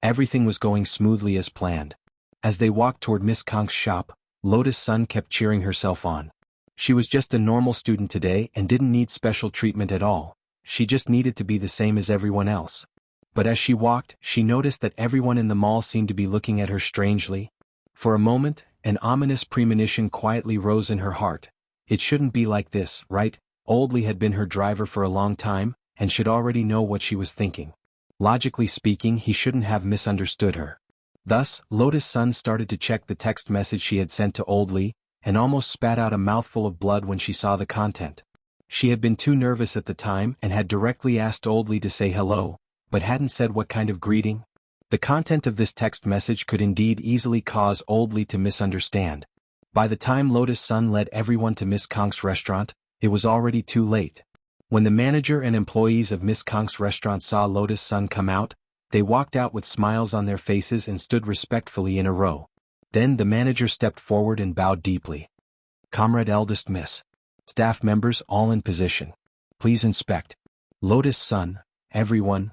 Everything was going smoothly as planned. As they walked toward Miss Kong's shop, Lotus Sun kept cheering herself on. She was just a normal student today and didn't need special treatment at all. She just needed to be the same as everyone else. But as she walked, she noticed that everyone in the mall seemed to be looking at her strangely. For a moment, an ominous premonition quietly rose in her heart. It shouldn't be like this, right? Oldly had been her driver for a long time, and should already know what she was thinking. Logically speaking, he shouldn't have misunderstood her. Thus, Lotus Sun started to check the text message she had sent to Oldly, and almost spat out a mouthful of blood when she saw the content. She had been too nervous at the time and had directly asked Oldly to say hello, but hadn't said what kind of greeting. The content of this text message could indeed easily cause Oldly to misunderstand. By the time Lotus Sun led everyone to Miss Kong's restaurant, it was already too late. When the manager and employees of Miss Kong's restaurant saw Lotus Sun come out, they walked out with smiles on their faces and stood respectfully in a row. Then the manager stepped forward and bowed deeply. Comrade Eldest Miss. Staff members all in position. Please inspect. Lotus Sun, everyone.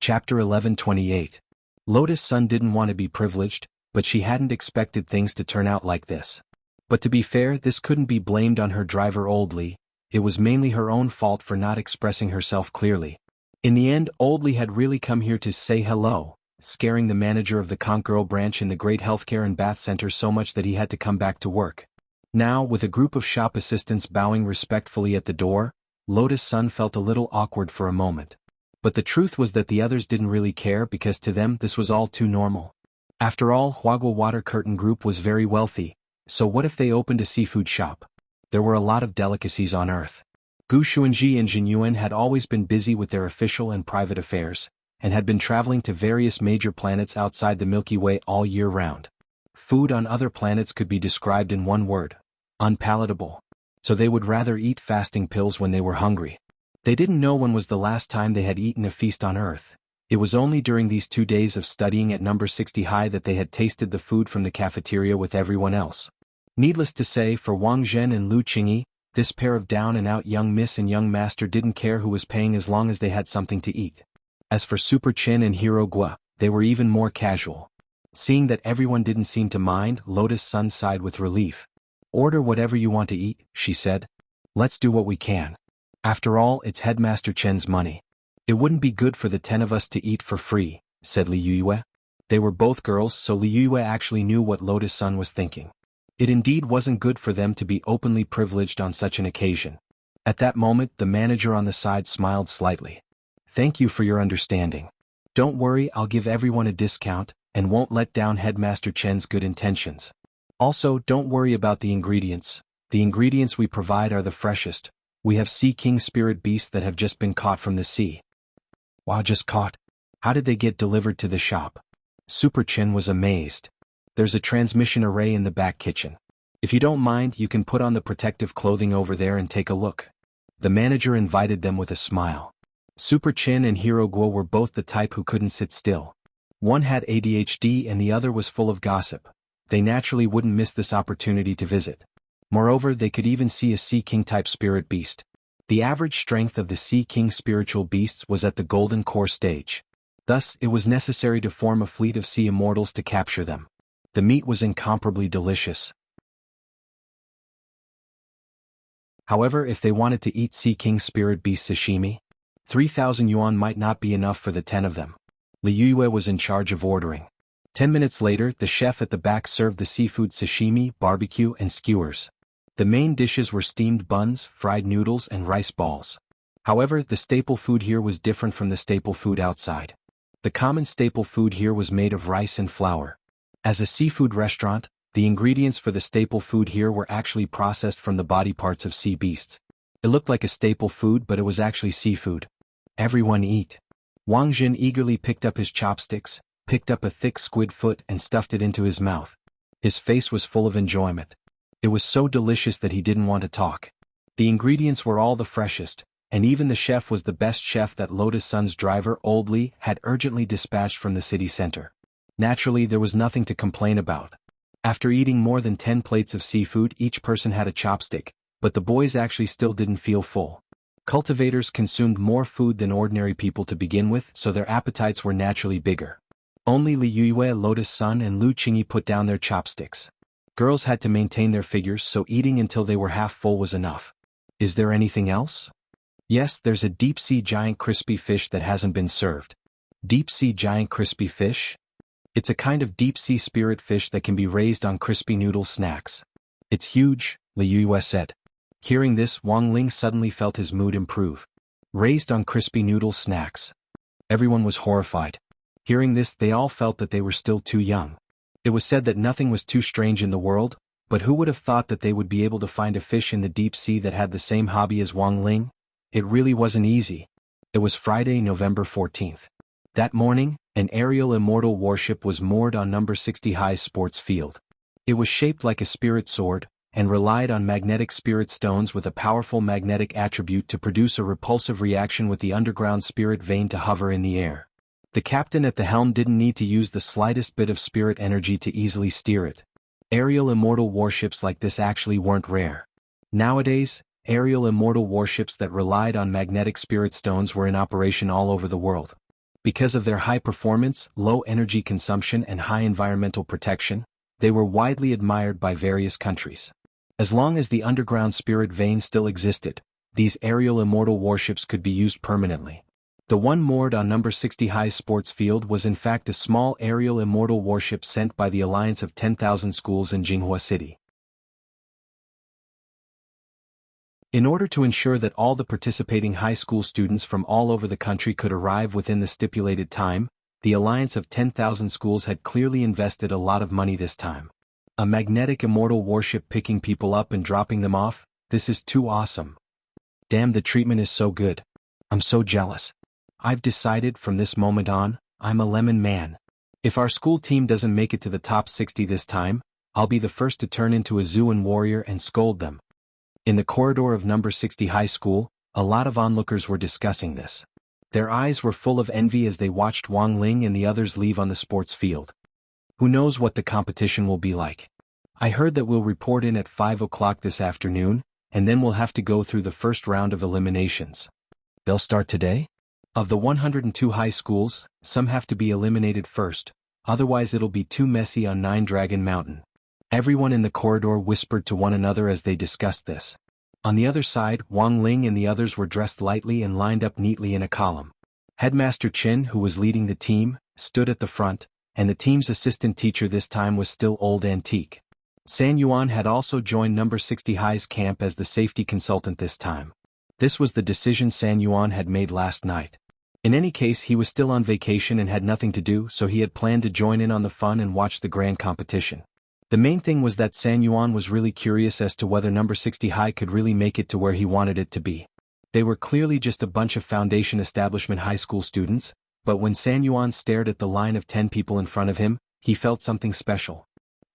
Chapter 11:28. Lotus Sun didn't want to be privileged, but she hadn't expected things to turn out like this. But to be fair, this couldn't be blamed on her driver Oldly. It was mainly her own fault for not expressing herself clearly. In the end, Oldly had really come here to say hello, scaring the manager of the Conqueror branch in the Great Healthcare and Bath Center so much that he had to come back to work. Now, with a group of shop assistants bowing respectfully at the door, Lotus Sun felt a little awkward for a moment. But the truth was that the others didn't really care because to them this was all too normal. After all, Huagua Water Curtain Group was very wealthy, so what if they opened a seafood shop? There were a lot of delicacies on Earth. Gu Xuanji and Jin Yuan had always been busy with their official and private affairs, and had been traveling to various major planets outside the Milky Way all year round. Food on other planets could be described in one word: unpalatable. So they would rather eat fasting pills when they were hungry. They didn't know when was the last time they had eaten a feast on Earth. It was only during these 2 days of studying at number 60 high that they had tasted the food from the cafeteria with everyone else. Needless to say, for Wang Zhen and Lu Qingyi, this pair of down-and-out young miss and young master didn't care who was paying as long as they had something to eat. As for Super Chin and Hero Gua, they were even more casual. Seeing that everyone didn't seem to mind, Lotus Sun sighed with relief. Order whatever you want to eat, she said. Let's do what we can. After all, it's Headmaster Chen's money. It wouldn't be good for the 10 of us to eat for free, said Li Yue. They were both girls, so Li Yue actually knew what Lotus Sun was thinking. It indeed wasn't good for them to be openly privileged on such an occasion. At that moment, the manager on the side smiled slightly. Thank you for your understanding. Don't worry, I'll give everyone a discount, and won't let down Headmaster Chen's good intentions. Also, don't worry about the ingredients. The ingredients we provide are the freshest. We have Sea King spirit beasts that have just been caught from the sea. Wow, just caught? How did they get delivered to the shop? Super Chin was amazed. There's a transmission array in the back kitchen. If you don't mind, you can put on the protective clothing over there and take a look. The manager invited them with a smile. Super Chin and Hero Guo were both the type who couldn't sit still. One had ADHD and the other was full of gossip. They naturally wouldn't miss this opportunity to visit. Moreover, they could even see a Sea King type spirit beast. The average strength of the Sea King spiritual beasts was at the Golden Core stage. Thus, it was necessary to form a fleet of sea immortals to capture them. The meat was incomparably delicious. However, if they wanted to eat Sea King spirit beast sashimi, 3,000 yuan might not be enough for the 10 of them. Li Yue was in charge of ordering. 10 minutes later, the chef at the back served the seafood sashimi, barbecue, and skewers. The main dishes were steamed buns, fried noodles, and rice balls. However, the staple food here was different from the staple food outside. The common staple food here was made of rice and flour. As a seafood restaurant, The ingredients for the staple food here were actually processed from the body parts of sea beasts. It looked like a staple food, but it was actually seafood. Everyone eat. Wang Jin eagerly picked up his chopsticks, picked up a thick squid foot and stuffed it into his mouth. His face was full of enjoyment. It was so delicious that he didn't want to talk. The ingredients were all the freshest, and even the chef was the best chef that Lotus Sun's driver, Old Lee, had urgently dispatched from the city center. Naturally, there was nothing to complain about. After eating more than 10 plates of seafood, each person had a chopstick, but the boys actually still didn't feel full. Cultivators consumed more food than ordinary people to begin with, so their appetites were naturally bigger. Only Li Yue, Lotus Sun, and Lu Qingyi put down their chopsticks. Girls had to maintain their figures, so eating until they were half full was enough. Is there anything else? Yes, there's a deep-sea giant crispy fish that hasn't been served. Deep-sea giant crispy fish? It's a kind of deep-sea spirit fish that can be raised on crispy noodle snacks. It's huge, Li Yue said. Hearing this, Wang Ling suddenly felt his mood improve. Raised on crispy noodle snacks. Everyone was horrified. Hearing this, they all felt that they were still too young. It was said that nothing was too strange in the world, but who would have thought that they would be able to find a fish in the deep sea that had the same hobby as Wang Ling? It really wasn't easy. It was Friday, November 14th. That morning, an aerial immortal warship was moored on number 60 High Sports Field. It was shaped like a spirit sword, and relied on magnetic spirit stones with a powerful magnetic attribute to produce a repulsive reaction with the underground spirit vein to hover in the air. The captain at the helm didn't need to use the slightest bit of spirit energy to easily steer it. Aerial immortal warships like this actually weren't rare. Nowadays, aerial immortal warships that relied on magnetic spirit stones were in operation all over the world. Because of their high performance, low energy consumption and high environmental protection, they were widely admired by various countries. As long as the underground spirit vein still existed, these aerial immortal warships could be used permanently. The one moored on number 60 High Sports Field was in fact a small aerial immortal warship sent by the Alliance of 10,000 Schools in Jinghua City. In order to ensure that all the participating high school students from all over the country could arrive within the stipulated time, the Alliance of 10,000 Schools had clearly invested a lot of money this time. A magnetic immortal warship picking people up and dropping them off, this is too awesome. Damn, the treatment is so good. I'm so jealous. I've decided from this moment on, I'm a lemon man. If our school team doesn't make it to the top 60 this time, I'll be the first to turn into a Zuan warrior and scold them. In the corridor of number 60 High School, a lot of onlookers were discussing this. Their eyes were full of envy as they watched Wang Ling and the others leave on the sports field. Who knows what the competition will be like? I heard that we'll report in at 5 o'clock this afternoon, and then we'll have to go through the first round of eliminations. They'll start today? Of the 102 high schools, some have to be eliminated first, otherwise it'll be too messy on Nine Dragon Mountain. Everyone in the corridor whispered to one another as they discussed this. On the other side, Wang Ling and the others were dressed lightly and lined up neatly in a column. Headmaster Chen, who was leading the team, stood at the front, and the team's assistant teacher this time was still Old Antique. San Yuan had also joined number 60 High's camp as the safety consultant this time. This was the decision San Yuan had made last night. In any case, he was still on vacation and had nothing to do, so he had planned to join in on the fun and watch the grand competition. The main thing was that San Yuan was really curious as to whether number 60 High could really make it to where he wanted it to be. They were clearly just a bunch of foundation establishment high school students, but when San Yuan stared at the line of 10 people in front of him, he felt something special.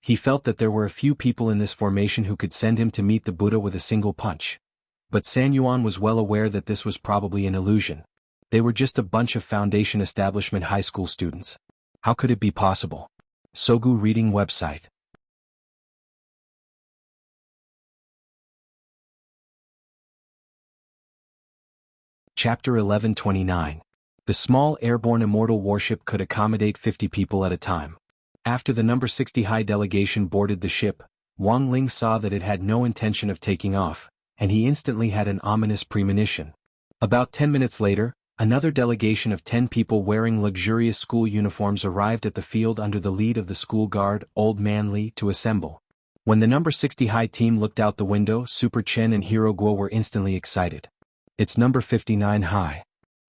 He felt that there were a few people in this formation who could send him to meet the Buddha with a single punch. But San Yuan was well aware that this was probably an illusion. They were just a bunch of foundation establishment high school students. How could it be possible? Sogu Reading Website. Chapter 1129. The small airborne immortal warship could accommodate 50 people at a time. After the number 60 High delegation boarded the ship, Wang Ling saw that it had no intention of taking off, and he instantly had an ominous premonition. About 10 minutes later, another delegation of 10 people wearing luxurious school uniforms arrived at the field under the lead of the school guard, Old Man Li, to assemble. When the number 60 High team looked out the window, Super Chen and Hero Guo were instantly excited. It's number 59 High.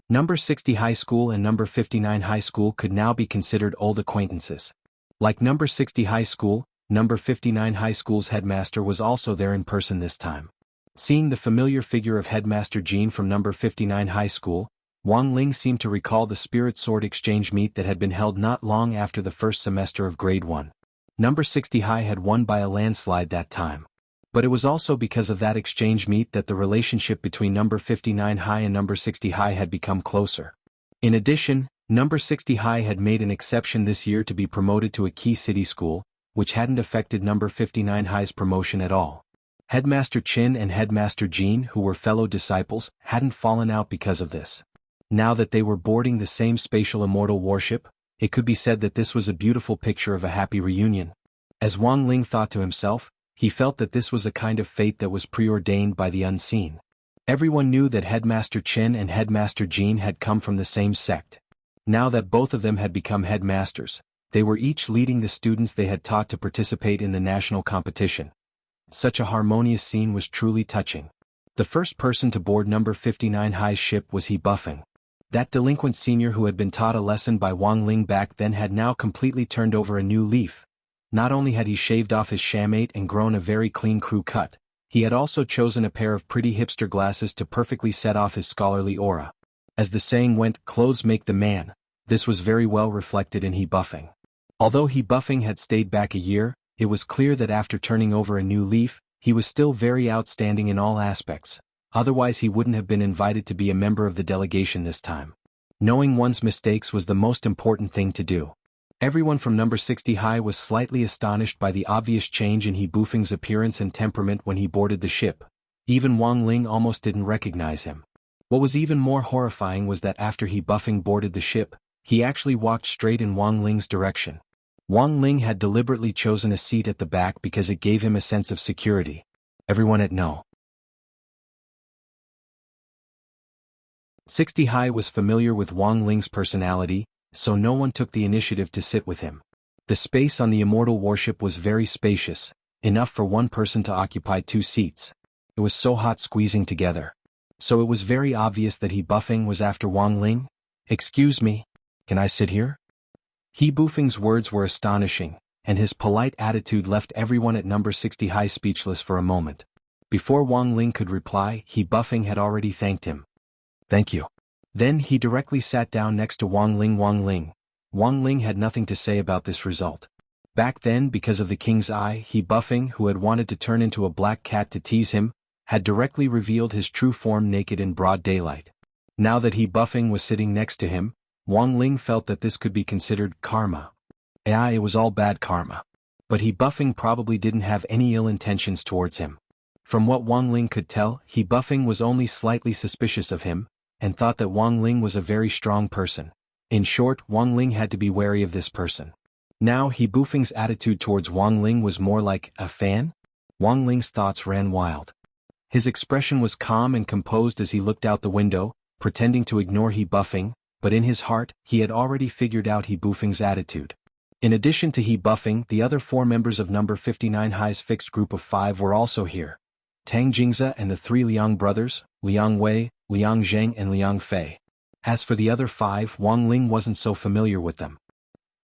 Number 60 High School and number 59 High School could now be considered old acquaintances. Like number 60 High School, Number 59 High School's headmaster was also there in person this time. Seeing the familiar figure of Headmaster Jean from Number 59 High School, Wang Ling seemed to recall the Spirit Sword exchange meet that had been held not long after the first semester of Grade 1. Number 60 High had won by a landslide that time. But it was also because of that exchange meet that the relationship between Number 59 High and Number 60 High had become closer. In addition, Number 60 High had made an exception this year to be promoted to a key city school, which hadn't affected Number 59 High's promotion at all. Headmaster Chin and Headmaster Jean, who were fellow disciples, hadn't fallen out because of this. Now that they were boarding the same spatial immortal warship, it could be said that this was a beautiful picture of a happy reunion. As Wang Ling thought to himself, he felt that this was a kind of fate that was preordained by the unseen. Everyone knew that Headmaster Chen and Headmaster Jean had come from the same sect. Now that both of them had become headmasters, they were each leading the students they had taught to participate in the national competition. Such a harmonious scene was truly touching. The first person to board Number 59 High's ship was He Buffing. That delinquent senior who had been taught a lesson by Wang Ling back then had now completely turned over a new leaf. Not only had he shaved off his shamate and grown a very clean crew cut, he had also chosen a pair of pretty hipster glasses to perfectly set off his scholarly aura. As the saying went, clothes make the man, this was very well reflected in He Buffing. Although He Buffing had stayed back a year, it was clear that after turning over a new leaf, he was still very outstanding in all aspects, otherwise he wouldn't have been invited to be a member of the delegation this time. Knowing one's mistakes was the most important thing to do. Everyone from Number 60 High was slightly astonished by the obvious change in He Buffing's appearance and temperament when he boarded the ship. Even Wang Ling almost didn't recognize him. What was even more horrifying was that after He Buffing boarded the ship, he actually walked straight in Wang Ling's direction. Wang Ling had deliberately chosen a seat at the back because it gave him a sense of security. Everyone at No. 60 High was familiar with Wang Ling's personality, so no one took the initiative to sit with him. The space on the immortal warship was very spacious, enough for one person to occupy 2 seats. It was so hot squeezing together. So it was very obvious that He Buffing was after Wang Ling. "Excuse me, can I sit here?" He Buffing's words were astonishing, and his polite attitude left everyone at Number 60 High speechless for a moment. Before Wang Ling could reply, He Buffing had already thanked him. "Thank you." Then he directly sat down next to Wang Ling. Wang Ling had nothing to say about this result. Back then, because of the king's eye, He Buffing, who had wanted to turn into a black cat to tease him, had directly revealed his true form naked in broad daylight. Now that He Buffing was sitting next to him, Wang Ling felt that this could be considered karma. It was all bad karma. But He Buffing probably didn't have any ill intentions towards him. From what Wang Ling could tell, He Buffing was only slightly suspicious of him, and thought that Wang Ling was a very strong person. In short, Wang Ling had to be wary of this person. Now He Buffing's attitude towards Wang Ling was more like a fan? Wang Ling's thoughts ran wild. His expression was calm and composed as he looked out the window, pretending to ignore He Buffing, but in his heart, he had already figured out He Buffing's attitude. In addition to He Buffing, the other 4 members of Number 59 High's fixed group of 5 were also here. Tang Jingze and the 3 Liang brothers, Liang Wei, Liang Zheng and Liang Fei. As for the other 5, Wang Ling wasn't so familiar with them.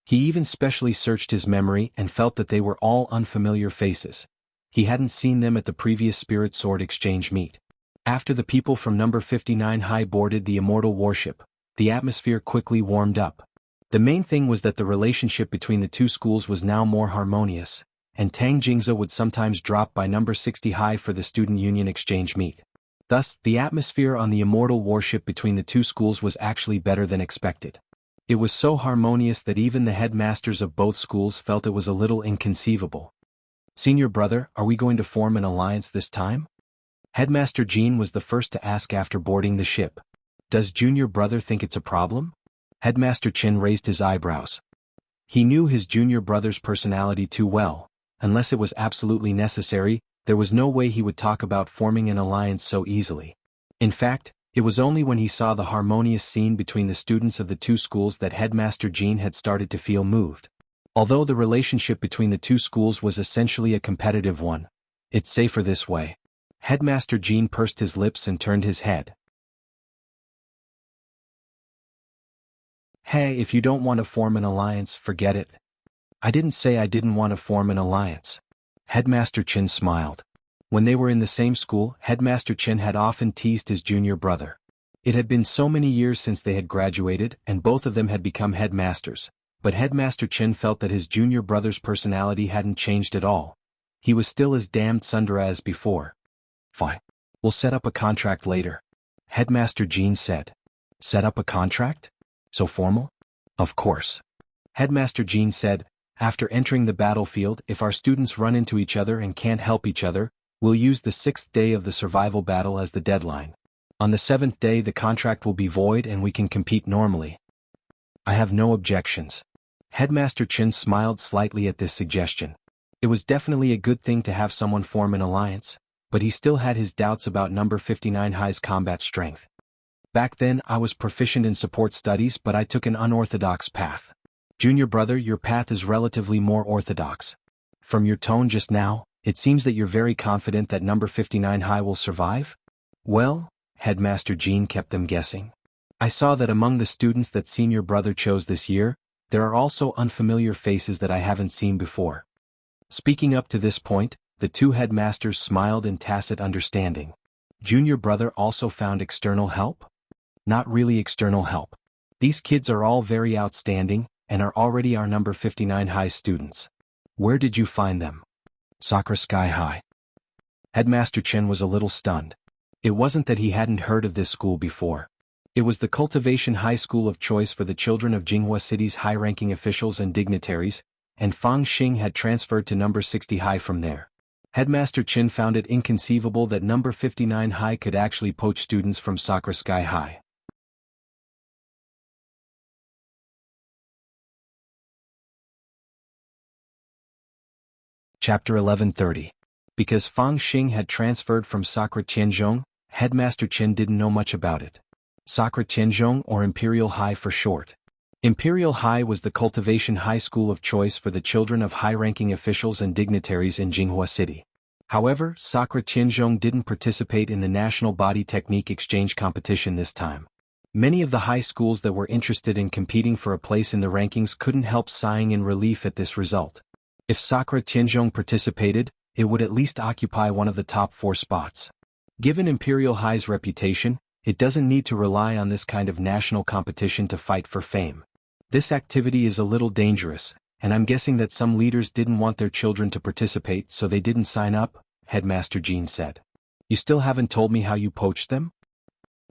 He even specially searched his memory and felt that they were all unfamiliar faces. He hadn't seen them at the previous Spirit Sword exchange meet. After the people from Number 59 High boarded the immortal warship, the atmosphere quickly warmed up. The main thing was that the relationship between the 2 schools was now more harmonious, and Tang Jingze would sometimes drop by Number 60 High for the student union exchange meet. Thus, the atmosphere on the immortal warship between the 2 schools was actually better than expected. It was so harmonious that even the headmasters of both schools felt it was a little inconceivable. "Senior brother, are we going to form an alliance this time?" Headmaster Jean was the first to ask after boarding the ship. "Does junior brother think it's a problem?" Headmaster Chin raised his eyebrows. He knew his junior brother's personality too well. Unless it was absolutely necessary, there was no way he would talk about forming an alliance so easily. In fact, it was only when he saw the harmonious scene between the students of the 2 schools that Headmaster Jean had started to feel moved. Although the relationship between the 2 schools was essentially a competitive one, it's safer this way. Headmaster Jean pursed his lips and turned his head. "Hey, if you don't want to form an alliance, forget it. I didn't say I didn't want to form an alliance. Headmaster Chin smiled. When they were in the same school, Headmaster Chin had often teased his junior brother. It had been so many years since they had graduated, and both of them had become headmasters, but Headmaster Chin felt that his junior brother's personality hadn't changed at all. He was still as damned Sundara as before. Fine. We'll set up a contract later. Headmaster Jean said. Set up a contract? So formal? Of course. Headmaster Jean said, after entering the battlefield, if our students run into each other and can't help each other, we'll use the 6th day of the survival battle as the deadline. On the 7th day the contract will be void and we can compete normally. I have no objections. Headmaster Chin smiled slightly at this suggestion. It was definitely a good thing to have someone form an alliance, but he still had his doubts about number 59 High's combat strength. Back then I was proficient in support studies, but I took an unorthodox path. Junior brother, your path is relatively more orthodox. From your tone just now, it seems that you're very confident that number 59 High will survive? Well, Headmaster Jean kept them guessing. I saw that among the students that senior brother chose this year, there are also unfamiliar faces that I haven't seen before. Speaking up to this point, the two headmasters smiled in tacit understanding. Junior brother also found external help? Not really external help. These kids are all very outstanding, and are already our number 59 High students. Where did you find them? Sakura Sky High. Headmaster Chen was a little stunned. It wasn't that he hadn't heard of this school before. It was the cultivation high school of choice for the children of Jinghua City's high-ranking officials and dignitaries, and Fang Xing had transferred to number 60 High from there. Headmaster Chen found it inconceivable that number 59 High could actually poach students from Sakura Sky High. Chapter 1130. Because Fang Xing had transferred from Sakura Tianzhong, Headmaster Chen didn't know much about it. Sakura Tianzhong, or Imperial High for short. Imperial High was the cultivation high school of choice for the children of high-ranking officials and dignitaries in Jinghua City. However, Sakura Tianzhong didn't participate in the National Body Technique Exchange competition this time. Many of the high schools that were interested in competing for a place in the rankings couldn't help sighing in relief at this result. If Sakura Tianzhong participated, it would at least occupy one of the top 4 spots. Given Imperial High's reputation, it doesn't need to rely on this kind of national competition to fight for fame. This activity is a little dangerous, and I'm guessing that some leaders didn't want their children to participate, so they didn't sign up, Headmaster Jean said. You still haven't told me how you poached them?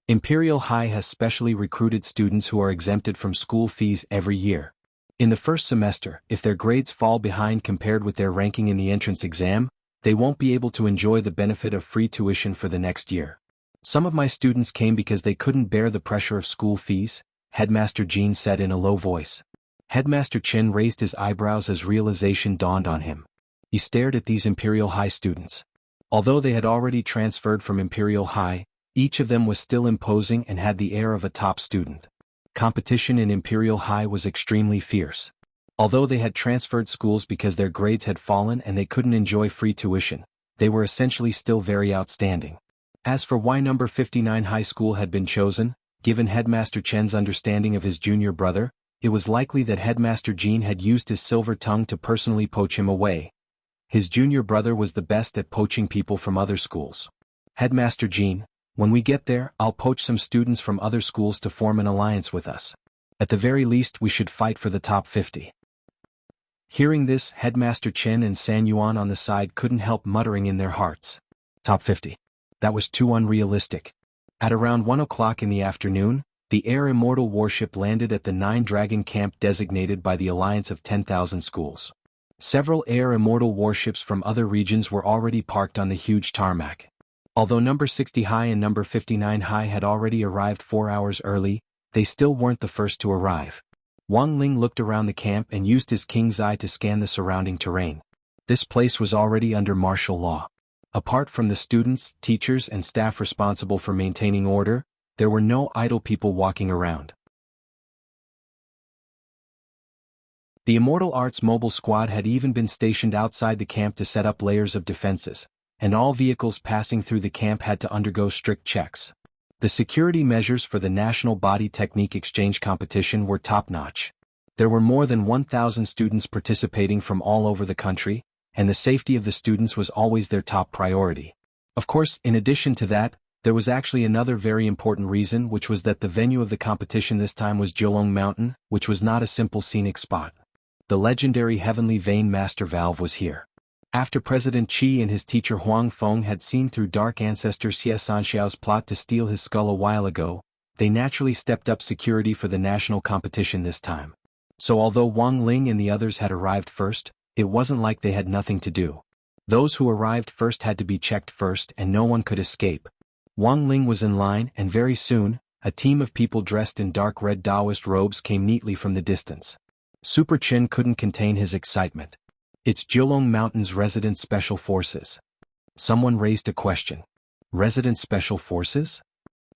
Imperial High has specially recruited students who are exempted from school fees every year. In the first semester, if their grades fall behind compared with their ranking in the entrance exam, they won't be able to enjoy the benefit of free tuition for the next year. Some of my students came because they couldn't bear the pressure of school fees, Headmaster Jean said in a low voice. Headmaster Chen raised his eyebrows as realization dawned on him. He stared at these Imperial High students. Although they had already transferred from Imperial High, each of them was still imposing and had the air of a top student. Competition in Imperial High was extremely fierce. Although they had transferred schools because their grades had fallen and they couldn't enjoy free tuition, they were essentially still very outstanding. As for why number 59 High School had been chosen, given Headmaster Chen's understanding of his junior brother, it was likely that Headmaster Jean had used his silver tongue to personally poach him away. His junior brother was the best at poaching people from other schools. Headmaster Jean, when we get there, I'll poach some students from other schools to form an alliance with us. At the very least we should fight for the top 50. Hearing this, Headmaster Chen and San Yuan on the side couldn't help muttering in their hearts. Top 50. That was too unrealistic. At around 1 o'clock in the afternoon, the Air Immortal warship landed at the 9-Dragon camp designated by the Alliance of 10,000 Schools. Several Air Immortal warships from other regions were already parked on the huge tarmac. Although number 60 High and number 59 High had already arrived 4 hours early, they still weren't the first to arrive. Wang Ling looked around the camp and used his king's eye to scan the surrounding terrain. This place was already under martial law. Apart from the students, teachers, and staff responsible for maintaining order, there were no idle people walking around. The Immortal Arts mobile squad had even been stationed outside the camp to set up layers of defenses, and all vehicles passing through the camp had to undergo strict checks. The security measures for the National Body Technique Exchange competition were top-notch. There were more than 1,000 students participating from all over the country, and the safety of the students was always their top priority. Of course, in addition to that, there was actually another very important reason, which was that the venue of the competition this time was Jilong Mountain, which was not a simple scenic spot. The legendary Heavenly Vein Master Valve was here. After President Qi and his teacher Huang Feng had seen through Dark Ancestor Xie Sanxiao's plot to steal his skull a while ago, they naturally stepped up security for the national competition this time. So although Wang Ling and the others had arrived first, it wasn't like they had nothing to do. Those who arrived first had to be checked first and no one could escape. Wang Ling was in line and very soon, a team of people dressed in dark red Taoist robes came neatly from the distance. Super Chin couldn't contain his excitement. It's Jilong Mountain's Resident Special Forces. Someone raised a question. Resident Special Forces?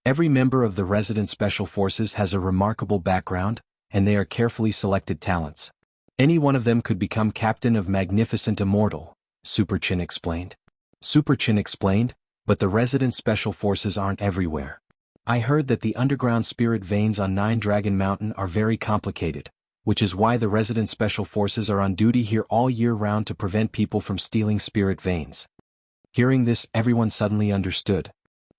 Every member of the Resident Special Forces has a remarkable background, and they are carefully selected talents. Any one of them could become Captain of Magnificent Immortal, Super Chin explained. Super Chin explained, but the Resident Special Forces aren't everywhere. I heard that the underground spirit veins on Nine Dragon Mountain are very complicated, which is why the Resident Special Forces are on duty here all year round to prevent people from stealing spirit veins. Hearing this, everyone suddenly understood.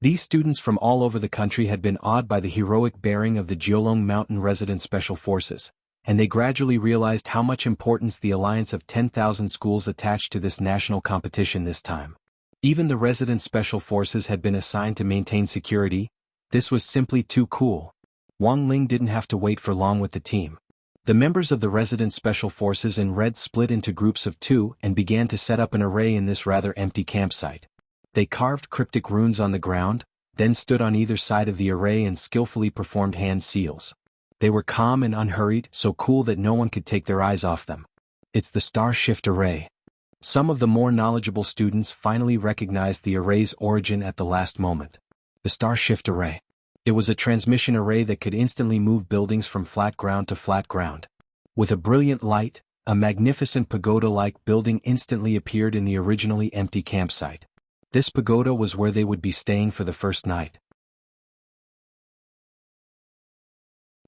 These students from all over the country had been awed by the heroic bearing of the Jilong Mountain Resident Special Forces, and they gradually realized how much importance the alliance of 10,000 schools attached to this national competition this time. Even the Resident Special Forces had been assigned to maintain security. This was simply too cool. Wang Ling didn't have to wait for long with the team. The members of the Resident Special Forces in red split into groups of 2 and began to set up an array in this rather empty campsite. They carved cryptic runes on the ground, then stood on either side of the array and skillfully performed hand seals. They were calm and unhurried, so cool that no one could take their eyes off them. It's the Star Shift Array. Some of the more knowledgeable students finally recognized the array's origin at the last moment. The Star Shift Array. It was a transmission array that could instantly move buildings from flat ground to flat ground. With a brilliant light, a magnificent pagoda-like building instantly appeared in the originally empty campsite. This pagoda was where they would be staying for the first night.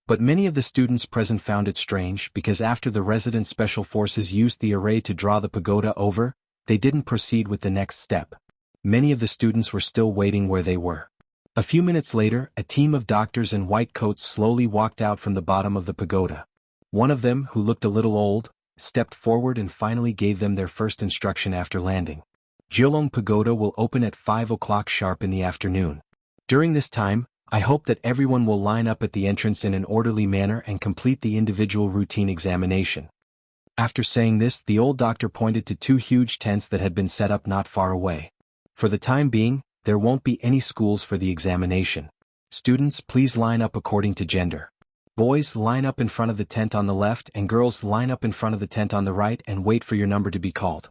But many of the students present found it strange because after the Resident Special Forces used the array to draw the pagoda over, they didn't proceed with the next step. Many of the students were still waiting where they were. A few minutes later, a team of doctors in white coats slowly walked out from the bottom of the pagoda. One of them, who looked a little old, stepped forward and finally gave them their first instruction after landing. Jilong Pagoda will open at 5 o'clock sharp in the afternoon. During this time, I hope that everyone will line up at the entrance in an orderly manner and complete the individual routine examination. After saying this, the old doctor pointed to 2 huge tents that had been set up not far away. For the time being, there won't be any schools for the examination. Students, please line up according to gender. Boys, line up in front of the tent on the left, and girls, line up in front of the tent on the right and wait for your number to be called.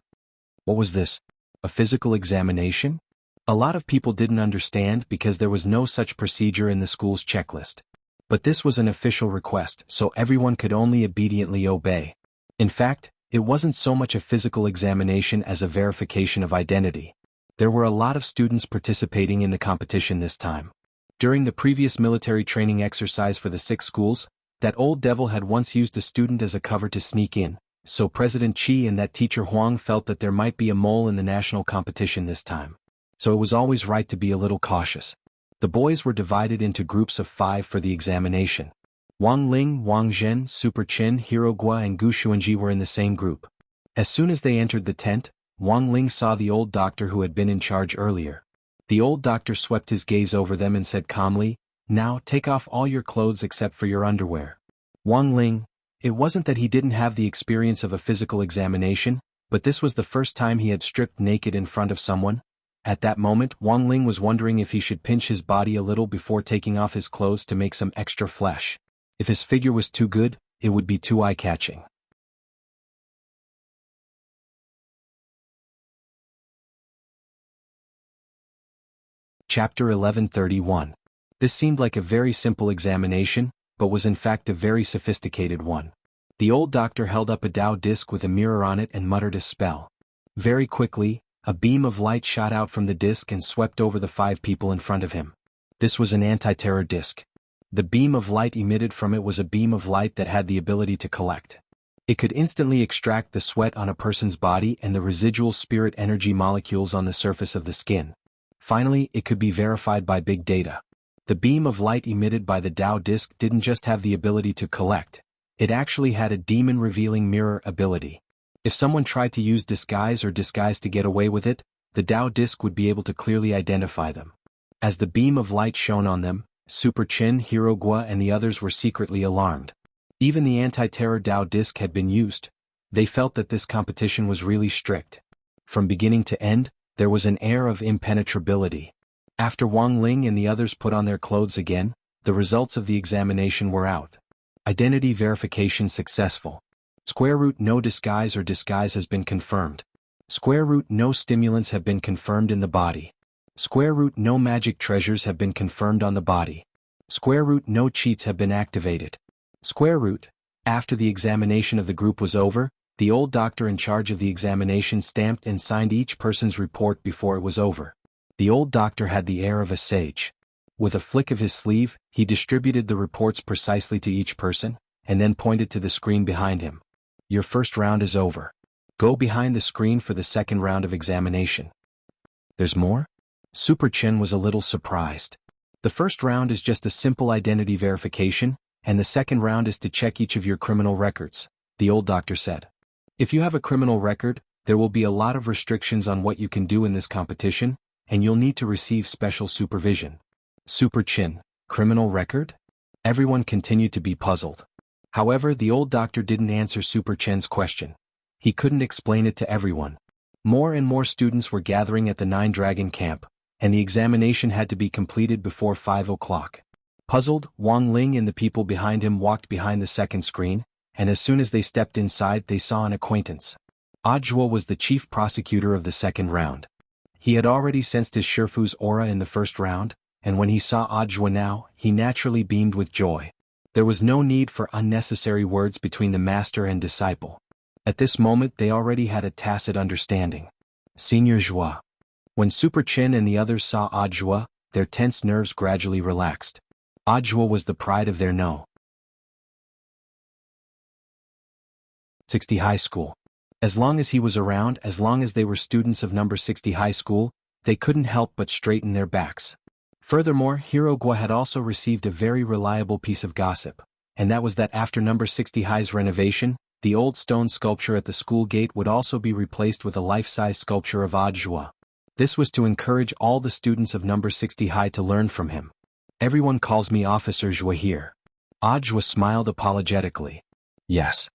What was this? A physical examination? A lot of people didn't understand because there was no such procedure in the school's checklist. But this was an official request, so everyone could only obediently obey. In fact, it wasn't so much a physical examination as a verification of identity. There were a lot of students participating in the competition this time. During the previous military training exercise for the 6 schools, that old devil had once used a student as a cover to sneak in, so President Qi and that teacher Huang felt that there might be a mole in the national competition this time. So it was always right to be a little cautious. The boys were divided into groups of 5 for the examination. Wang Ling, Wang Zhen, Super Chin, Hero Gua and Gu Xuanji were in the same group. As soon as they entered the tent, Wang Ling saw the old doctor who had been in charge earlier. The old doctor swept his gaze over them and said calmly, "Now take off all your clothes except for your underwear." Wang Ling, it wasn't that he didn't have the experience of a physical examination, but this was the first time he had stripped naked in front of someone. At that moment, Wang Ling was wondering if he should pinch his body a little before taking off his clothes to make some extra flesh. If his figure was too good, it would be too eye-catching. Chapter 1131. This seemed like a very simple examination, but was in fact a very sophisticated one. The old doctor held up a Tao disc with a mirror on it and muttered a spell. Very quickly, a beam of light shot out from the disc and swept over the 5 people in front of him. This was an anti-terror disc. The beam of light emitted from it was a beam of light that had the ability to collect. It could instantly extract the sweat on a person's body and the residual spirit energy molecules on the surface of the skin. Finally, it could be verified by big data. The beam of light emitted by the Tao disc didn't just have the ability to collect, it actually had a demon-revealing mirror ability. If someone tried to use disguise to get away with it, the Tao disc would be able to clearly identify them. As the beam of light shone on them, Super Chin, Hirogwa and the others were secretly alarmed. Even the anti-terror Tao disc had been used. They felt that this competition was really strict. From beginning to end, there was an air of impenetrability. After Wang Ling and the others put on their clothes again, the results of the examination were out. Identity verification successful. Square root no disguise has been confirmed. Square root no stimulants have been confirmed in the body. Square root no magic treasures have been confirmed on the body. Square root no cheats have been activated. Square root. After the examination of the group was over, the old doctor in charge of the examination stamped and signed each person's report before it was over. The old doctor had the air of a sage. With a flick of his sleeve, he distributed the reports precisely to each person, and then pointed to the screen behind him. Your first round is over. Go behind the screen for the second round of examination. There's more? Super Chen was a little surprised. The first round is just a simple identity verification, and the second round is to check each of your criminal records, the old doctor said. If you have a criminal record, there will be a lot of restrictions on what you can do in this competition, and you'll need to receive special supervision. Super Chin, criminal record? Everyone continued to be puzzled. However, the old doctor didn't answer Super Chen's question. He couldn't explain it to everyone. More and more students were gathering at the Nine Dragon camp, and the examination had to be completed before 5 o'clock. Puzzled, Wang Ling and the people behind him walked behind the second screen, and as soon as they stepped inside they saw an acquaintance. Ajwa was the chief prosecutor of the second round. He had already sensed his Shifu's aura in the first round, and when he saw Ajwa now, he naturally beamed with joy. There was no need for unnecessary words between the master and disciple. At this moment they already had a tacit understanding. Senior Jua. When Super Chin and the others saw Ajwa, their tense nerves gradually relaxed. Ajwa was the pride of their No. 60 High School. As long as he was around, as long as they were students of number 60 High School, they couldn't help but straighten their backs. Furthermore, Hirogwa had also received a very reliable piece of gossip, and that was that after number 60 High's renovation, the old stone sculpture at the school gate would also be replaced with a life-size sculpture of Ajwa. This was to encourage all the students of number 60 High to learn from him. Everyone calls me Officer Jua here. Ajwa smiled apologetically. Yes.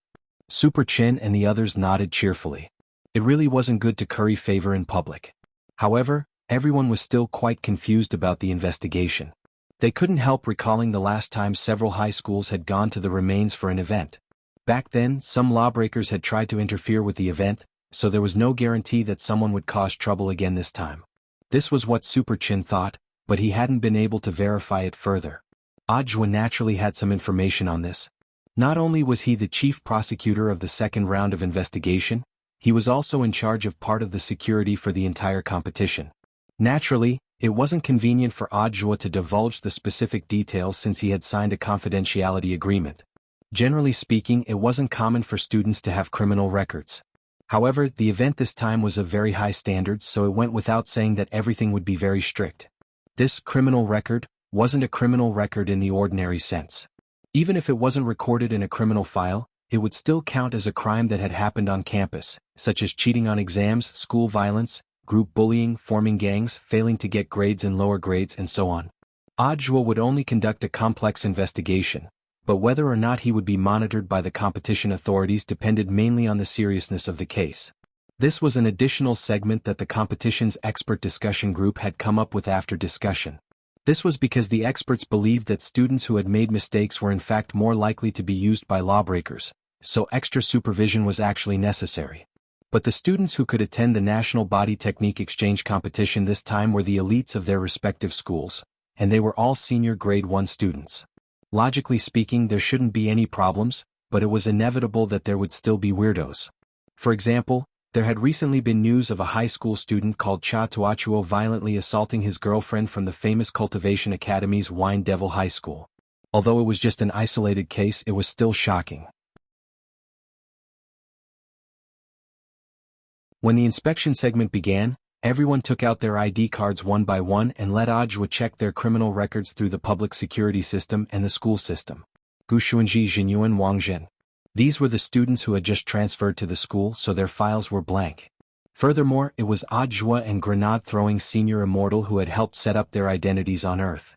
Super Chin and the others nodded cheerfully. It really wasn't good to curry favor in public. However, everyone was still quite confused about the investigation. They couldn't help recalling the last time several high schools had gone to the remains for an event. Back then, some lawbreakers had tried to interfere with the event, so there was no guarantee that someone would cause trouble again this time. This was what Super Chin thought, but he hadn't been able to verify it further. Ajwa naturally had some information on this. Not only was he the chief prosecutor of the second round of investigation, he was also in charge of part of the security for the entire competition. Naturally, it wasn't convenient for Ajwa to divulge the specific details since he had signed a confidentiality agreement. Generally speaking, it wasn't common for students to have criminal records. However, the event this time was of very high standards, so it went without saying that everything would be very strict. This criminal record wasn't a criminal record in the ordinary sense. Even if it wasn't recorded in a criminal file, it would still count as a crime that had happened on campus, such as cheating on exams, school violence, group bullying, forming gangs, failing to get grades in lower grades, and so on. Ajwa would only conduct a complex investigation, but whether or not he would be monitored by the competition authorities depended mainly on the seriousness of the case. This was an additional segment that the competition's expert discussion group had come up with after discussion. This was because the experts believed that students who had made mistakes were in fact more likely to be used by lawbreakers, so extra supervision was actually necessary. But the students who could attend the National Body Technique Exchange competition this time were the elites of their respective schools, and they were all senior grade 1 students. Logically speaking, there shouldn't be any problems, but it was inevitable that there would still be weirdos. For example, there had recently been news of a high school student called Cha Tuachuo violently assaulting his girlfriend from the famous Cultivation Academy's Wine Devil High School. Although it was just an isolated case, it was still shocking. When the inspection segment began, everyone took out their ID cards one by one and let Audiobook check their criminal records through the public security system and the school system. Gushuanji Jinyuan Wangzhen. These were the students who had just transferred to the school, so their files were blank. Furthermore, it was Audiobook and grenade-throwing senior immortal who had helped set up their identities on Earth.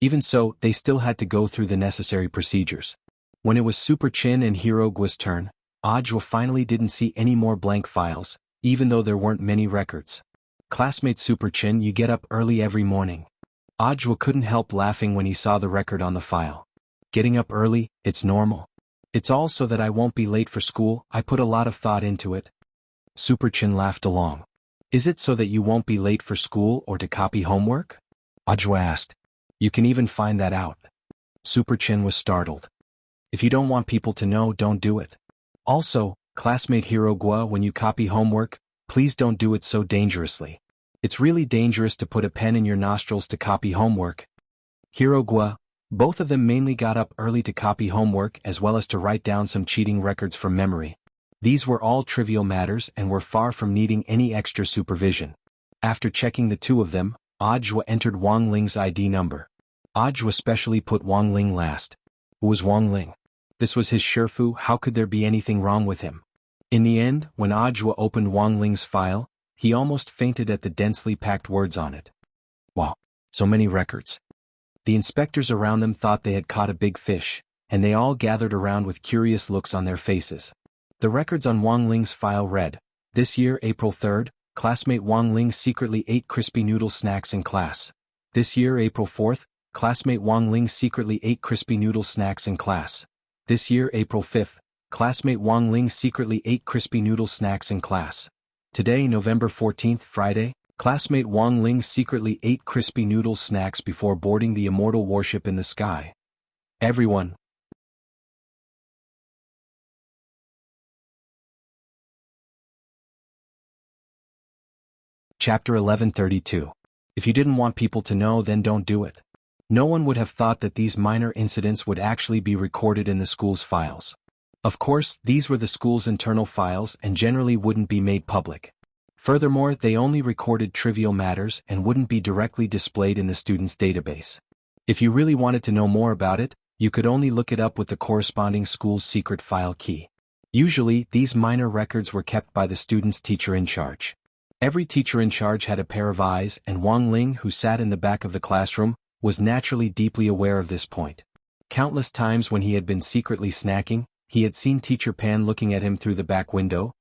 Even so, they still had to go through the necessary procedures. When it was Super Chin and Hero Gua's turn, Audiobook finally didn't see any more blank files, even though there weren't many records. Classmate Super Chin, you get up early every morning. Audiobook couldn't help laughing when he saw the record on the file. Getting up early, it's normal. It's all so that I won't be late for school. I put a lot of thought into it. Super Chin laughed along. Is it so that you won't be late for school or to copy homework? Audiobook asked. You can even find that out. Super Chin was startled. If you don't want people to know, don't do it. Also, classmate Hero Gua, when you copy homework, please don't do it so dangerously. It's really dangerous to put a pen in your nostrils to copy homework. Hero Gua, both of them mainly got up early to copy homework as well as to write down some cheating records from memory. These were all trivial matters and were far from needing any extra supervision. After checking the two of them, Audiobook entered Wang Ling's ID number. Audiobook especially put Wang Ling last. Who was Wang Ling? This was his Shifu. How could there be anything wrong with him? In the end, when Audiobook opened Wang Ling's file, he almost fainted at the densely packed words on it. Wow, so many records. The inspectors around them thought they had caught a big fish, and they all gathered around with curious looks on their faces. The records on Wang Ling's file read, this year April 3rd, classmate Wang Ling secretly ate crispy noodle snacks in class. This year April 4th, classmate Wang Ling secretly ate crispy noodle snacks in class. This year April 5th, classmate Wang Ling secretly ate crispy noodle snacks in class. Today, November 14th, Friday, classmate Wang Ling secretly ate crispy noodle snacks before boarding the immortal warship in the sky. Everyone. Chapter 1132. If you didn't want people to know, then don't do it. No one would have thought that these minor incidents would actually be recorded in the school's files. Of course, these were the school's internal files and generally wouldn't be made public. Furthermore, they only recorded trivial matters and wouldn't be directly displayed in the student's database. If you really wanted to know more about it, you could only look it up with the corresponding school's secret file key. Usually, these minor records were kept by the student's teacher in charge. Every teacher in charge had a pair of eyes, and Wang Ling, who sat in the back of the classroom, was naturally deeply aware of this point. Countless times when he had been secretly snacking, he had seen Teacher Pan looking at him through the back window,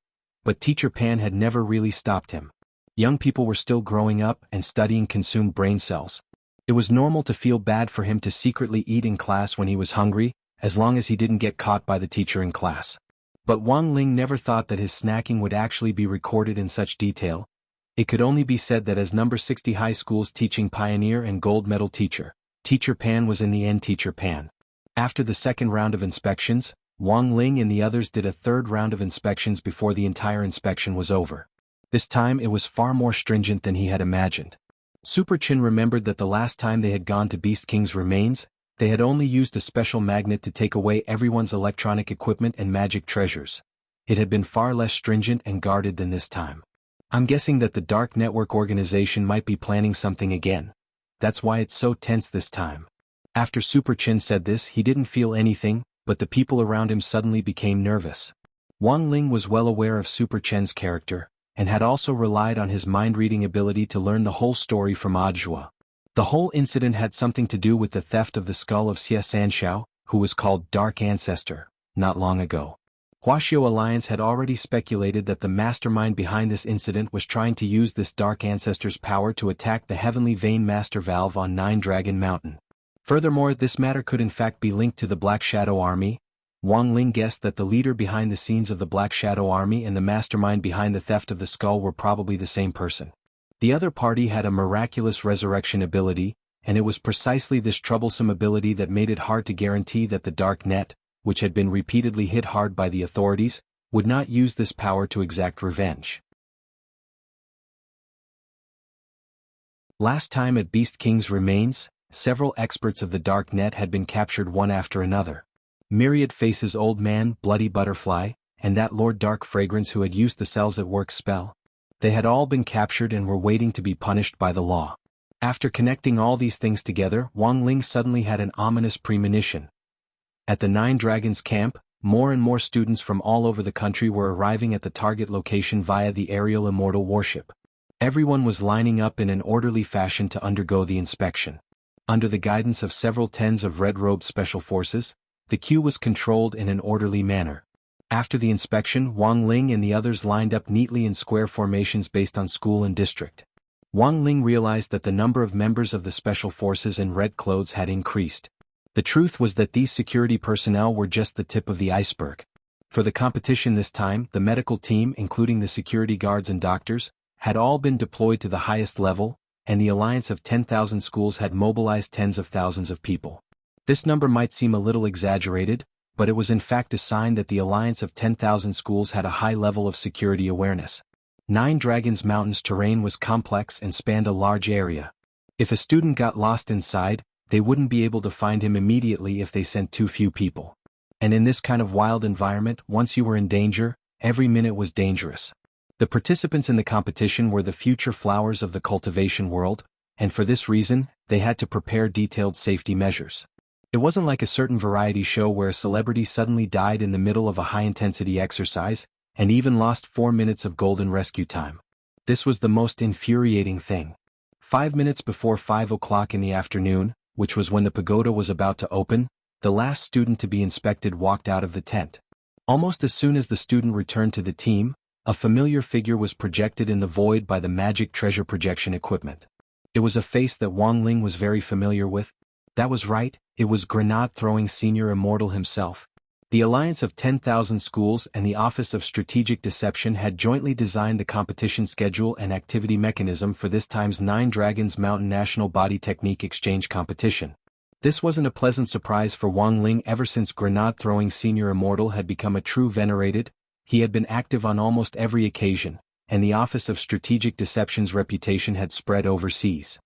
but Teacher Pan had never really stopped him. Young people were still growing up and studying consumed brain cells. It was normal to feel bad for him to secretly eat in class when he was hungry, as long as he didn't get caught by the teacher in class. But Wang Ling never thought that his snacking would actually be recorded in such detail. It could only be said that as number 60 high school's teaching pioneer and gold medal teacher, Teacher Pan was in the end Teacher Pan. After the second round of inspections, Wang Ling and the others did a third round of inspections before the entire inspection was over. This time it was far more stringent than he had imagined. Super Chin remembered that the last time they had gone to Beast King's remains, they had only used a special magnet to take away everyone's electronic equipment and magic treasures. It had been far less stringent and guarded than this time. I'm guessing that the Dark Network organization might be planning something again. That's why it's so tense this time. After Super Chin said this, he didn't feel anything, but the people around him suddenly became nervous. Wang Ling was well aware of Super Chen's character, and had also relied on his mind-reading ability to learn the whole story from Audiobook. The whole incident had something to do with the theft of the skull of Xie Sanshao, who was called Dark Ancestor, not long ago. Huaxiao Alliance had already speculated that the mastermind behind this incident was trying to use this Dark Ancestor's power to attack the Heavenly Vein Master Valve on Nine Dragon Mountain. Furthermore, this matter could in fact be linked to the Black Shadow Army. Wang Ling guessed that the leader behind the scenes of the Black Shadow Army and the mastermind behind the theft of the skull were probably the same person. The other party had a miraculous resurrection ability, and it was precisely this troublesome ability that made it hard to guarantee that the Dark Net, which had been repeatedly hit hard by the authorities, would not use this power to exact revenge. Last time at Beast King's remains, several experts of the dark net had been captured one after another. Myriad Faces Old Man, Bloody Butterfly, and that Lord Dark Fragrance who had used the cells at work spell. They had all been captured and were waiting to be punished by the law. After connecting all these things together, Wang Ling suddenly had an ominous premonition. At the Nine Dragons camp, more and more students from all over the country were arriving at the target location via the aerial immortal warship. Everyone was lining up in an orderly fashion to undergo the inspection. Under the guidance of several tens of red-robed special forces, the queue was controlled in an orderly manner. After the inspection, Wang Ling and the others lined up neatly in square formations based on school and district. Wang Ling realized that the number of members of the special forces in red clothes had increased. The truth was that these security personnel were just the tip of the iceberg. For the competition this time, the medical team, including the security guards and doctors, had all been deployed to the highest level, and the alliance of 10,000 schools had mobilized tens of thousands of people. This number might seem a little exaggerated, but it was in fact a sign that the alliance of 10,000 schools had a high level of security awareness. Nine Dragons Mountain's terrain was complex and spanned a large area. If a student got lost inside, they wouldn't be able to find him immediately if they sent too few people. And in this kind of wild environment, once you were in danger, every minute was dangerous. The participants in the competition were the future flowers of the cultivation world, and for this reason, they had to prepare detailed safety measures. It wasn't like a certain variety show where a celebrity suddenly died in the middle of a high-intensity exercise, and even lost 4 minutes of golden rescue time. This was the most infuriating thing. 5 minutes before 5 o'clock in the afternoon, which was when the pagoda was about to open, the last student to be inspected walked out of the tent. Almost as soon as the student returned to the team, a familiar figure was projected in the void by the magic treasure projection equipment. It was a face that Wang Ling was very familiar with. That was right, it was grenade-throwing Senior Immortal himself. The Alliance of 10,000 Schools and the Office of Strategic Deception had jointly designed the competition schedule and activity mechanism for this time's Nine Dragons Mountain National Body Technique Exchange Competition. This wasn't a pleasant surprise for Wang Ling ever since grenade-throwing Senior Immortal had become a true venerated. He had been active on almost every occasion, and the Office of Strategic Deception's reputation had spread overseas.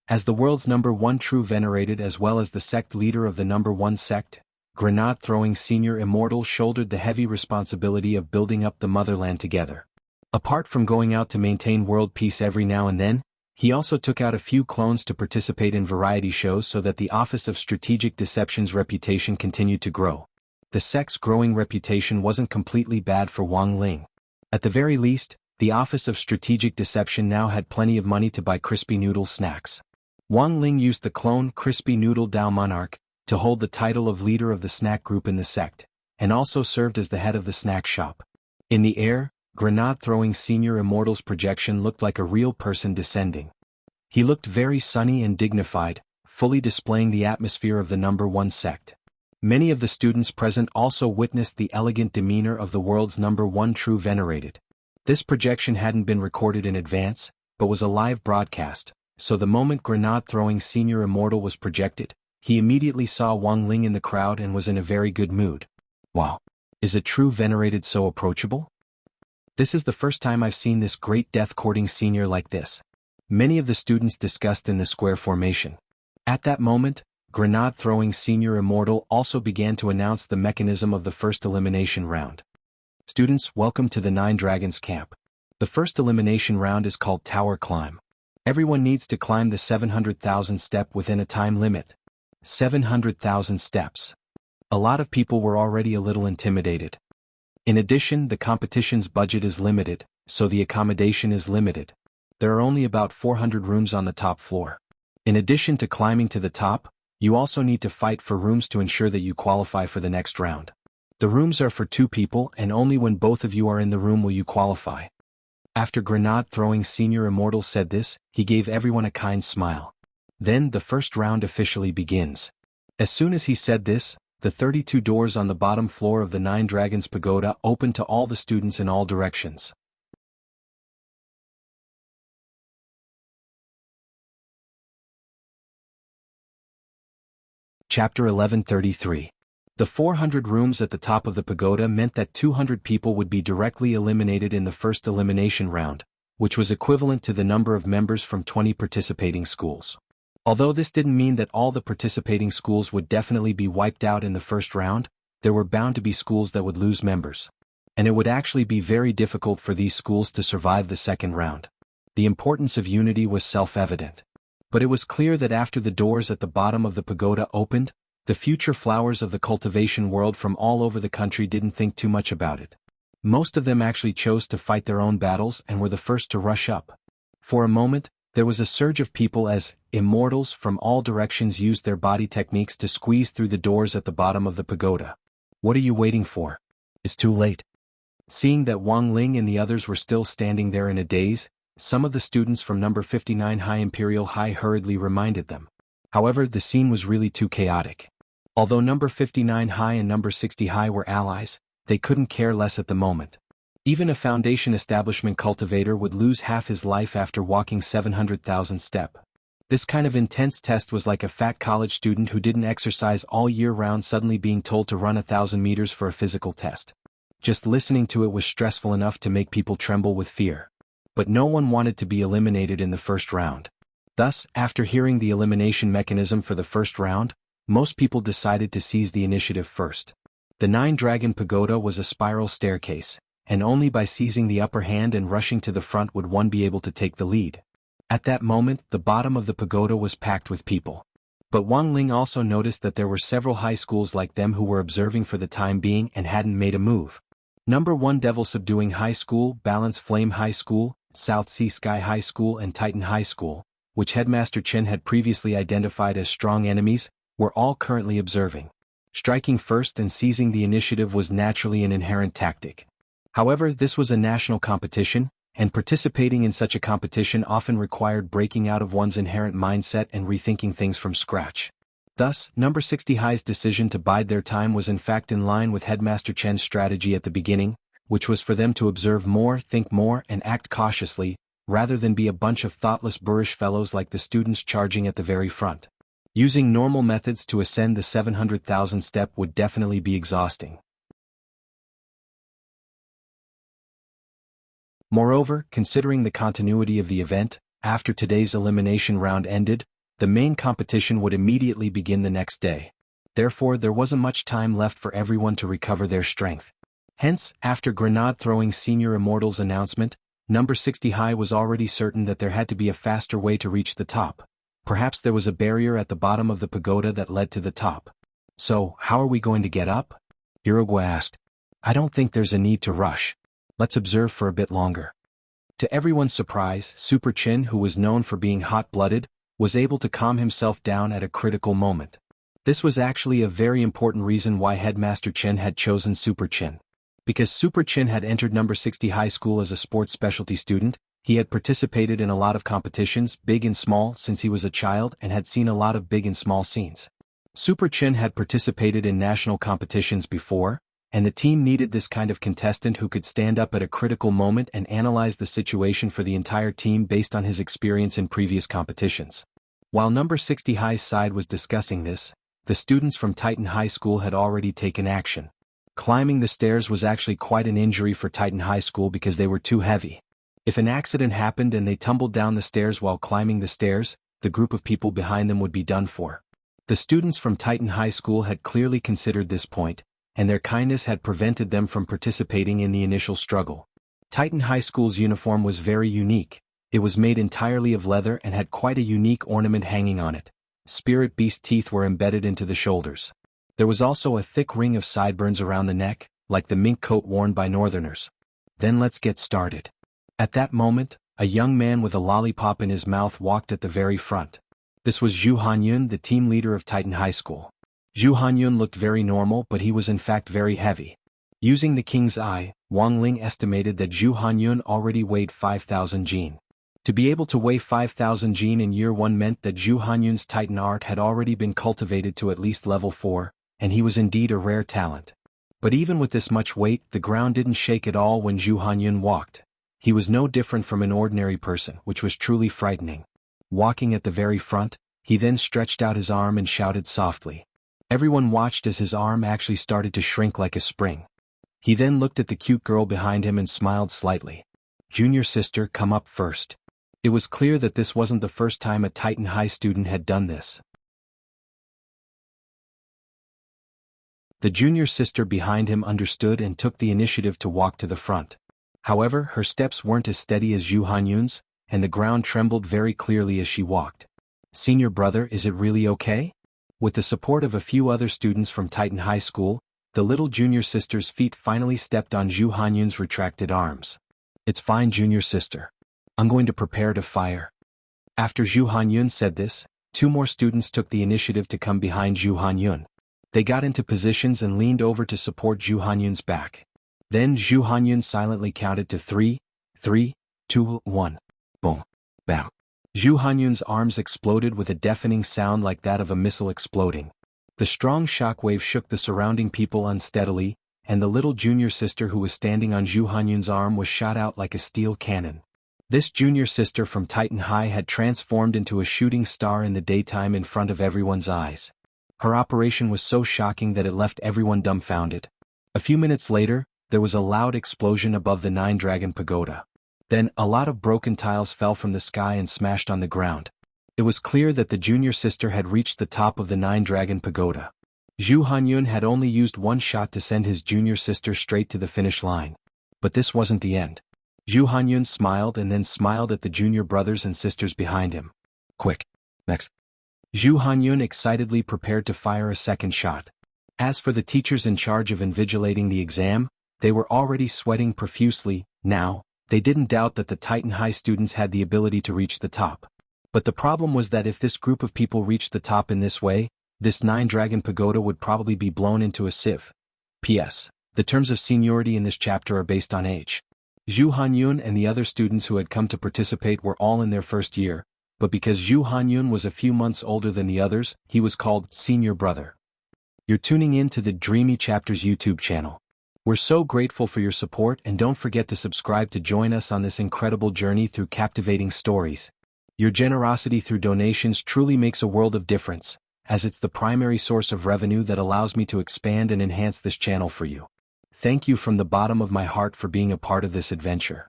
As the world's #1 true venerated as well as the sect leader of the #1 sect, grenade-throwing Senior Immortal shouldered the heavy responsibility of building up the motherland together. Apart from going out to maintain world peace every now and then, he also took out a few clones to participate in variety shows so that the Office of Strategic Deception's reputation continued to grow. The sect's growing reputation wasn't completely bad for Wang Ling. At the very least, the Office of Strategic Deception now had plenty of money to buy crispy noodle snacks. Wang Ling used the clone Crispy Noodle Dao Monarch to hold the title of leader of the snack group in the sect, and also served as the head of the snack shop. In the air, grenade-throwing Senior Immortal's projection looked like a real person descending. He looked very sunny and dignified, fully displaying the atmosphere of the #1 sect. Many of the students present also witnessed the elegant demeanor of the world's #1 true venerated. This projection hadn't been recorded in advance, but was a live broadcast. So the moment grenade-throwing Senior Immortal was projected, he immediately saw Wang Ling in the crowd and was in a very good mood. Wow! Is a true venerated so approachable? This is the first time I've seen this great death-courting senior like this. Many of the students discussed in the square formation. At that moment, grenade-throwing Senior Immortal also began to announce the mechanism of the first elimination round. Students, welcome to the Nine Dragons camp. The first elimination round is called Tower Climb. Everyone needs to climb the 700,000 step within a time limit. 700,000 steps. A lot of people were already a little intimidated. In addition, the competition's budget is limited, so the accommodation is limited. There are only about 400 rooms on the top floor. In addition to climbing to the top, you also need to fight for rooms to ensure that you qualify for the next round. The rooms are for 2 people and only when both of you are in the room will you qualify. After grenade-throwing Senior Immortal said this, he gave everyone a kind smile. Then the first round officially begins. As soon as he said this, the 32 doors on the bottom floor of the Nine Dragons Pagoda opened to all the students in all directions. Chapter 1133. The 400 rooms at the top of the pagoda meant that 200 people would be directly eliminated in the first elimination round, which was equivalent to the number of members from 20 participating schools. Although this didn't mean that all the participating schools would definitely be wiped out in the first round, there were bound to be schools that would lose members. And it would actually be very difficult for these schools to survive the second round. The importance of unity was self-evident. But it was clear that after the doors at the bottom of the pagoda opened, the future flowers of the cultivation world from all over the country didn't think too much about it. Most of them actually chose to fight their own battles and were the first to rush up. For a moment, there was a surge of people as immortals from all directions used their body techniques to squeeze through the doors at the bottom of the pagoda. What are you waiting for? It's too late. Seeing that Wang Ling and the others were still standing there in a daze, some of the students from number 59 High Imperial High hurriedly reminded them. However, the scene was really too chaotic. Although number 59 High and number 60 High were allies, they couldn't care less at the moment. Even a foundation establishment cultivator would lose half his life after walking 700,000 steps. This kind of intense test was like a fat college student who didn't exercise all year round suddenly being told to run 1,000 meters for a physical test. Just listening to it was stressful enough to make people tremble with fear. But no one wanted to be eliminated in the first round. Thus, after hearing the elimination mechanism for the first round, most people decided to seize the initiative first. The Nine-Dragon Pagoda was a spiral staircase, and only by seizing the upper hand and rushing to the front would one be able to take the lead. At that moment, the bottom of the pagoda was packed with people. But Wang Ling also noticed that there were several high schools like them who were observing for the time being and hadn't made a move. Number 1 Devil Subduing High School, Balance Flame High School, South Sea Sky High School and Titan High School, which Headmaster Chen had previously identified as strong enemies, were all currently observing. Striking first and seizing the initiative was naturally an inherent tactic. However, this was a national competition, and participating in such a competition often required breaking out of one's inherent mindset and rethinking things from scratch. Thus, number 60 High's decision to bide their time was in fact in line with Headmaster Chen's strategy at the beginning, which was for them to observe more, think more, and act cautiously, rather than be a bunch of thoughtless boorish fellows like the students charging at the very front. Using normal methods to ascend the 700,000 step would definitely be exhausting. Moreover, considering the continuity of the event, after today's elimination round ended, the main competition would immediately begin the next day. Therefore, there wasn't much time left for everyone to recover their strength. Hence, after grenade-throwing Senior Immortal's announcement, number 60 High was already certain that there had to be a faster way to reach the top. Perhaps there was a barrier at the bottom of the pagoda that led to the top. So, how are we going to get up? Hirogwa asked. I don't think there's a need to rush. Let's observe for a bit longer. To everyone's surprise, Super Chin, who was known for being hot-blooded, was able to calm himself down at a critical moment. This was actually a very important reason why Headmaster Chen had chosen Super Chin. Because Super Chin had entered number 60 high school as a sports specialty student, he had participated in a lot of competitions, big and small, since he was a child and had seen a lot of big and small scenes. Super Chin had participated in national competitions before, and the team needed this kind of contestant who could stand up at a critical moment and analyze the situation for the entire team based on his experience in previous competitions. While number 60 High's side was discussing this, the students from Titan High School had already taken action. Climbing the stairs was actually quite an injury for Titan High School because they were too heavy. If an accident happened and they tumbled down the stairs while climbing the stairs, the group of people behind them would be done for. The students from Titan High School had clearly considered this point, and their kindness had prevented them from participating in the initial struggle. Titan High School's uniform was very unique. It was made entirely of leather and had quite a unique ornament hanging on it. Spirit beast teeth were embedded into the shoulders. There was also a thick ring of sideburns around the neck, like the mink coat worn by northerners. Then let's get started. At that moment, a young man with a lollipop in his mouth walked at the very front. This was Zhu Hanyun, the team leader of Titan High School. Zhu Hanyun looked very normal, but he was in fact very heavy. Using the king's eye, Wang Ling estimated that Zhu Hanyun already weighed 5,000 jin. To be able to weigh 5,000 jin in year 1 meant that Zhu Hanyun's Titan art had already been cultivated to at least level 4, and he was indeed a rare talent. But even with this much weight, the ground didn't shake at all when Zhu Hanyun walked. He was no different from an ordinary person, which was truly frightening. Walking at the very front, he then stretched out his arm and shouted softly. Everyone watched as his arm actually started to shrink like a spring. He then looked at the cute girl behind him and smiled slightly. junior sister come up first. It was clear that this wasn't the first time a Titan High student had done this. The junior sister behind him understood and took the initiative to walk to the front. However, her steps weren't as steady as Zhu Hanyun's, and the ground trembled very clearly as she walked. "Senior brother, is it really okay?" With the support of a few other students from Titan High School, the little junior sister's feet finally stepped on Zhu Hanyun's retracted arms. "It's fine, junior sister. I'm going to prepare to fire." After Zhu Hanyun said this, 2 more students took the initiative to come behind Zhu Hanyun. They got into positions and leaned over to support Zhu Hanyun's back. Then Zhu Hanyun silently counted to 3, 3, 2, 1. Boom. Bam. Zhu Hanyun's arms exploded with a deafening sound like that of a missile exploding. The strong shockwave shook the surrounding people unsteadily, and the little junior sister who was standing on Zhu Hanyun's arm was shot out like a steel cannon. This junior sister from Titan High had transformed into a shooting star in the daytime in front of everyone's eyes. Her operation was so shocking that it left everyone dumbfounded. A few minutes later, there was a loud explosion above the 9-dragon pagoda. Then, a lot of broken tiles fell from the sky and smashed on the ground. It was clear that the junior sister had reached the top of the 9-dragon pagoda. Zhu Hanyun had only used 1 shot to send his junior sister straight to the finish line. But this wasn't the end. Zhu Hanyun smiled and then smiled at the junior brothers and sisters behind him. "Quick. Next." Zhu Hanyun excitedly prepared to fire a second shot. As for the teachers in charge of invigilating the exam, they were already sweating profusely. Now, they didn't doubt that the Titan High students had the ability to reach the top. But the problem was that if this group of people reached the top in this way, this 9-dragon pagoda would probably be blown into a sieve. P.S. The terms of seniority in this chapter are based on age. Zhu Hanyun and the other students who had come to participate were all in their first year, but because Zhu Hanyun was a few months older than the others, he was called senior brother. You're tuning in to the Dreamy Chapters YouTube channel. We're so grateful for your support, and don't forget to subscribe to join us on this incredible journey through captivating stories. Your generosity through donations truly makes a world of difference, as it's the primary source of revenue that allows me to expand and enhance this channel for you. Thank you from the bottom of my heart for being a part of this adventure.